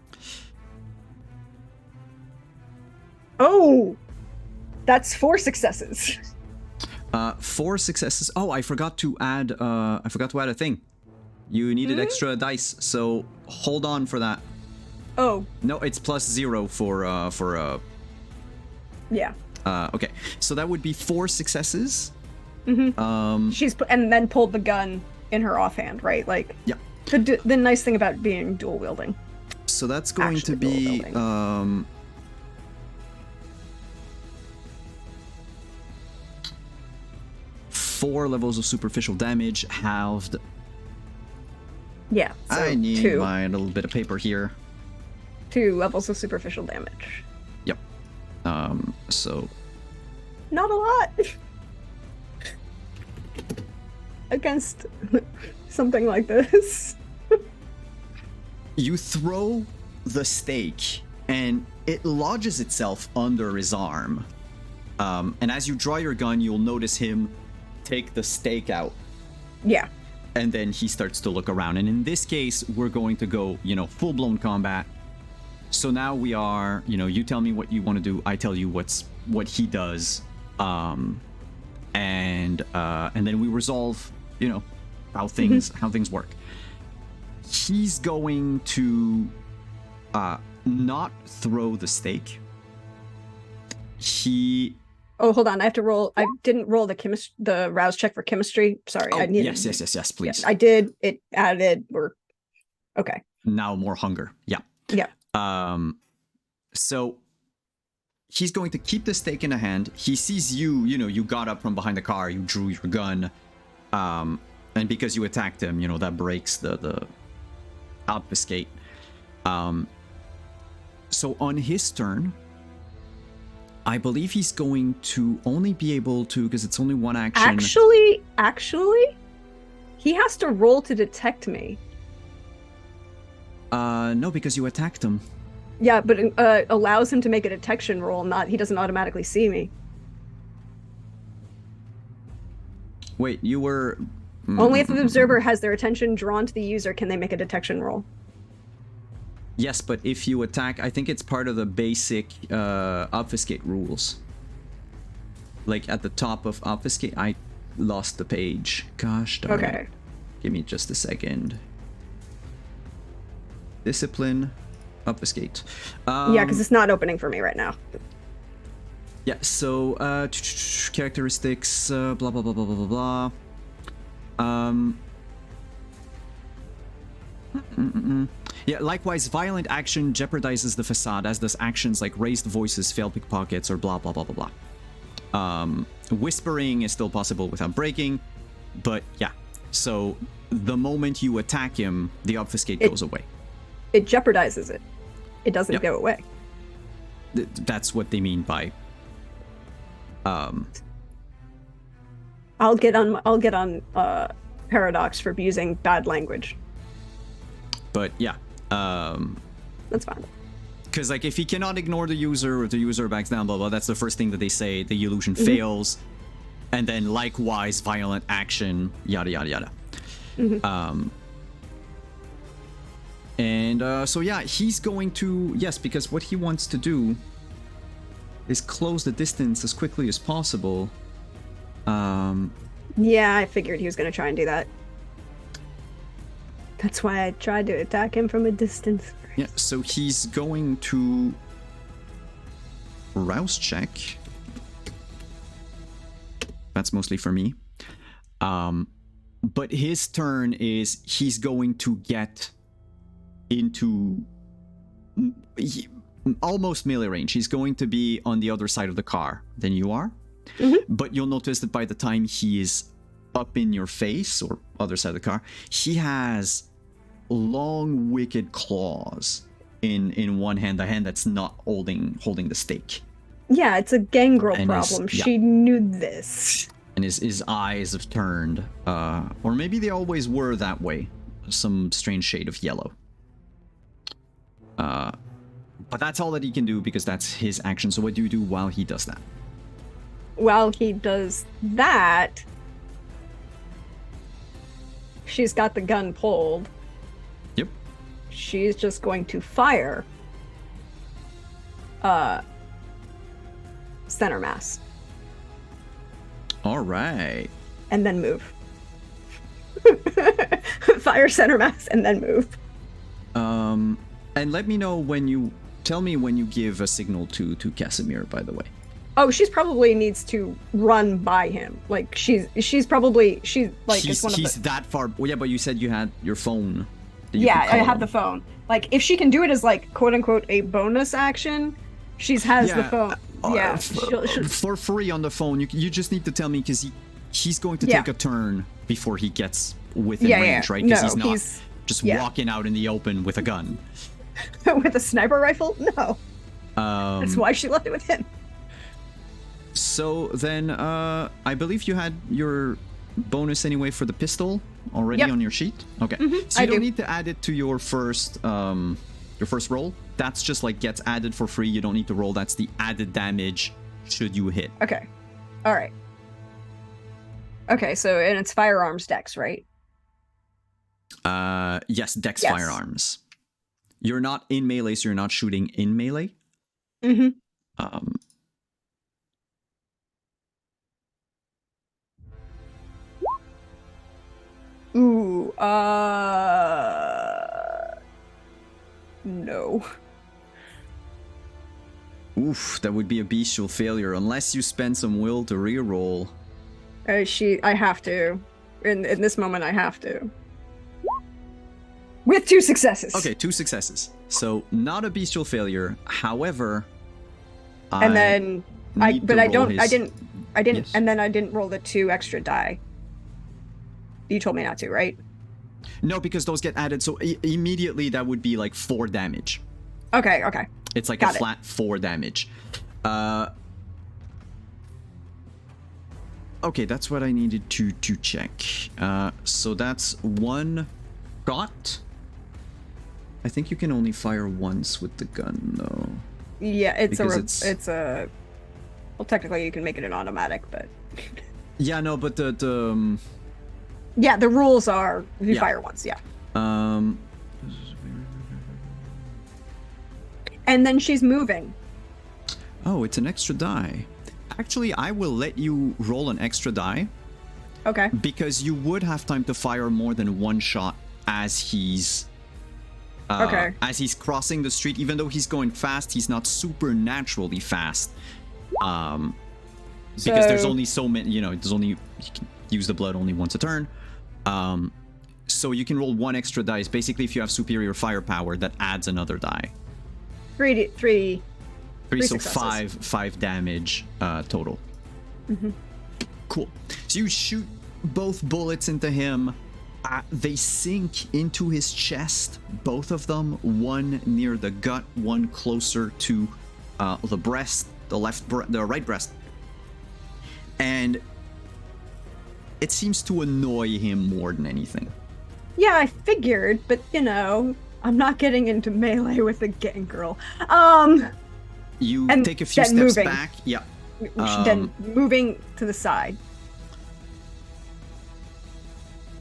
Oh, that's 4 successes. 4 successes. Oh, I forgot to add a thing. You needed extra dice, so hold on for that. Oh. No, it's +0 for Yeah. Okay, so that would be 4 successes. And then pulled the gun in her offhand, right? Like, yeah. The nice thing about being dual wielding. So that's going to be 4 levels of superficial damage halved. Yeah. So I need 2. my little bit of paper here. 2 levels of superficial damage. Yep. So not a lot. Against something like this. You throw the stake and it lodges itself under his arm. And as you draw your gun, you'll notice him take the stake out. Yeah. And then he starts to look around. And in this case, we're going to go, full-blown combat. So now we are, you tell me what you want to do. I tell you what he does. And then we resolve, how things work. He's going to not throw the stake. Oh, hold on. I have to roll. I didn't roll the rouse check for chemistry. Sorry. Oh, I need yes, please. Yeah, I did. It added. Okay. Now more hunger. Yeah. Yeah. So he's going to keep the stake in a hand. He sees you, you got up from behind the car, you drew your gun. And because you attacked him, that breaks the obfuscate. So on his turn, I believe he's going to only be able to, because it's only one action. Actually, he has to roll to detect me. No, because you attacked him. Yeah, but it allows him to make a detection roll, he doesn't automatically see me. Wait, you were... Only if the observer has their attention drawn to the user can they make a detection roll. Yes, but if you attack, I think it's part of the basic obfuscate rules. Like at the top of obfuscate, I lost the page. Gosh darn Okay. it. Give me just a second. Discipline, obfuscate. Yeah, because it's not opening for me right now. Yeah, so characteristics, blah blah blah blah blah blah blah. Yeah, likewise, violent action jeopardizes the facade, as does actions like raised voices, failed pickpockets, or blah blah blah blah blah. Whispering is still possible without breaking, but yeah. So the moment you attack him, the obfuscate goes away. It jeopardizes it. It doesn't Yep. go away. That's what they mean by. I'll get on Paradox for using bad language. But yeah. That's fine. Because like if he cannot ignore the user or the user backs down, blah blah, that's the first thing that they say. The illusion fails, and then likewise violent action, yada yada yada. So yeah, he's going to, yes, because what he wants to do is close the distance as quickly as possible. Yeah, I figured he was going to try and do that. That's why I tried to attack him from a distance. Yeah, so he's going to rouse check. That's mostly for me. But his turn is he's going to get into almost melee range. He's going to be on the other side of the car than you are. But you'll notice that by the time he is up in your face or other side of the car, he has long wicked claws in one hand, the hand that's not holding the stake. Yeah, it's a gangrel And problem. yeah. She knew this. And his eyes have turned, or maybe they always were that way, some strange shade of yellow. But that's all that he can do because that's his action. So what do you do while he does that? While he does that, she's got the gun pulled. Yep. She's just going to fire center mass. All right. And then move. Fire center mass and then move. And let me know when you tell me when you give a signal to Casimir, by the way. Oh, she's probably needs to run by him. Like she's like it's one of he's the... that far. Well, yeah, but you said you had your phone. that you Yeah, could I call have him. the phone. Like if she can do it as like quote unquote a bonus action, she's has the phone. Yeah, she'll... For free on the phone. You just need to tell me because he's going to take a turn before he gets within range, right? Because he's not just walking out in the open with a gun. With a sniper rifle? No. That's why she left it with him. So then, I believe you had your bonus anyway for the pistol already on your sheet. Okay, so you don't need to add it to your first roll. That's just like gets added for free. You don't need to roll. That's the added damage should you hit. Okay, all right. Okay, so and it's firearms dex, right? Yes, dex firearms. You're not in melee, so you're not shooting in melee. Ooh, no. Oof, that would be a bestial failure unless you spend some will to reroll. I have to. In this moment, I have to. With 2 successes. Okay, 2 successes. So not a bestial failure. However, and then I didn't, Yes. and then I didn't roll the 2 extra die. You told me not to, right? No, because those get added. So immediately that would be like 4 damage. Okay. It's like Got a flat 4 damage. Okay, that's what I needed to check. So that's one shot. I think you can only fire once with the gun, though. Yeah, Because it's a. Well, technically, you can make it an automatic, but. Yeah, no, but the Yeah, the rules are you Yeah. fire once. Yeah. um. And then she's moving. Oh, it's an extra die. Actually, I will let you roll an extra die Okay. because you would have time to fire more than one shot as he's Okay. as he's crossing the street. Even though he's going fast, he's not supernaturally fast. Because there's So- only so many, you can use the blood only once a turn. So you can roll one extra dice. Basically, if you have superior firepower, that adds another die. Three. Three, so successes. five damage total. Mhm. Cool. So you shoot both bullets into him. They sink into his chest, both of them. One near the gut, one closer to the breast, the right breast. And it seems to annoy him more than anything. Yeah, I figured, but I'm not getting into melee with a gangrel. You And take a few then steps moving. back. Yeah. Then moving to the side,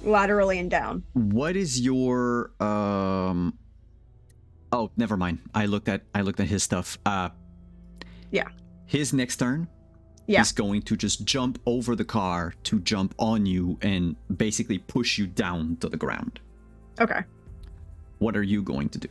laterally and down. What is your Oh, never mind. I looked at his stuff. Yeah. His next turn, Yeah. he's going to just jump over the car to jump on you and basically push you down to the ground. Okay. What are you going to do?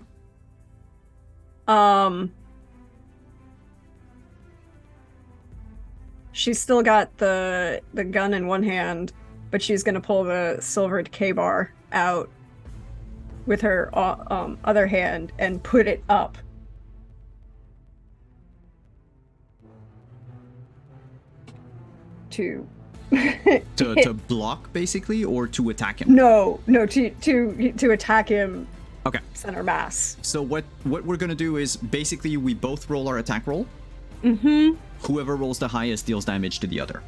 She's still got the gun in one hand, but she's gonna pull the silvered K-bar out with her other hand and put it up. To To block basically, or to attack him? no to attack him. Okay. Center mass. So what we're gonna do is basically we both roll our attack roll. Mm-hmm. Whoever rolls the highest deals damage to the other.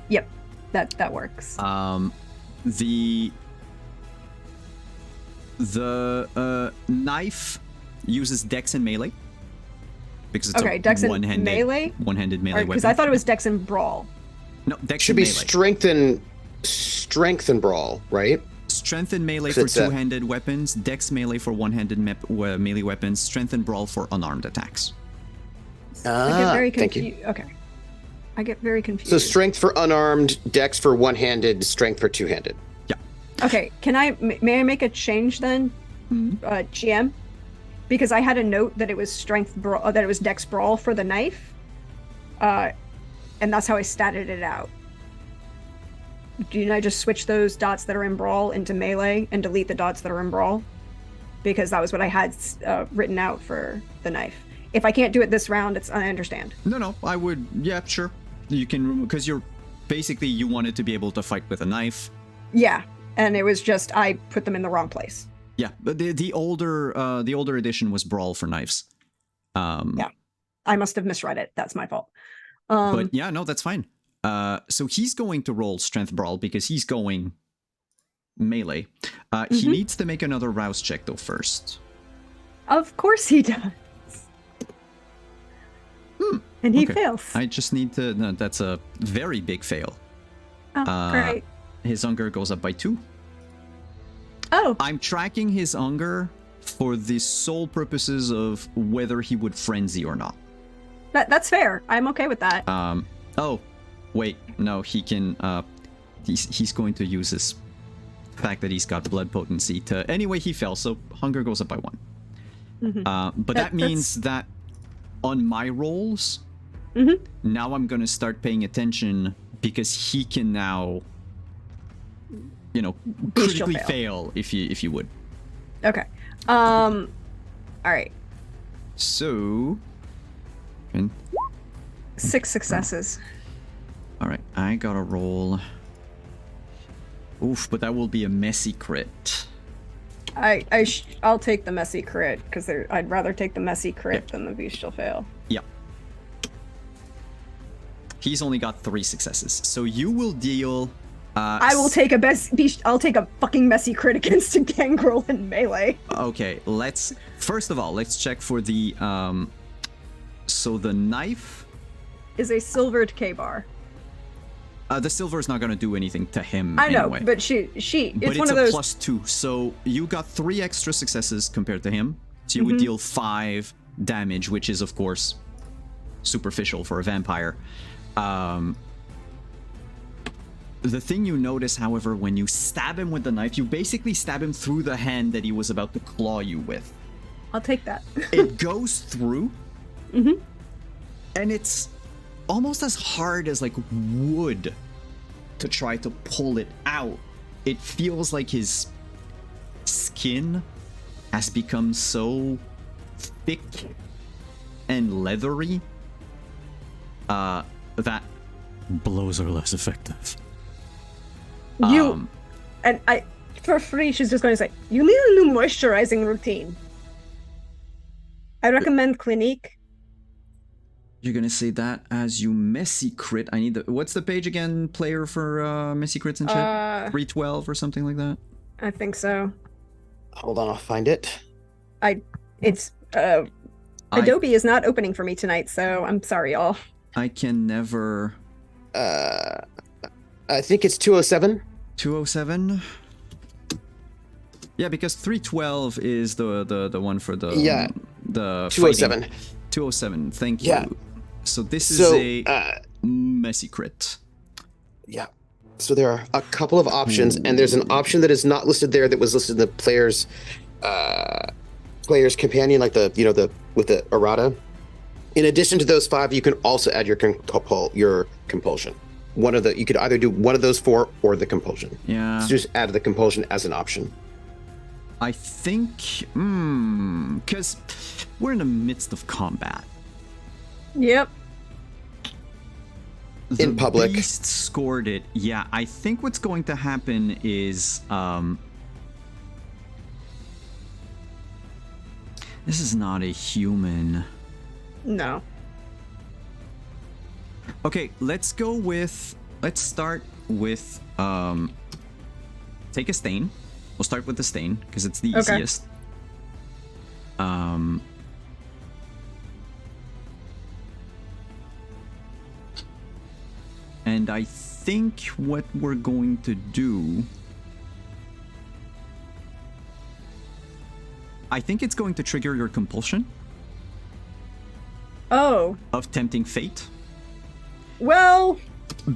Yep. That works. The knife uses dex and melee because it's Okay, a dex and one-handed melee? one-handed melee Because weapon. I thought it was Dex and Brawl. No, dex Should and be melee. strength and brawl, right? Strength and melee 'Cause for it's a- two-handed weapons, dex melee for one-handed melee weapons, strength and brawl for unarmed attacks. I get very thank you. confused. Okay. I get very confused. So strength for unarmed, dex for one-handed, strength for two-handed. Okay, may I make a change then, GM? Because I had a note that it was that it was Dex Brawl for the knife, and that's how I statted it out. Didn't I just switch those dots that are in Brawl into melee and delete the dots that are in Brawl? Because that was what I had written out for the knife. If I can't do it this round, I understand. No, I would. Yeah, sure. You can, because you wanted to be able to fight with a knife. Yeah, and it was just I put them in the wrong place. Yeah, but the older edition was brawl for knives. Yeah. I must have misread it. That's my fault. But yeah, no, that's fine. So he's going to roll strength brawl because he's going melee. He needs to make another rouse check though first. Of course he does. And he Okay. fails. I just need to. No, that's a very big fail. Oh, great. His hunger goes up by 2. Oh, I'm tracking his hunger for the sole purposes of whether he would frenzy or not. that's fair. I'm okay with that. Oh, wait, no, he can. He's going to use this fact that he's got blood potency to. Anyway, he fell, so hunger goes up by 1. But that means that on my rolls, now I'm gonna start paying attention because he can now, critically fail if you would. Okay. All right. So, and 6 successes. all right, I gotta roll. Oof, but that will be a messy crit. I'll take the messy crit because I'd rather take the messy crit than the bestial fail. Yep. He's only got 3 successes. So you will deal... I will take I'll take a fucking messy crit against a gangrel in melee. Okay, first of all, let's check for the, so the knife... Is a silvered K-bar. The silver is not going to do anything to him I know, anyway. but it's one of a those... +2, so you got 3 extra successes compared to him. So you would deal 5 damage, which is, of course, superficial for a vampire. The thing you notice, however, when you stab him with the knife, you basically stab him through the hand that he was about to claw you with. I'll take that. It goes through, and it's almost as hard as, like, wood to try to pull it out. It feels like his skin has become so thick and leathery that blows are less effective. For free, she's just going to say, you need a new moisturizing routine. I recommend Clinique. You're gonna say that as you messy crit. I need the... What's the page again, player, for messy crits and shit? 312 or something like that? I think so. Hold on, I'll find it. Adobe is not opening for me tonight, so I'm sorry, y'all. I can never... I think it's 207. 207? Yeah, because 312 is the one for the... Yeah. The 207. Fighting. 207, thank you. Yeah. So this is a messy crit. Yeah. So there are a couple of options, and there's an option that is not listed there that was listed in the player's companion, like with the errata. In addition to those 5, you can also add your compulsion. You could either do one of those 4 or the compulsion. Yeah. So just add the compulsion as an option. I think, because we're in the midst of combat. Yep. In public. The beast scored it. Yeah, I think what's going to happen is, this is not a human. No. Okay, let's start with, take a stain. We'll start with the stain, because it's the easiest. And I think what we're going to do... I think it's going to trigger your compulsion. Oh. Of tempting fate. Well...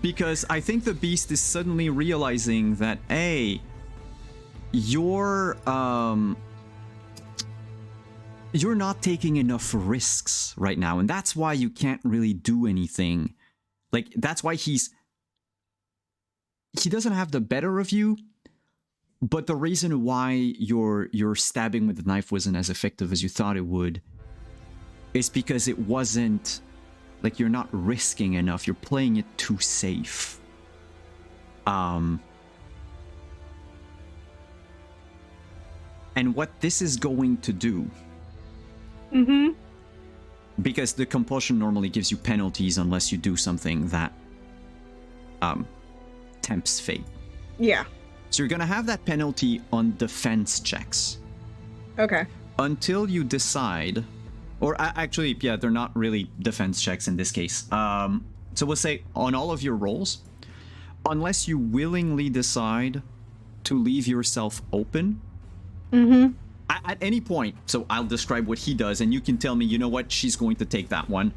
Because I think the beast is suddenly realizing that, hey, you're not taking enough risks right now, and that's why you can't really do anything. Like, that's why he doesn't have the better of you, but the reason why your stabbing with the knife wasn't as effective as you thought it would is because it wasn't, like, you're not risking enough. You're playing it too safe. And what this is going to do... Because the compulsion normally gives you penalties unless you do something that tempts fate. Yeah. So you're going to have that penalty on defense checks. Okay. Until you decide... Or actually, yeah, they're not really defense checks in this case. So we'll say on all of your rolls, unless you willingly decide to leave yourself open... At any point, so I'll describe what he does, and you can tell me, you know what, she's going to take that one.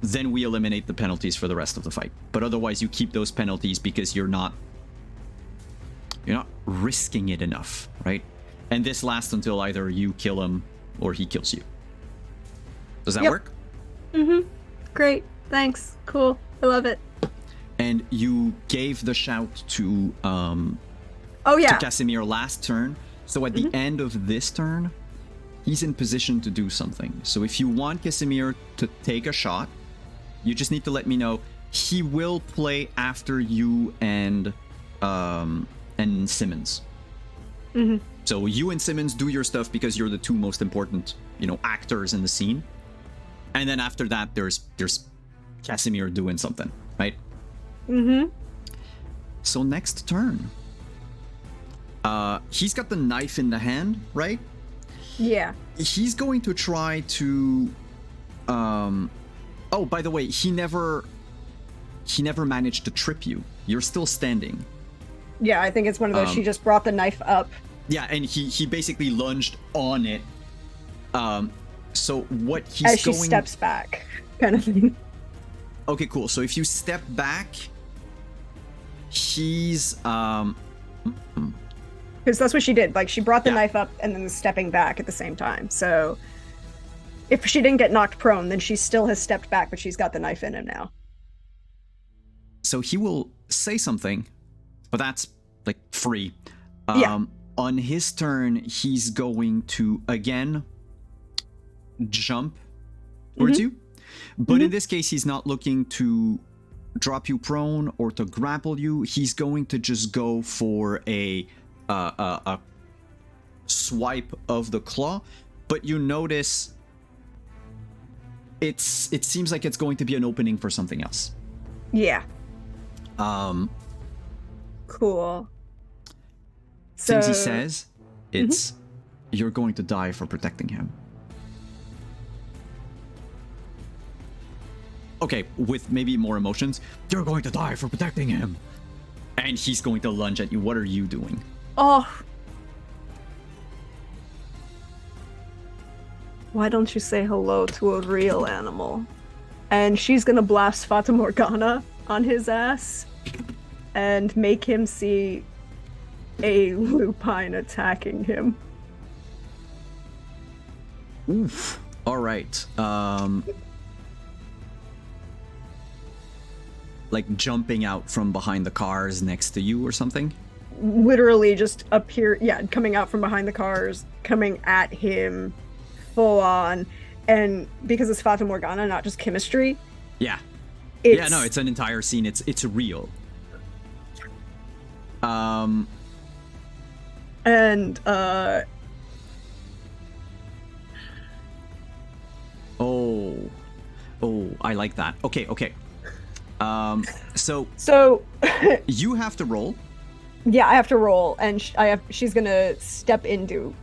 Then we eliminate the penalties for the rest of the fight. But otherwise, you keep those penalties because you're not risking it enough, right? And this lasts until either you kill him or he kills you. Does that work? Great. Thanks. Cool. I love it. And you gave the shout to to Casimir last turn. So at the end of this turn, he's in position to do something. So if you want Casimir to take a shot, you just need to let me know. He will play after you and Simmons. So you and Simmons do your stuff because you're the 2 most important, actors in the scene. And then after that, there's Casimir doing something. right? Mm-hmm. So next turn, he's got the knife in the hand, right? Yeah. He's going to try to, oh, by the way, he never managed to trip you. You're still standing. Yeah, I think it's one of those. She just brought the knife up. Yeah, and he basically lunged on it. So what he's as she steps back, kind of thing. Okay, cool. So if you step back, he's because that's what she did. Like she brought the Yeah. knife up and then stepping back at the same time. So if she didn't get knocked prone, then she still has stepped back, but she's got the knife in him now. So he will say something, but that's like free. Yeah. On his turn, he's going to again jump towards you. But in this case, he's not looking to drop you prone or to grapple you. He's going to just go for a swipe of the claw. But you notice it seems like it's going to be an opening for something else. Yeah. Cool. Things he says, it's you're going to die for protecting him. Okay, with maybe more emotions, you're going to die for protecting him. And he's going to lunge at you. What are you doing? Oh. Why don't you say hello to a real animal? And she's gonna blast Fata Morgana on his ass and make him see a lupine attacking him. Oof. All right. Like jumping out from behind the cars next to you or something? Literally just coming out from behind the cars, coming at him full on. And because it's Fata Morgana, not just chemistry. Yeah. It's, Yeah, no, it's an entire scene. It's real. And Oh, I like that. Okay. So you have to roll. Yeah, I have to roll, and she's gonna step into,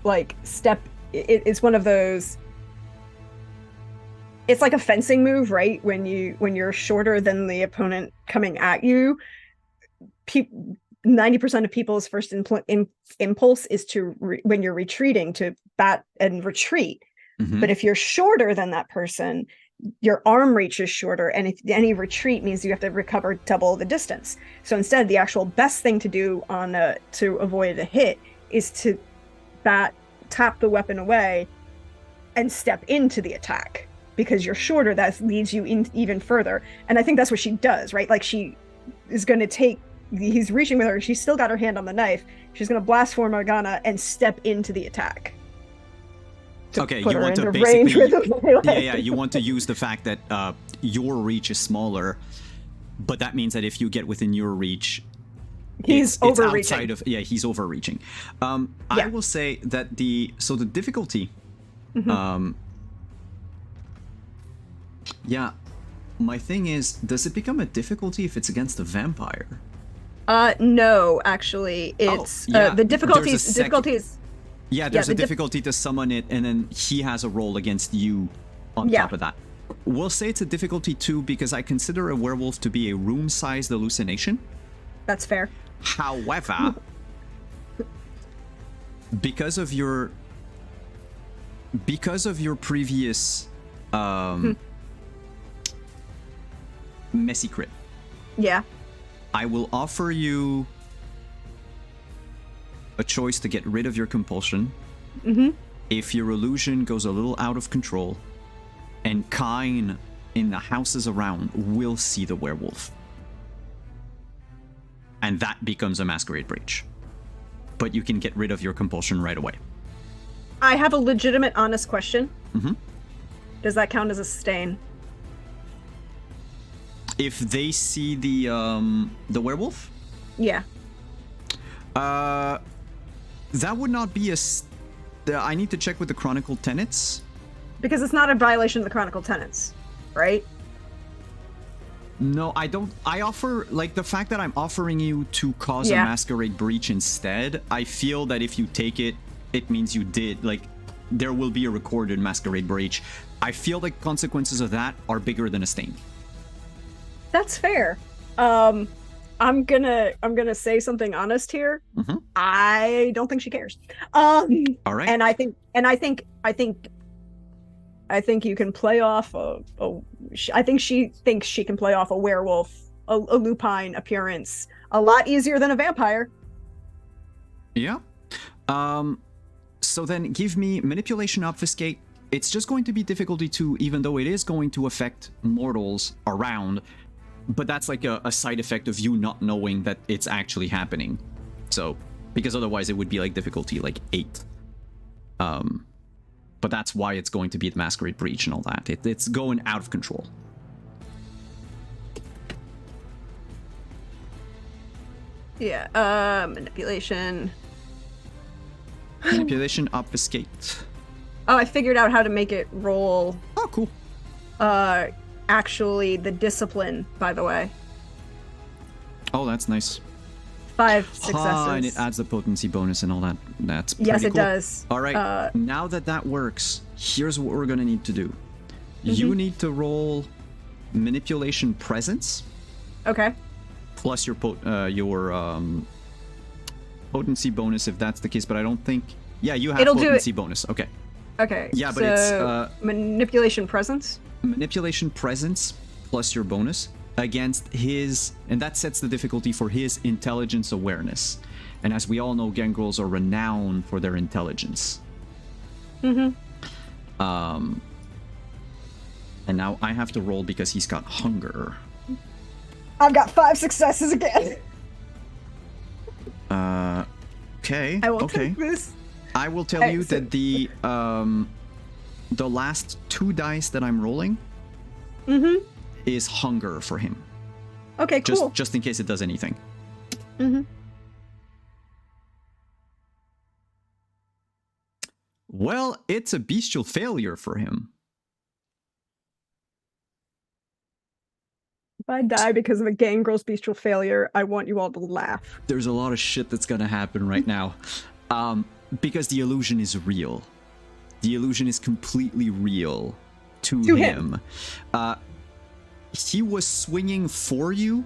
it's one of those, it's like a fencing move, right? When you're shorter than the opponent coming at you, 90% of people's first impulse is to, when you're retreating, to bat and retreat. Mm-hmm. But if you're shorter than that person, your arm reach is shorter, and if any retreat means you have to recover double the distance. So instead, the actual best thing to do to avoid a hit is to tap the weapon away and step into the attack, because you're shorter. That leads you in even further. And I think that's what she does, right? Like she is going to he's reaching with her. She's still got her hand on the knife. She's going to blast for Morgana and step into the attack. Okay, you want to basically, you want to use the fact that your reach is smaller, but that means that if you get within your reach, he's overreaching. He's overreaching. I will say that the difficulty, my thing is, does it become a difficulty if it's against a vampire? No, actually, it's the difficulty is. Yeah, there's a difficulty to summon it, and then he has a roll against you on top of that. We'll say it's a difficulty 2 because I consider a werewolf to be a room-sized hallucination. That's fair. However, because of your previous messy crit, I will offer you a choice to get rid of your compulsion if your illusion goes a little out of control and Kine in the houses around will see the werewolf. And that becomes a masquerade breach. But you can get rid of your compulsion right away. I have a legitimate, honest question. Does that count as a stain? If they see the werewolf? Yeah. That would not be I need to check with the Chronicle Tenets. Because it's not a violation of the Chronicle Tenets, right? No, I don't. I offer, like, the fact that I'm offering you to cause a Yeah. masquerade breach instead, I feel that if you take it, it means you did. Like, there will be a recorded masquerade breach. I feel like consequences of that are bigger than a stain. That's fair. I'm gonna say something honest here. Mhm. I don't think she cares. All right. And I think you can play off I think she thinks she can play off a werewolf, a lupine appearance a lot easier than a vampire. Yeah. So then give me manipulation obfuscate. It's just going to be difficulty 2, even though it is going to affect mortals around. But that's like a side effect of you not knowing that it's actually happening. So, because otherwise it would be like difficulty like 8. But that's why it's going to be the masquerade breach and all that. It's going out of control. Yeah. Manipulation. Manipulation obfuscate. Oh, I figured out how to make it roll. Oh, cool. Actually, the discipline, by the way. Oh, that's nice. 5 successes. And it adds the potency bonus and all that. That's pretty Yes, it cool. does. All right. Now that works, here's what we're gonna need to do. You need to roll manipulation presence Okay. plus your potency bonus if that's the case. But I don't think. Yeah, you have It'll do potency bonus. Okay. Okay. Yeah, but so, it's manipulation presence. manipulation presence plus your bonus against his, and that sets the difficulty for his intelligence awareness. And as we all know, gangrels are renowned for their intelligence. And now I have to roll because he's got hunger. I've got 5 successes again. Okay. I will okay. take this. I will tell you Excellent. that the last 2 dice that I'm rolling is hunger for him. Okay, cool. Just in case it does anything. Well, it's a bestial failure for him. If I die because of a gangrel's bestial failure, I want you all to laugh. There's a lot of shit that's gonna happen right now. Because the illusion is real. The illusion is completely real to him. He was swinging for you.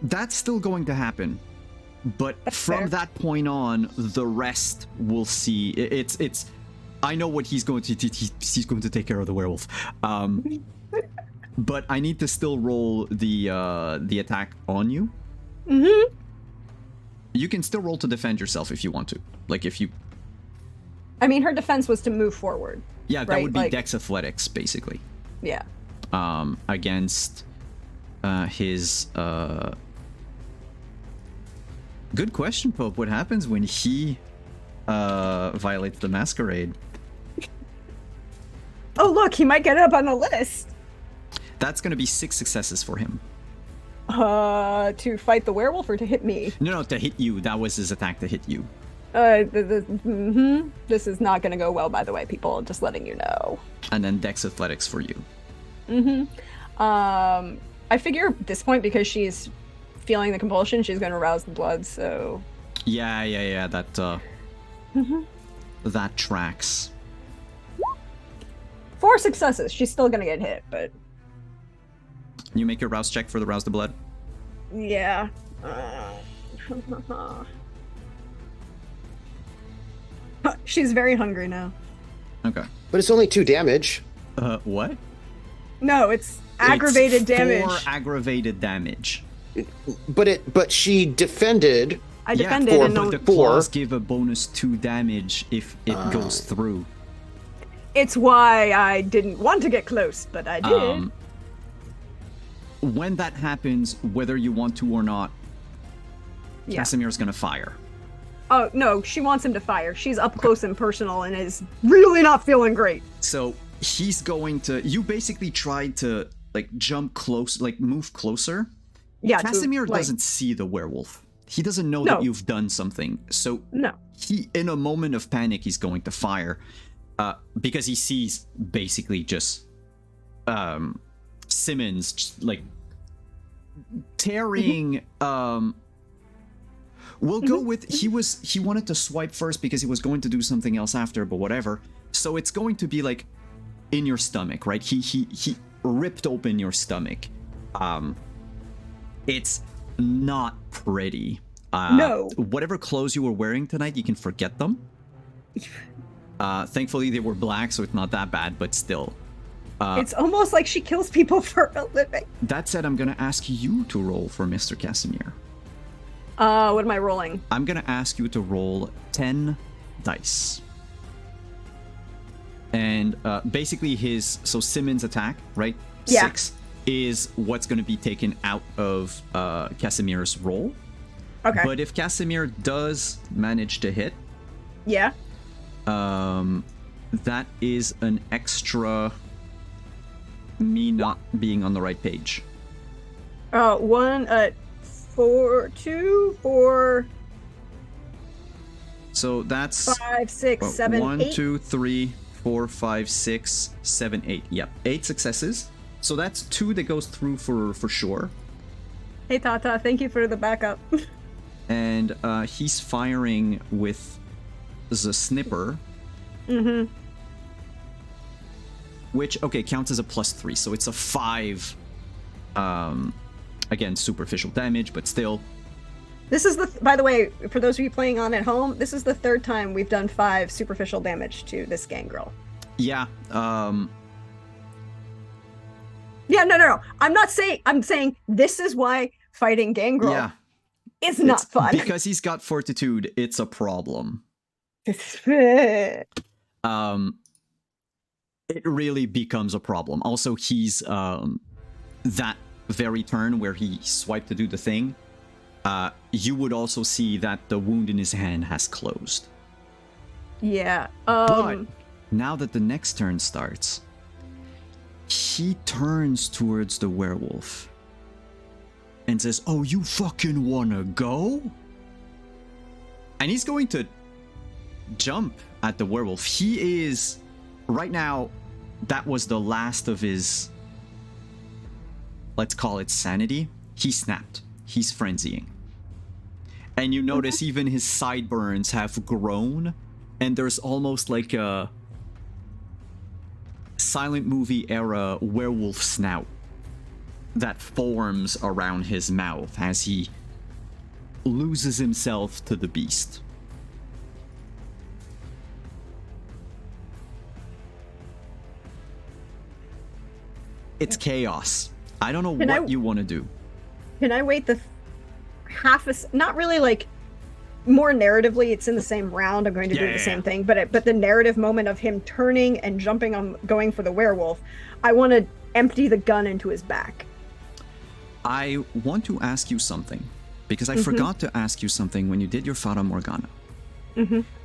That's still going to happen. But That's from fair. that point on, the rest we'll see. It's I know what he's going to he's going to take care of the werewolf. But I need to still roll the attack on you. You can still roll to defend yourself if you want to. Like if you I mean, her defense was to move forward. Yeah, that Right, would be like- Dex Athletics basically. Yeah. Against his good question, Pope. What happens when he violates the masquerade? Oh, look, he might get up on the list. That's going to be 6 successes for him. To fight the werewolf or to hit me? No, to hit you. That was his attack to hit you. This is not going to go well, by the way, people. Just letting you know. And then Dex Athletics for you. I figure at this point, because she's feeling the compulsion, she's going to rouse the blood, so... Yeah. That, that tracks. 4 successes. She's still going to get hit, but... You make your rouse check for the rouse the blood. Yeah. She's very hungry now. Okay. But it's only 2 damage. What? No, it's aggravated It's damage. 4 aggravated damage. But she defended. I defended yeah, and but the four. claws give a bonus 2 damage if it goes through. it's why I didn't want to get close, but I did. When that happens, whether you want to or not, Yeah. Casimir's gonna fire. Oh, no, she wants him to fire. She's up close and personal and is really not feeling great. So he's going to. You basically tried to like jump close, like move closer. Yeah, Casimir like, doesn't see the werewolf. He doesn't know No. that you've done something. So No. he, in a moment of panic, he's going to fire because he sees basically just Simmons just, like tearing. We'll go with he wanted to swipe first because he was going to do something else after, but whatever. So it's going to be like in your stomach, right? He ripped open your stomach. It's not pretty. No. Whatever clothes you were wearing tonight, you can forget them. Thankfully, they were black, so it's not that bad, but still. It's almost like she kills people for a living. That said, I'm going to ask you to roll for Mr. Casimir. What am I rolling? I'm going to ask you to roll 10 dice. And basically so Simmons' attack, right? Yeah. 6 is what's going to be taken out of Casimir's roll. Okay. But if Casimir does manage to hit, Yeah. that is an extra me not being on the right page. 2, 4, So that's 5, 6, 7, 1, 8. 2, 3, 4, 5, 6, 7, 8. Yep, 8 successes. So that's 2 that goes through for sure. Hey Tata, thank you for the backup. And he's firing with the snipper. Mm-hmm. Which, okay, counts as a +3, so it's a 5. Again, superficial damage, but still. This is by the way, for those of you playing on at home, this is the 3rd time we've done 5 superficial damage to this gangrel. Yeah. Yeah, no. I'm saying this is why fighting gangrel is not fun. Because he's got fortitude, it's a problem. It really becomes a problem. Also, he's that very turn where he swiped to do the thing. You would also see that the wound in his hand has closed. Yeah. But now that the next turn starts, he turns towards the werewolf and says, "Oh, you fucking wanna go?" And he's going to jump at the werewolf. He is right now, that was the last of his, let's call it sanity. He snapped. He's frenzying. And you notice even his sideburns have grown, and there's almost like a silent movie era werewolf snout that forms around his mouth as he loses himself to the beast. It's chaos. I don't know what you want to do. Can I wait the not really like more narratively, it's in the same round. I'm going to do the same thing, but the narrative moment of him turning and jumping on, going for the werewolf, I want to empty the gun into his back. I want to ask you something, because I forgot to ask you something when you did your Fata Morgana.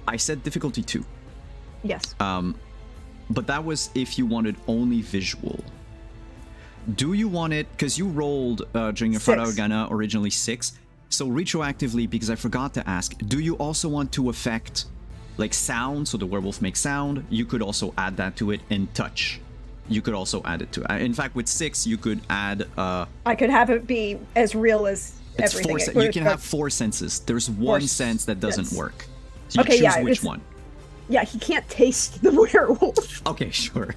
I said difficulty 2. Yes. But that was if you wanted only visual. Do you want it, because you rolled during your Fata Morgana originally 6, so retroactively, because I forgot to ask, do you also want to affect like sound, so the werewolf makes sound? You could also add that to it, and touch. You could also add it to it. In fact, with 6, you could add... I could have it be as real as it's everything. You can have 4 senses. There's one sense that doesn't work. So you choose which one. Yeah, he can't taste the werewolf. Okay, sure.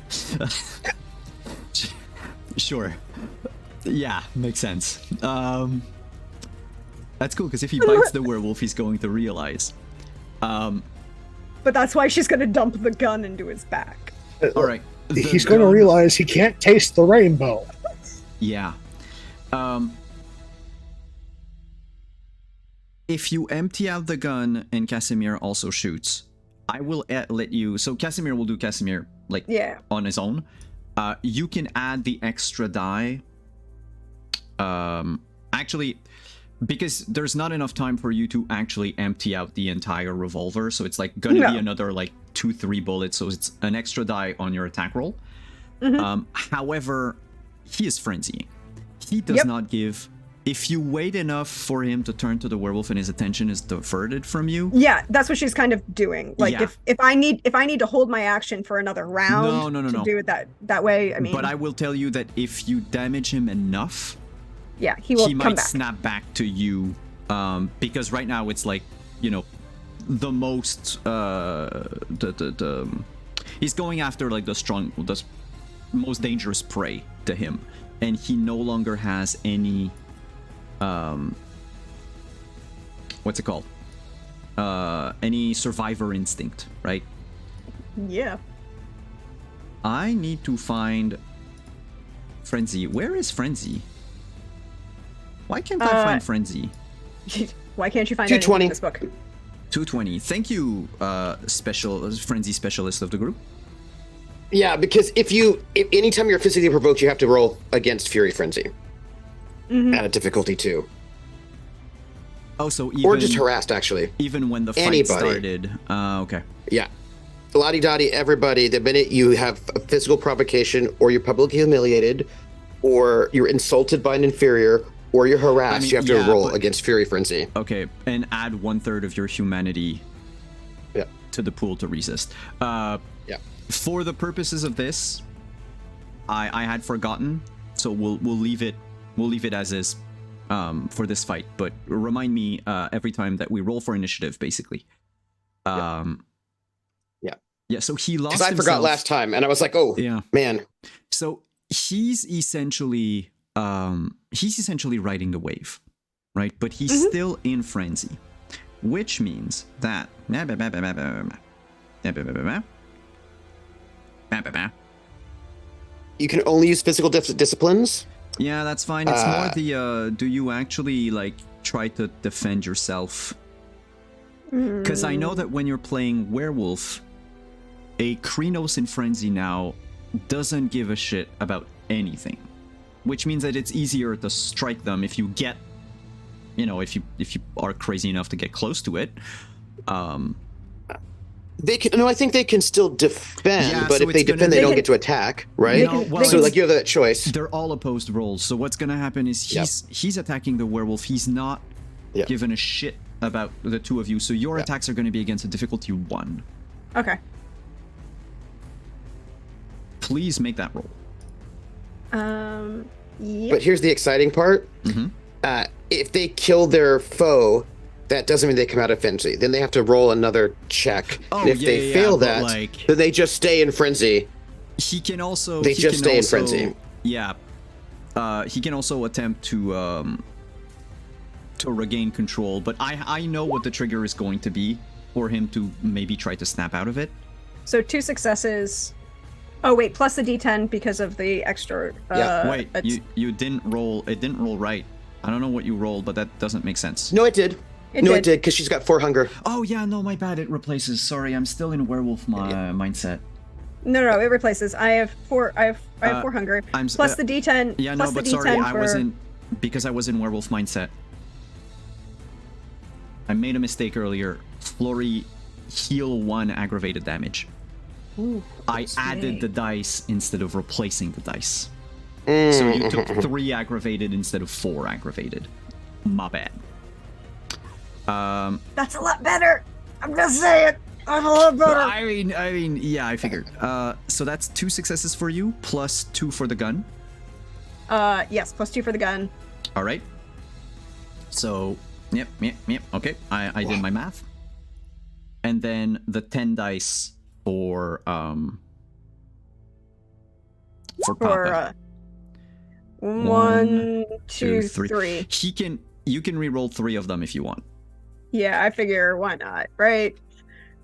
Sure. Yeah, makes sense. That's cool, because if he bites the werewolf, he's going to realize. But that's why she's going to dump the gun into his back. All right. He's going to realize he can't taste the rainbow. Yeah. If you empty out the gun and Casimir also shoots, I will let you... So Casimir will do Casimir, like, on his own. You can add the extra die. Actually, because there's not enough time for you to actually empty out the entire revolver, so it's like gonna be another like 2-3 bullets, so it's an extra die on your attack roll. However, he is frenzying. He does not give if you wait enough for him to turn to the werewolf and his attention is diverted from you. Yeah, that's what she's kind of doing. Like Yeah. if I need to hold my action for another round No. do it that way, I mean, But I will tell you that if you damage him enough, yeah, he will he come might back. snap back to you. Because right now it's like, you know, the most he's going after like the most dangerous prey to him, and he no longer has any what's it called? Any survivor instinct, right? Yeah. I need to find Frenzy. Where is Frenzy? Why can't I find Frenzy? Why can't you find anything 220 in this book? 220. Thank you, Frenzy specialist of the group. Yeah, because if anytime you're physically provoked, you have to roll against Fury Frenzy at a difficulty 2. Oh, so Or just harassed, actually. even when the fight Anybody. started. Okay. Yeah. Lottie Dottie, everybody, the minute you have a physical provocation, or you're publicly humiliated, or you're insulted by an inferior, or you're harassed, you have to roll against Fury Frenzy. Okay, and add 1/3 of your humanity Yeah. to the pool to resist. Yeah. For the purposes of this, I had forgotten, so we'll leave it as is for this fight. But remind me every time that we roll for initiative, basically. Yeah. Yeah. So he lost. Because I forgot himself. last time, and I was like, oh, Yeah. man. So he's essentially riding the wave, right? But he's still in frenzy, which means that You can only use physical disciplines. yeah, that's fine. It's more the do you actually like try to defend yourself? Because I know that when you're playing werewolf, a Krynos in frenzy now doesn't give a shit about anything, which means that it's easier to strike them if you get, you know, if you are crazy enough to get close to it. They can. No, I think they can still defend, Yeah, but so if they it's gonna defend, they be- don't get to attack, right? No, well, so like you have that choice. They're all opposed rolls. So what's gonna happen is he's attacking the werewolf. He's not Yeah. giving a shit about the two of you. So your attacks are gonna be against a difficulty 1. Okay. Please make that roll. Yep. But here's the exciting part. If they kill their foe, that doesn't mean they come out of frenzy. Then they have to roll another check. Oh, and if yeah, they yeah, fail but, that, like- then they just stay in frenzy. He can also. They he just can stay in also- frenzy. Yeah. He can also attempt to regain control, but I know what the trigger is going to be for him to maybe try to snap out of it. So 2 successes. Oh wait, plus the D10 because of the extra. Wait, you didn't roll. It didn't roll right. I don't know what you rolled, but that doesn't make sense. No, it did. It It did. did, because she's got 4 hunger. Oh yeah, no, my bad. It replaces. Sorry, I'm still in werewolf mindset. No, it replaces. I have 4 hunger. I'm Plus the D10. Yeah, plus no, the but sorry, D10 I for... wasn't because I was in werewolf mindset. I made a mistake earlier. Flurry, heal 1 aggravated damage. Ooh, I added dang. the dice instead of replacing the dice. So you took Mm. 3 aggravated instead of 4 aggravated. My bad. That's a lot better. I'm just saying. I'm a lot better. I mean, yeah, I figured. So that's 2 successes for you, plus 2 for the gun. Yes, plus 2 for the gun. All right. So, yep. Okay, I did my math. And then the 10 dice for Papa. 1, 2, 3. You can re-roll 3 of them if you want. Yeah, I figure why not, right?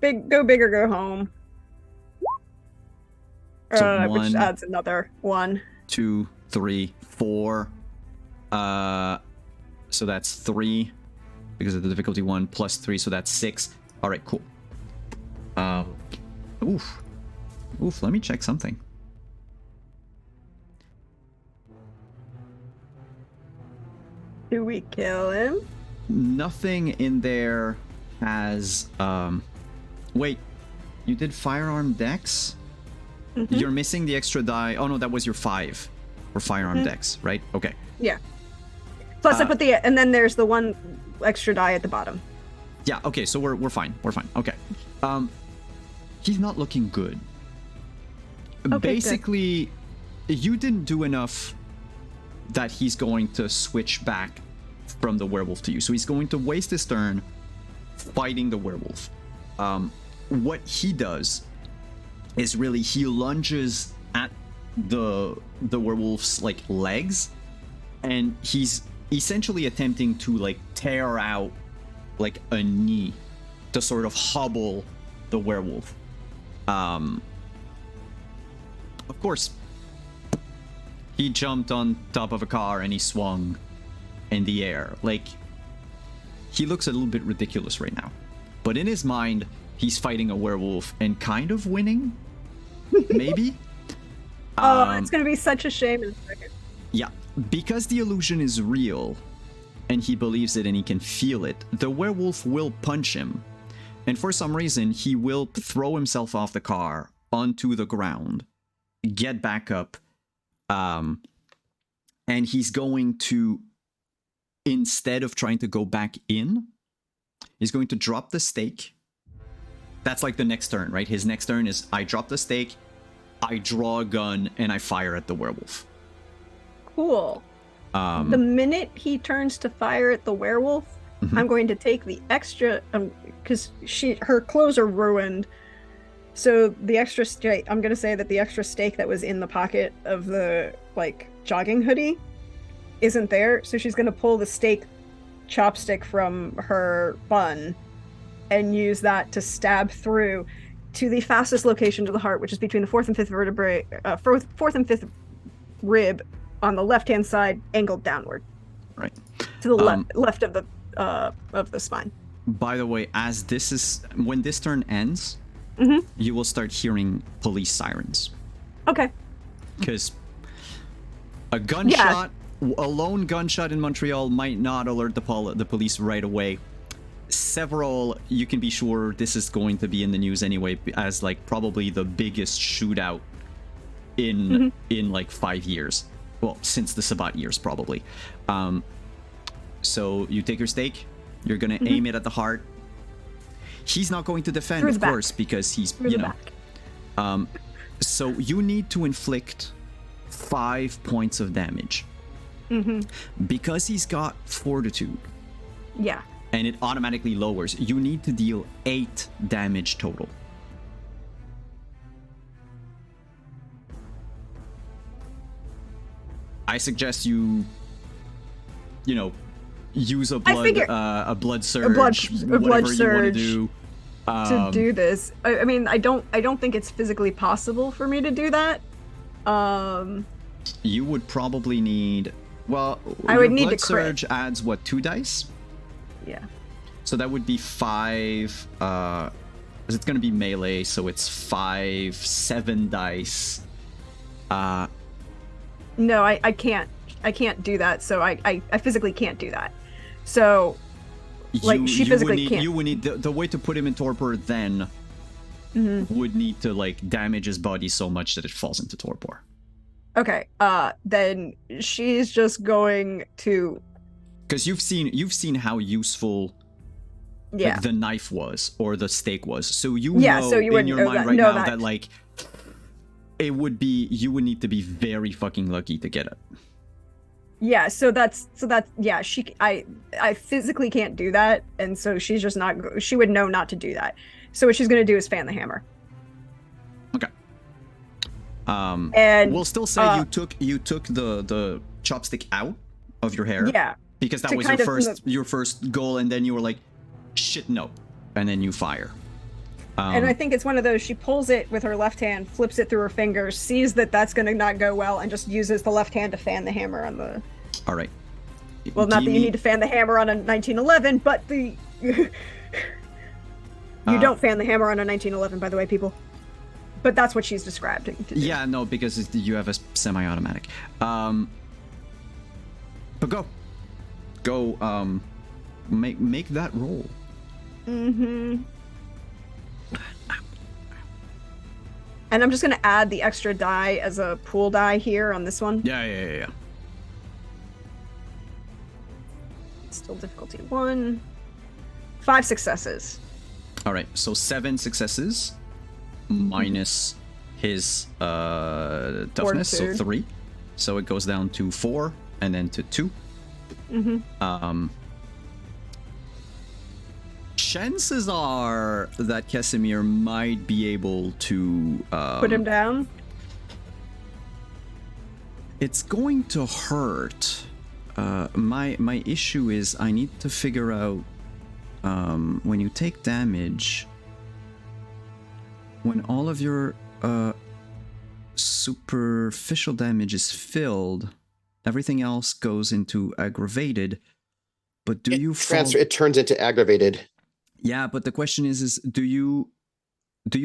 Go big or go home. So Which 1, adds another 1. 2, 3, 4. So that's 3 because of the difficulty 1 plus 3, so that's 6. All right, cool. Oof. Let me check something. Do we kill him? Nothing in there has. Wait, you did firearm dex? You're missing the extra die. Oh no, that was your 5 for firearm dex, right? Okay. Yeah. Plus, I put the and then there's the one extra die at the bottom. Yeah. Okay. So we're fine. We're fine. Okay. He's not looking good. Okay, Basically, you didn't do enough that he's going to switch back from the werewolf to you. So he's going to waste his turn fighting the werewolf. What he does is really he lunges at the werewolf's like legs, and he's essentially attempting to like tear out like a knee to sort of hobble the werewolf. Of course, he jumped on top of a car and he swung in the air. Like, he looks a little bit ridiculous right now. But in his mind, he's fighting a werewolf and kind of winning. Maybe. It's gonna be such a shame in a second. Yeah, because the illusion is real and he believes it and he can feel it, the werewolf will punch him. And for some reason, he will throw himself off the car onto the ground, get back up, and he's going to, instead of trying to go back in, he's going to drop the stake. That's like the next turn, right? His next turn is I drop the stake, I draw a gun, and I fire at the werewolf. Cool. The minute he turns to fire at the werewolf, I'm going to take the extra, because her clothes are ruined. So the extra stake, I'm going to say that the extra stake that was in the pocket of the like jogging hoodie isn't there. So she's going to pull the stake chopstick from her bun and use that to stab through to the fastest location to the heart, which is between the fourth and fifth vertebrae, fourth and fifth rib on the left-hand side, angled downward. Right. To the left of the spine. By the way, as this is, when this turn ends, you will start hearing police sirens. Okay. Because a gunshot, a lone gunshot in Montreal might not alert the police right away. Several, you can be sure this is going to be in the news anyway, as like probably the biggest shootout in like 5 years. Well, since the Sabat years, probably. So you take your stake, you're gonna aim it at the heart. He's not going to defend, of course, because he's, you know. So you need to inflict 5 points of damage. Because he's got fortitude. Yeah. And it automatically lowers. You need to deal 8 damage total. I suggest you know, use a blood surge, whatever you want to do. To do this. I mean, I don't think it's physically possible for me to do that. You would probably need, well, I would need blood to crit. surge adds what, 2 dice? Yeah. So that would be 5. It's going to be melee, so it's 5, 7 dice. No, I can't. I can't do that. So I physically can't do that. So, like, she physically can't. You would need the way to put him in torpor. Then would need to like damage his body so much that it falls into torpor. Okay. Then she's just going to. Because you've seen how useful. Yeah. Like, the knife was or the stake was. So you know so you in your mind right now that like it would be, you would need to be very fucking lucky to get it. Yeah, so that's yeah, I physically can't do that, and so she's just not, she would know not to do that. So what she's going to do is fan the hammer. Okay. And we'll still say you took the chopstick out of your hair. Yeah. Because that was your first goal, and then you were like, shit, no. And then you fire. And I think it's one of those, she pulls it with her left hand, flips it through her fingers, sees that that's going to not go well, and just uses the left hand to fan the hammer on the... All right. Well, not that you need to fan the hammer on a 1911, but the... You don't fan the hammer on a 1911, by the way, people. But that's what she's described to do. Yeah, no, because you have a semi-automatic. But go, make that roll. And I'm just going to add the extra die as a pool die here on this one. Yeah. Still difficulty 1. 5 successes. All right, so 7 successes minus his toughness, so Fortitude. 3. So it goes down to 4 and then to 2. Chances are that Casimir might be able to Put him down. It's going to hurt. My issue is I need to figure out when you take damage, when all of your superficial damage is filled, everything else goes into aggravated. But do you It turns into aggravated. Yeah, but the question is do you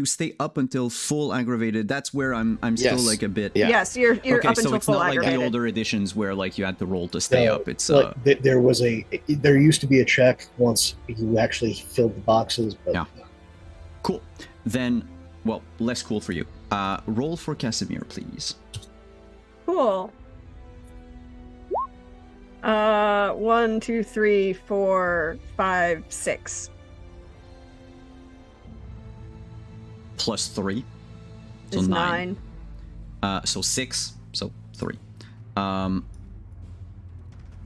stay up until full aggravated? That's where I'm still Yes. like a bit. Yeah. Yes, you're Okay, up so until it's full not like aggravated. the older editions where like you had to roll to stay up. It's there used to be a check once you actually filled the boxes, but Yeah. Cool. Then, well, less cool for you. Roll for Casimir, please. Cool. 1, 2, 3, 4, 5, 6. Plus 3. So Is 9. 9. So 6. So 3.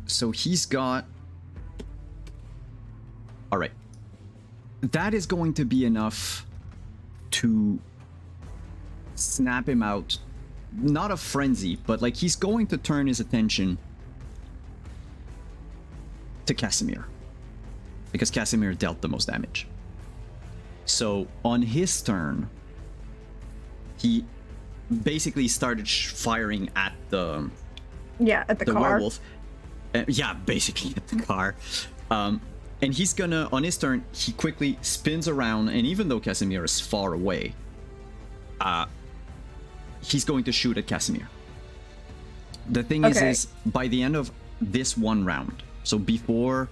So he's got... Alright. That is going to be enough to snap him out. Not a frenzy, but like he's going to turn his attention to Casimir. Because Casimir dealt the most damage. So on his turn, he basically started firing at the Yeah, at the car. werewolf. Yeah, basically at the car. And he's gonna, on his turn, he quickly spins around, and even though Casimir is far away, he's going to shoot at Casimir. The thing Okay. is by the end of this one round, so before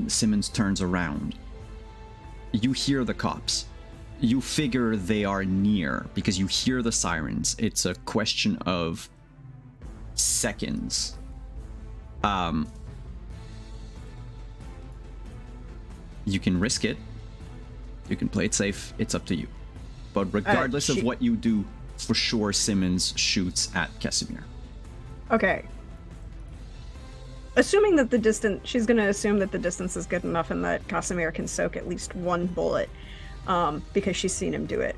Simmons turns around, you hear the cops. You figure they are near because you hear the sirens. It's a question of seconds. You can risk it. You can play it safe. It's up to you. But regardless of what you do, for sure Simmons shoots at Casimir. Okay. Assuming that the distance, she's going to assume that the distance is good enough and that Casimir can soak at least one bullet, because she's seen him do it.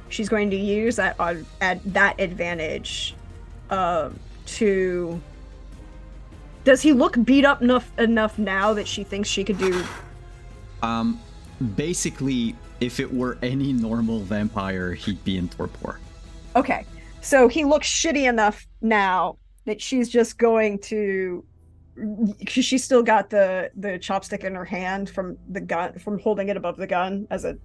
She's going to use that advantage to... Does he look beat up enough now that she thinks she could do... Basically, if it were any normal vampire, he'd be in torpor. Okay, so he looks shitty enough now that she's just going to... Because she's still got the chopstick in her hand from the gun, from holding it above the gun as a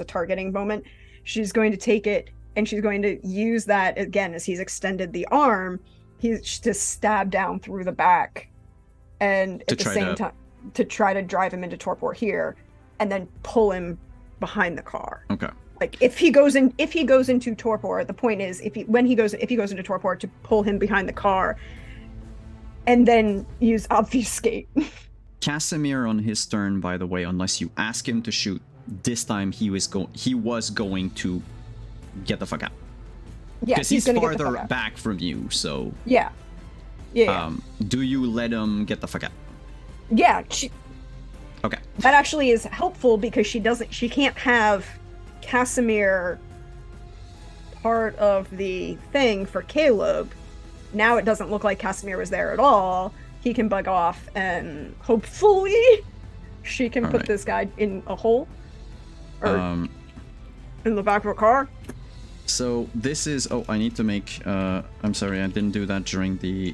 targeting moment. She's going to take it and she's going to use that again as he's extended the arm. He's just stab down through the back, and at the same time to try to drive him into torpor here, and then pull him behind the car. Okay. Like if he goes into torpor, the point is if he goes into torpor, to pull him behind the car. And then use obfuscate. Casimir on his turn, by the way, unless you ask him to shoot, this time he was going to get the fuck out. Yeah, because he's gonna get the farther fuck out. back from you. So Yeah. do you let him get the fuck out? Yeah. Okay. That actually is helpful because she can't have Casimir part of the thing for Caleb. Now it doesn't look like Casimir was there at all. He can bug off, and hopefully she can put this guy in a hole. Or in the back of a car. So this is... Oh, I need to make... I'm sorry, I didn't do that during the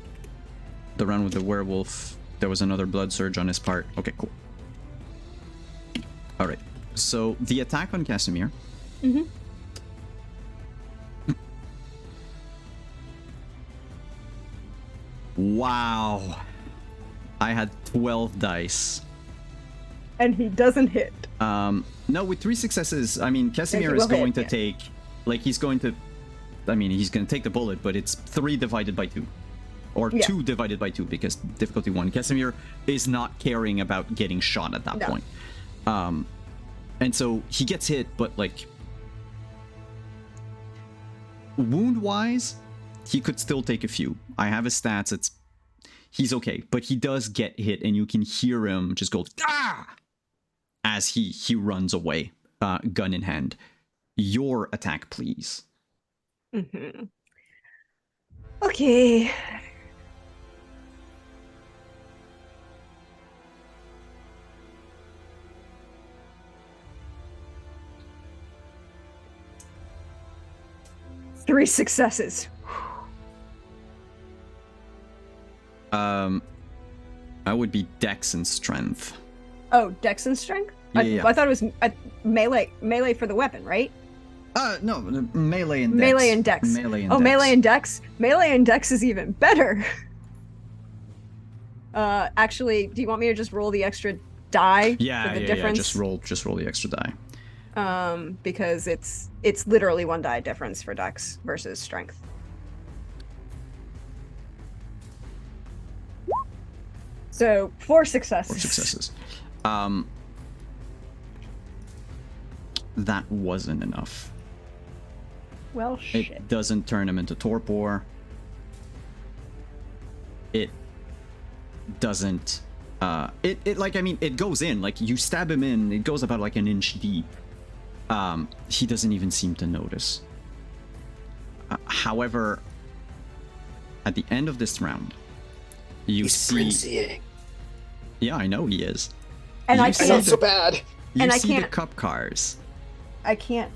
round with the werewolf. There was another blood surge on his part. Okay, cool. Alright, so the attack on Casimir... Mm-hmm. Wow. I had 12 dice. And he doesn't hit. No, with 3 successes, I mean, Casimir will is going hit, to yeah. take... Like, he's going to... I mean, he's going to take the bullet, but it's 3 divided by 2. or Yeah. 2 divided by 2 because difficulty 1. Casimir is not caring about getting shot at that No. point. And so he gets hit, but like wound wise, he could still take a few. I have his stats. He's okay, but he does get hit, and you can hear him just go ah as he runs away, gun in hand. Your attack, please. Mm-hmm. Okay. Three successes. I would be Dex and Strength. Oh, Dex and Strength? Yeah. I thought it was melee for the weapon, right? No, melee and Dex. Melee and Dex. Melee and Oh, Dex. melee and Dex. Melee and Dex is even better. Actually, do you want me to just roll the extra die Yeah, for the yeah, difference? yeah. Just roll the extra die. Because it's literally 1 die difference for Dex versus Strength. So 4 successes. 4 successes. That wasn't enough. Well, shit. It doesn't turn him into torpor. It doesn't. It goes in. Like, you stab him in, it goes about like an inch deep. He doesn't even seem to notice. However, at the end of this round, you He's see. frenzying. Yeah, I know he is. And I You see Not can't. so bad. You and I see the can't- cup cars. I can't.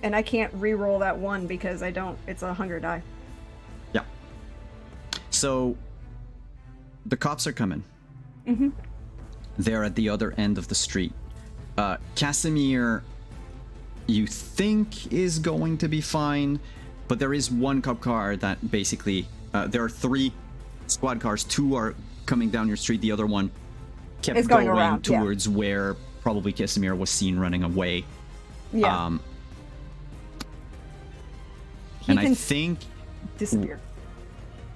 And I can't re-roll that 1 because I don't. It's a hunger die. Yeah. So the cops are coming. Mm-hmm. They're at the other end of the street. Casimir, you think is going to be fine, but there is one cop car that basically there are 3 squad cars. 2 are coming down your street. The other one kept It's going around, yeah. towards where probably Casimir was seen running away. Yeah. He And can I think disappear.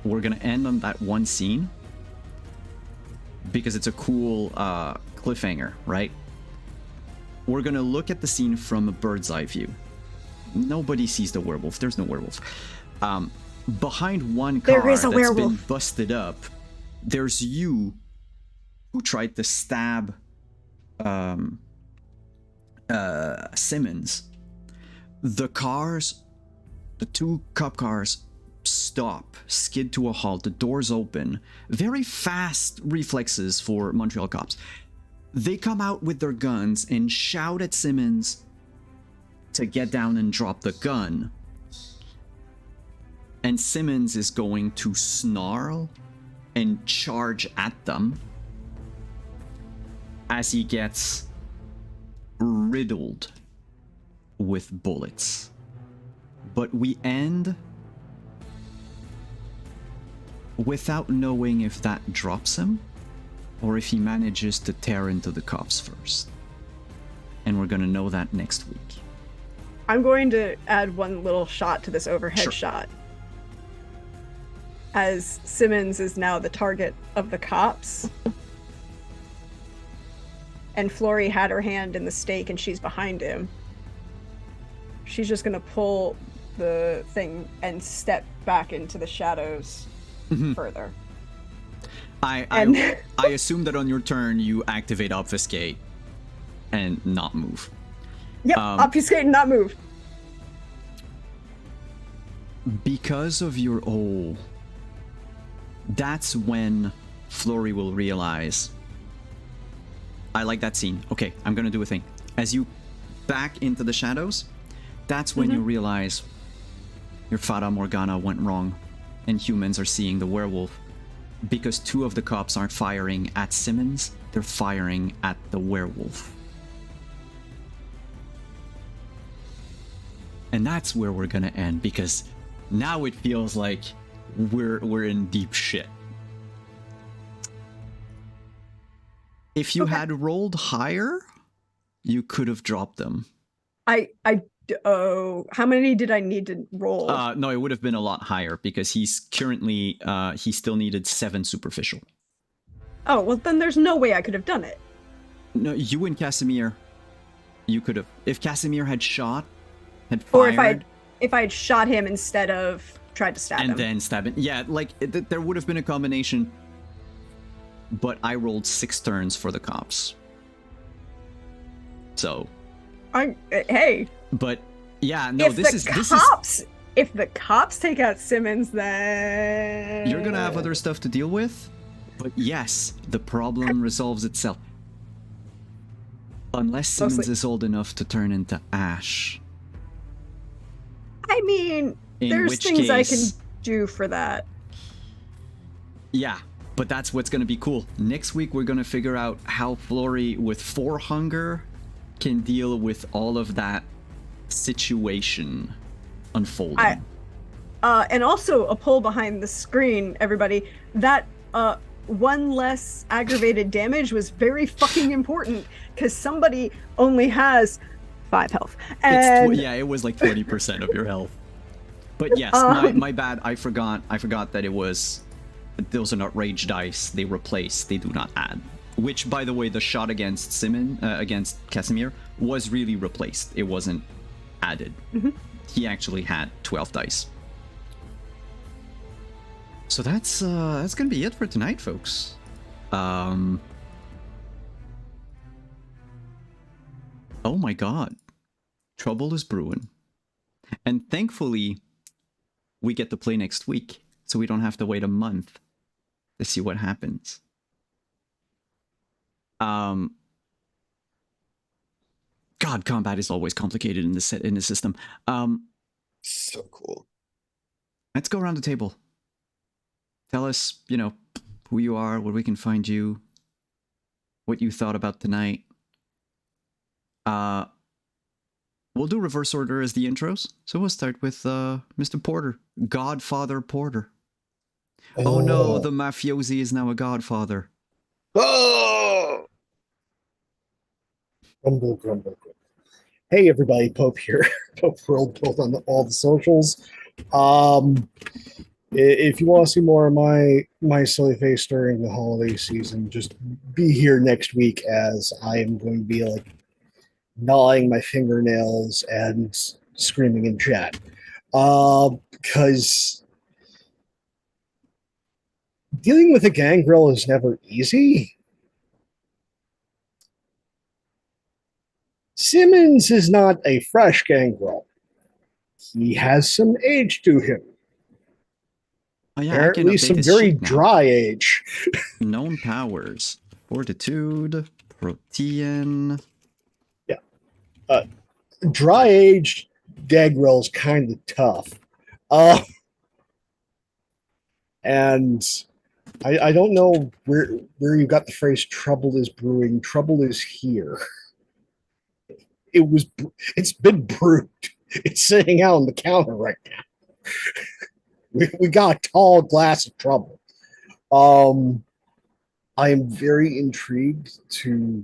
we're gonna end on that one scene because it's a cool cliffhanger, right? We're gonna look at the scene from a bird's eye view. Nobody sees the werewolf. There's no werewolf. Behind one car There is a that's werewolf. been busted up, there's you who tried to stab Simmons. The cars, the 2 cop cars, stop, skid to a halt, the doors open. Very fast reflexes for Montreal cops. They come out with their guns and shout at Simmons to get down and drop the gun. And Simmons is going to snarl and charge at them as he gets riddled with bullets. But we end without knowing if that drops him or if he manages to tear into the cops first. And we're gonna know that next week. I'm going to add one little shot to this overhead Sure. shot. As Simmons is now the target of the cops. And Flory had her hand in the stake and she's behind him. She's just gonna pull the thing and step back into the shadows further. And- I assume that on your turn you activate obfuscate and not move. Yep, obfuscate and not move. Because of your that's when Flory will realize, I like that scene. Okay, I'm gonna do a thing. As you back into the shadows, that's when you realize your Fata Morgana went wrong and humans are seeing the werewolf. Because 2 of the cops aren't firing at Simmons, they're firing at the werewolf. And that's where we're gonna end, because now it feels like we're in deep shit. If you Okay. had rolled higher, you could have dropped them. I Oh, how many did I need to roll? No, it would have been a lot higher because he's currently he still needed 7 superficial. Oh, well then there's no way I could have done it. No, you and Casimir, you could have. If Casimir had shot, had Or fired, if I had shot him instead of tried to stab him. and then stab it. Yeah, like there would have been a combination. But I rolled 6 turns for the cops. So. Hey. But yeah, no, if the cops take out Simmons, then you're gonna have other stuff to deal with. But yes, the problem resolves itself. Unless Simmons is old enough to turn into ash. I mean, there's things I can do for that. Yeah, but that's what's going to be cool. Next week, we're going to figure out how Flory with 4 hunger can deal with all of that situation unfolding. And also a poll behind the screen, everybody. That 1 less aggravated damage was very fucking important because somebody only has 5 health. And yeah, it was like 20% of your health. But yes, my bad. I forgot that it was. Those are not rage dice. They replace. They do not add. Which, by the way, the shot against against Casimir was really replaced. It wasn't added. Mm-hmm. He actually had 12 dice. So that's gonna be it for tonight, folks. Oh my god, trouble is brewing, and thankfully, we get to play next week, so we don't have to wait a month to see what happens. God, combat is always complicated in the system. So cool. Let's go around the table. Tell us, who you are, where we can find you, what you thought about tonight. We'll do reverse order as the intros. So we'll start with Mr. Porter, Godfather Porter. Oh no, the mafiosi is now a godfather. Oh! Grumble, grumble, grumble. Hey everybody, Pope here. Pope World, both on all the socials. If you want to see more of my silly face during the holiday season, just be here next week as I am going to be like gnawing my fingernails and screaming in chat. Because dealing with a gangrel is never easy. Simmons is not a fresh gangrel. He has some age to him. Oh yeah, Apparently some very dry age. Known powers. Fortitude, Protean. Yeah. Dry age gangrel's kind of tough. And I don't know where you got the phrase trouble is brewing. Trouble is here. It's been brewed. It's sitting out on the counter right now. We got a tall glass of trouble. I am very intrigued to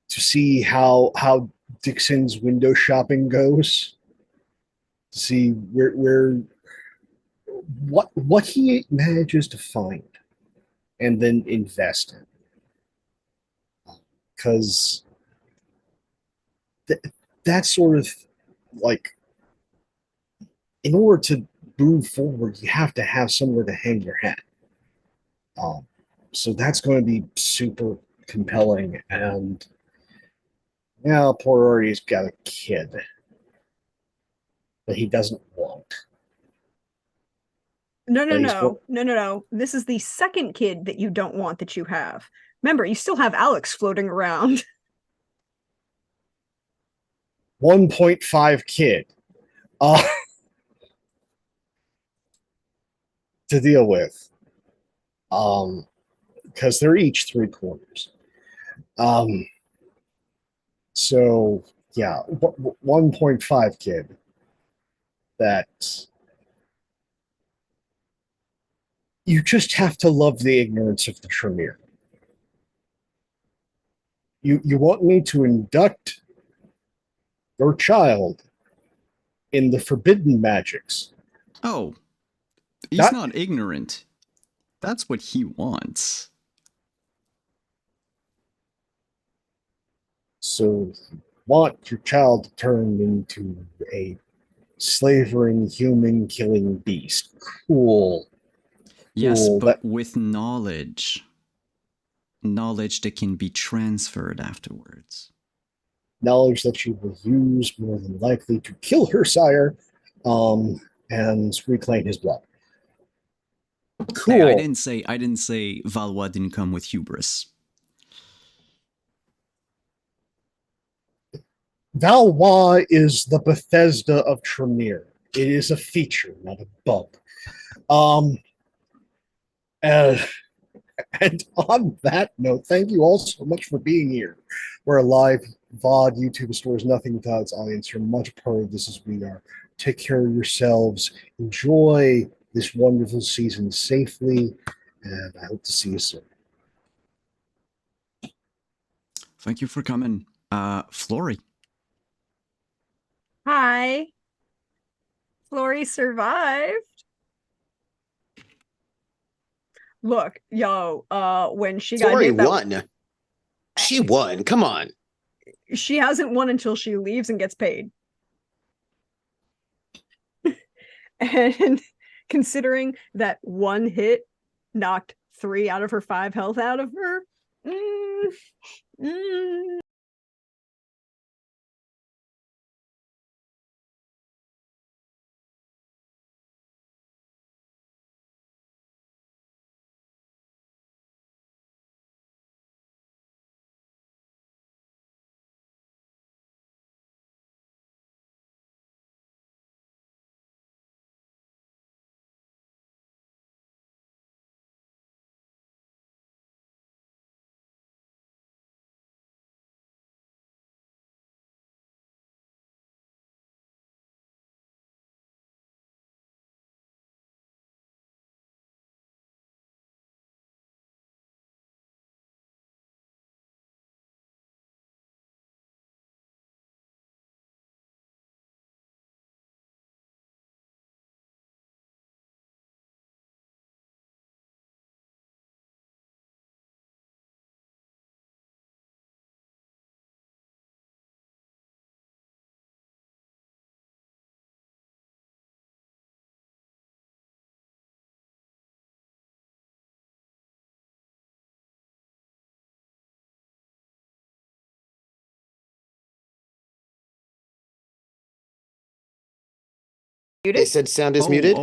see how Dixon's window shopping goes. To see what he manages to find and then invest in. Because that sort of like, in order to move forward, you have to have somewhere to hang your hat. So that's going to be super compelling. And yeah, poor Artie's got a kid that he doesn't want. No. This is the second kid that you don't want that you have. Remember, you still have Alex floating around. 1.5 kid to deal with. Because they're each 3 quarters. So yeah, 1.5 kid that you just have to love the ignorance of the Tremere. You want me to induct your child in the forbidden magics. Oh, he's That- not ignorant. That's what he wants. So you want your child to turn into a slavering, human-killing beast. Cool. Yes, Cool. but with knowledge. Knowledge that can be transferred afterwards. Knowledge that she will use more than likely to kill her sire and reclaim his blood. Cool. Hey, I didn't say Valois didn't come with hubris. Valois is the Bethesda of Tremere. It is a feature, not a bug. And on that note, thank you all so much for being here. We're a live VOD YouTube stores nothing without its audience. You're much a part of this as we are. Take care of yourselves. Enjoy this wonderful season safely, and I hope to see you soon. Thank you for coming. Flory. Hi. Flory survived. Look, when she got Flory hit, won. She won. Come on. she hasn't won until she leaves and gets paid. And considering that one hit knocked 3 out of her 5 health out of her, They said sound is Oh, muted.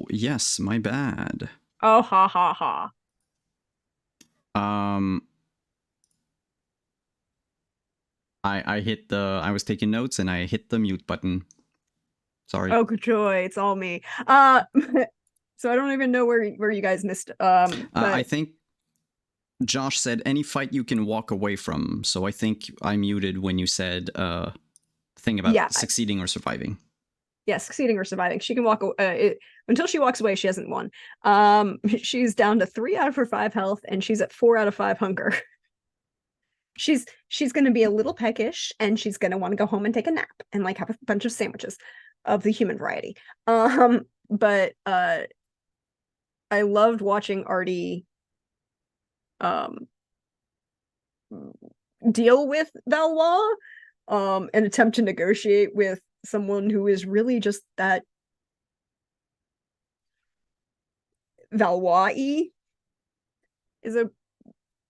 Yes, my bad. oh, ha ha ha. I was taking notes and I hit the mute button. Sorry. Oh, good joy, it's all me. So I don't even know where you guys missed. But I think Josh said any fight you can walk away from. So I think I muted when you said thing about succeeding or surviving. Yeah, succeeding or surviving. She can walk until she walks away. She hasn't won. She's down to 3 out of her 5 health, and she's at 4 out of 5 hunger. She's going to be a little peckish, and she's going to want to go home and take a nap and like have a bunch of sandwiches of the human variety. But I loved watching Artie deal with Valois and attempt to negotiate with someone who is really just that Valois-y is a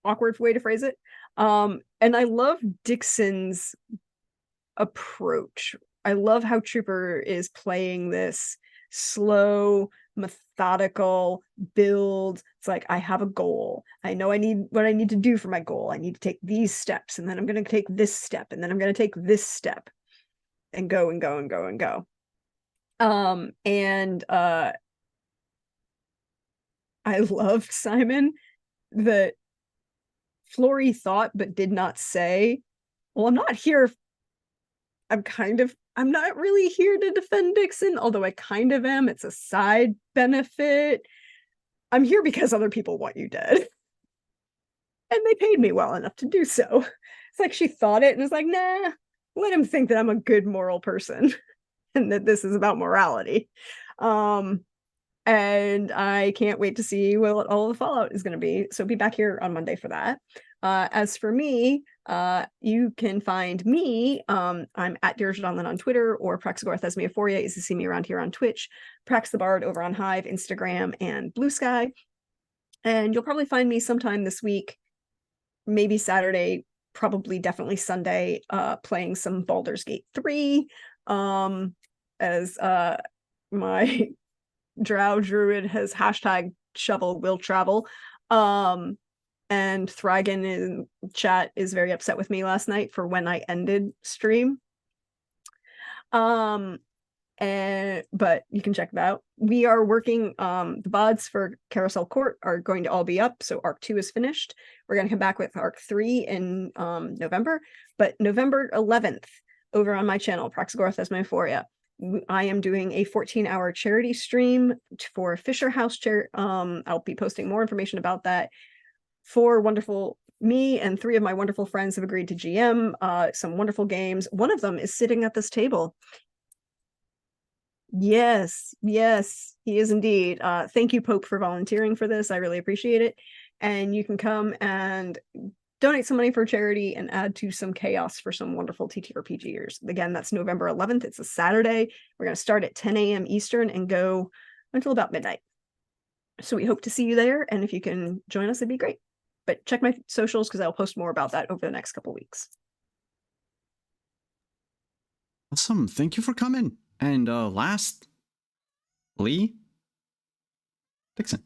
awkward way to phrase it. And I love Dixon's approach. I love how Trooper is playing this slow, methodical build. It's like, I have a goal. I know what I need to do for my goal. I need to take these steps, and then I'm going to take this step, and then I'm going to take this step, and go and go and go and go. I loved, Simon, that Flory thought but did not say, well, I'm not really here to defend Dixon, although I kind of am. It's a side benefit. I'm here because other people want you dead. And they paid me well enough to do so. It's like she thought it and was like, nah, let him think that I'm a good moral person and that this is about morality. And I can't wait to see what all the fallout is going to be. So be back here on Monday for that. As for me, you can find me. I'm at Dearjadonlin on Twitter, or Praxagora Thesmiophoria is to see me around here on Twitch. Prax the Bard over on Hive, Instagram, and Blue Sky. And you'll probably find me sometime this week, maybe Saturday, probably definitely Sunday, playing some Baldur's Gate 3. As my Drow Druid has hashtag shovel will travel. And Thragon in chat is very upset with me last night for when I ended stream. But you can check that out. We are working, the VODs for Carousel Court are going to all be up, so Arc 2 is finished. We're going to come back with Arc 3 in November, but November 11th, over on my channel, Praxagora Thesmiophoria, I am doing a 14-hour charity stream for Fisher House Chair. I'll be posting more information about that. Me and 3 of my wonderful friends have agreed to GM some wonderful games. One of them is sitting at this table. Yes, he is indeed. Thank you, Pope, for volunteering for this. I really appreciate it. And you can come and donate some money for charity and add to some chaos for some wonderful TTRPGers. Again, that's November 11th. It's a Saturday. We're going to start at 10 a.m. Eastern and go until about midnight. So we hope to see you there. And if you can join us, it'd be great. But check my socials because I'll post more about that over the next couple weeks. Awesome. Thank you for coming. And last, Lee Dixon.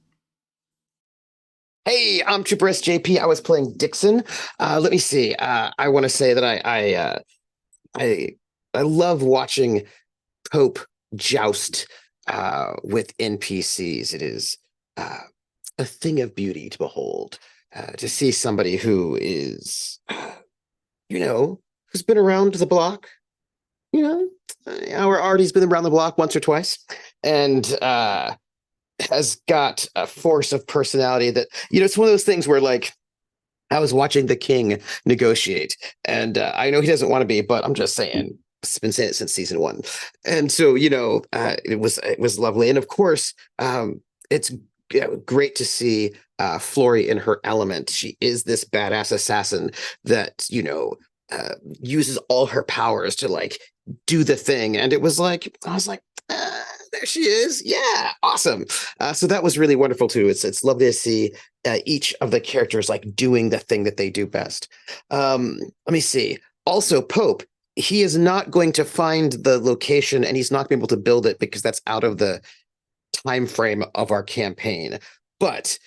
Hey, I'm Trooper SJP. I was playing Dixon. Let me see. I want to say that I love watching Pope joust with NPCs. It is a thing of beauty to behold. To see somebody who is, who's been around the block. Our Artie's been around the block once or twice, and has got a force of personality that, it's one of those things where, like, I was watching the king negotiate, and I know he doesn't want to be, but I'm just saying, it's been saying it since season 1. And so, it was lovely. And of course, it's great to see Flory in her element. She is this badass assassin that, uses all her powers to, like, do the thing. And I was like, there she is. Yeah, awesome. So that was really wonderful too. It's lovely to see each of the characters, like, doing the thing that they do best. Let me see. Also, Pope, he is not going to find the location, and he's not going to be able to build it because that's out of the time frame of our campaign. But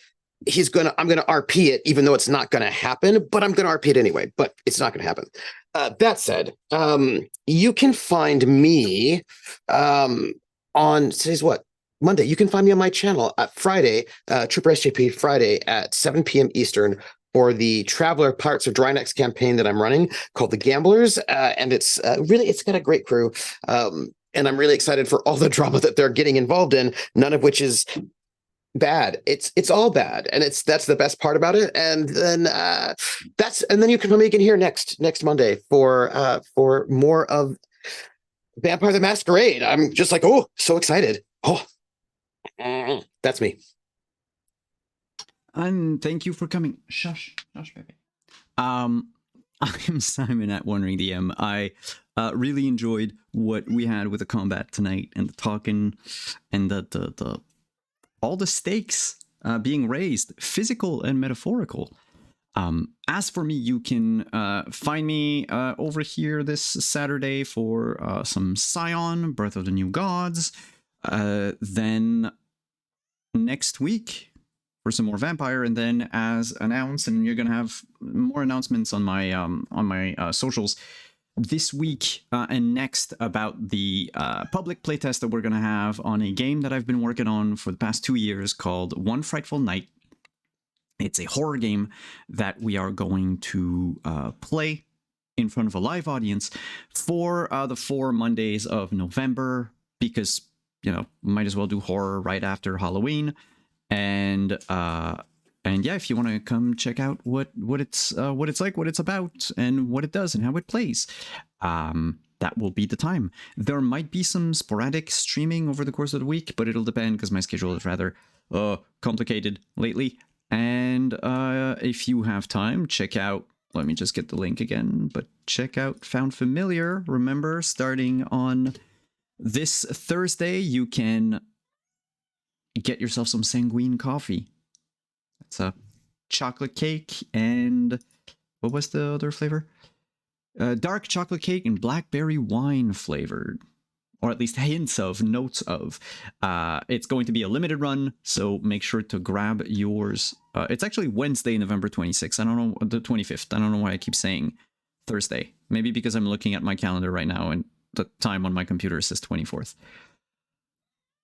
I'm gonna RP it, even though it's not gonna happen, but I'm gonna RP it anyway, but it's not gonna happen. That said, you can find me on today's what? Monday. You can find me on my channel at Friday, Trooper SJP Friday at 7 p.m. Eastern for the Traveler Pirates of Drynex campaign that I'm running called The Gamblers. And it's got a great crew. And I'm really excited for all the drama that they're getting involved in, none of which is bad. It's all bad, and that's the best part about it. And then then you can come again here next Monday for more of Vampire the Masquerade. I'm just like, oh, so excited. Oh, that's me. And thank you for coming. Shush, baby. I'm Simon at Wandering DM. I really enjoyed what we had with the combat tonight, and the talking, and the all the stakes being raised, physical and metaphorical. As for me, you can find me over here this Saturday for some Scion, Birth of the New Gods. Then next week for some more Vampire, and then as announced, and you're gonna have more announcements on my socials this week and next about the public playtest that we're gonna have on a game that I've been working on for the past 2 years called One Frightful Night. It's a horror game that we are going to play in front of a live audience for the 4 Mondays of November, because might as well do horror right after Halloween. And And yeah, if you want to come check out what it's like, what it's about, and what it does, and how it plays, that will be the time. There might be some sporadic streaming over the course of the week, but it'll depend because my schedule is rather complicated lately. And if you have time, check out. Let me just get the link again. But check out Found Familiar. Remember, starting on this Thursday, you can get yourself some sanguine coffee. It's a chocolate cake and what was the other flavor? Dark chocolate cake and blackberry wine flavored, or at least hints of, notes of. It's going to be a limited run, so make sure to grab yours. It's actually Wednesday, November 26th. I don't know, the 25th. I don't know why I keep saying Thursday. Maybe because I'm looking at my calendar right now and the time on my computer says 24th.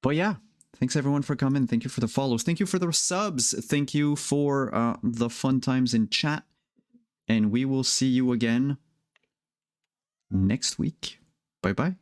But yeah. Thanks everyone for coming. Thank you for the follows. Thank you for the subs. Thank you for the fun times in chat. And we will see you again next week. Bye-bye.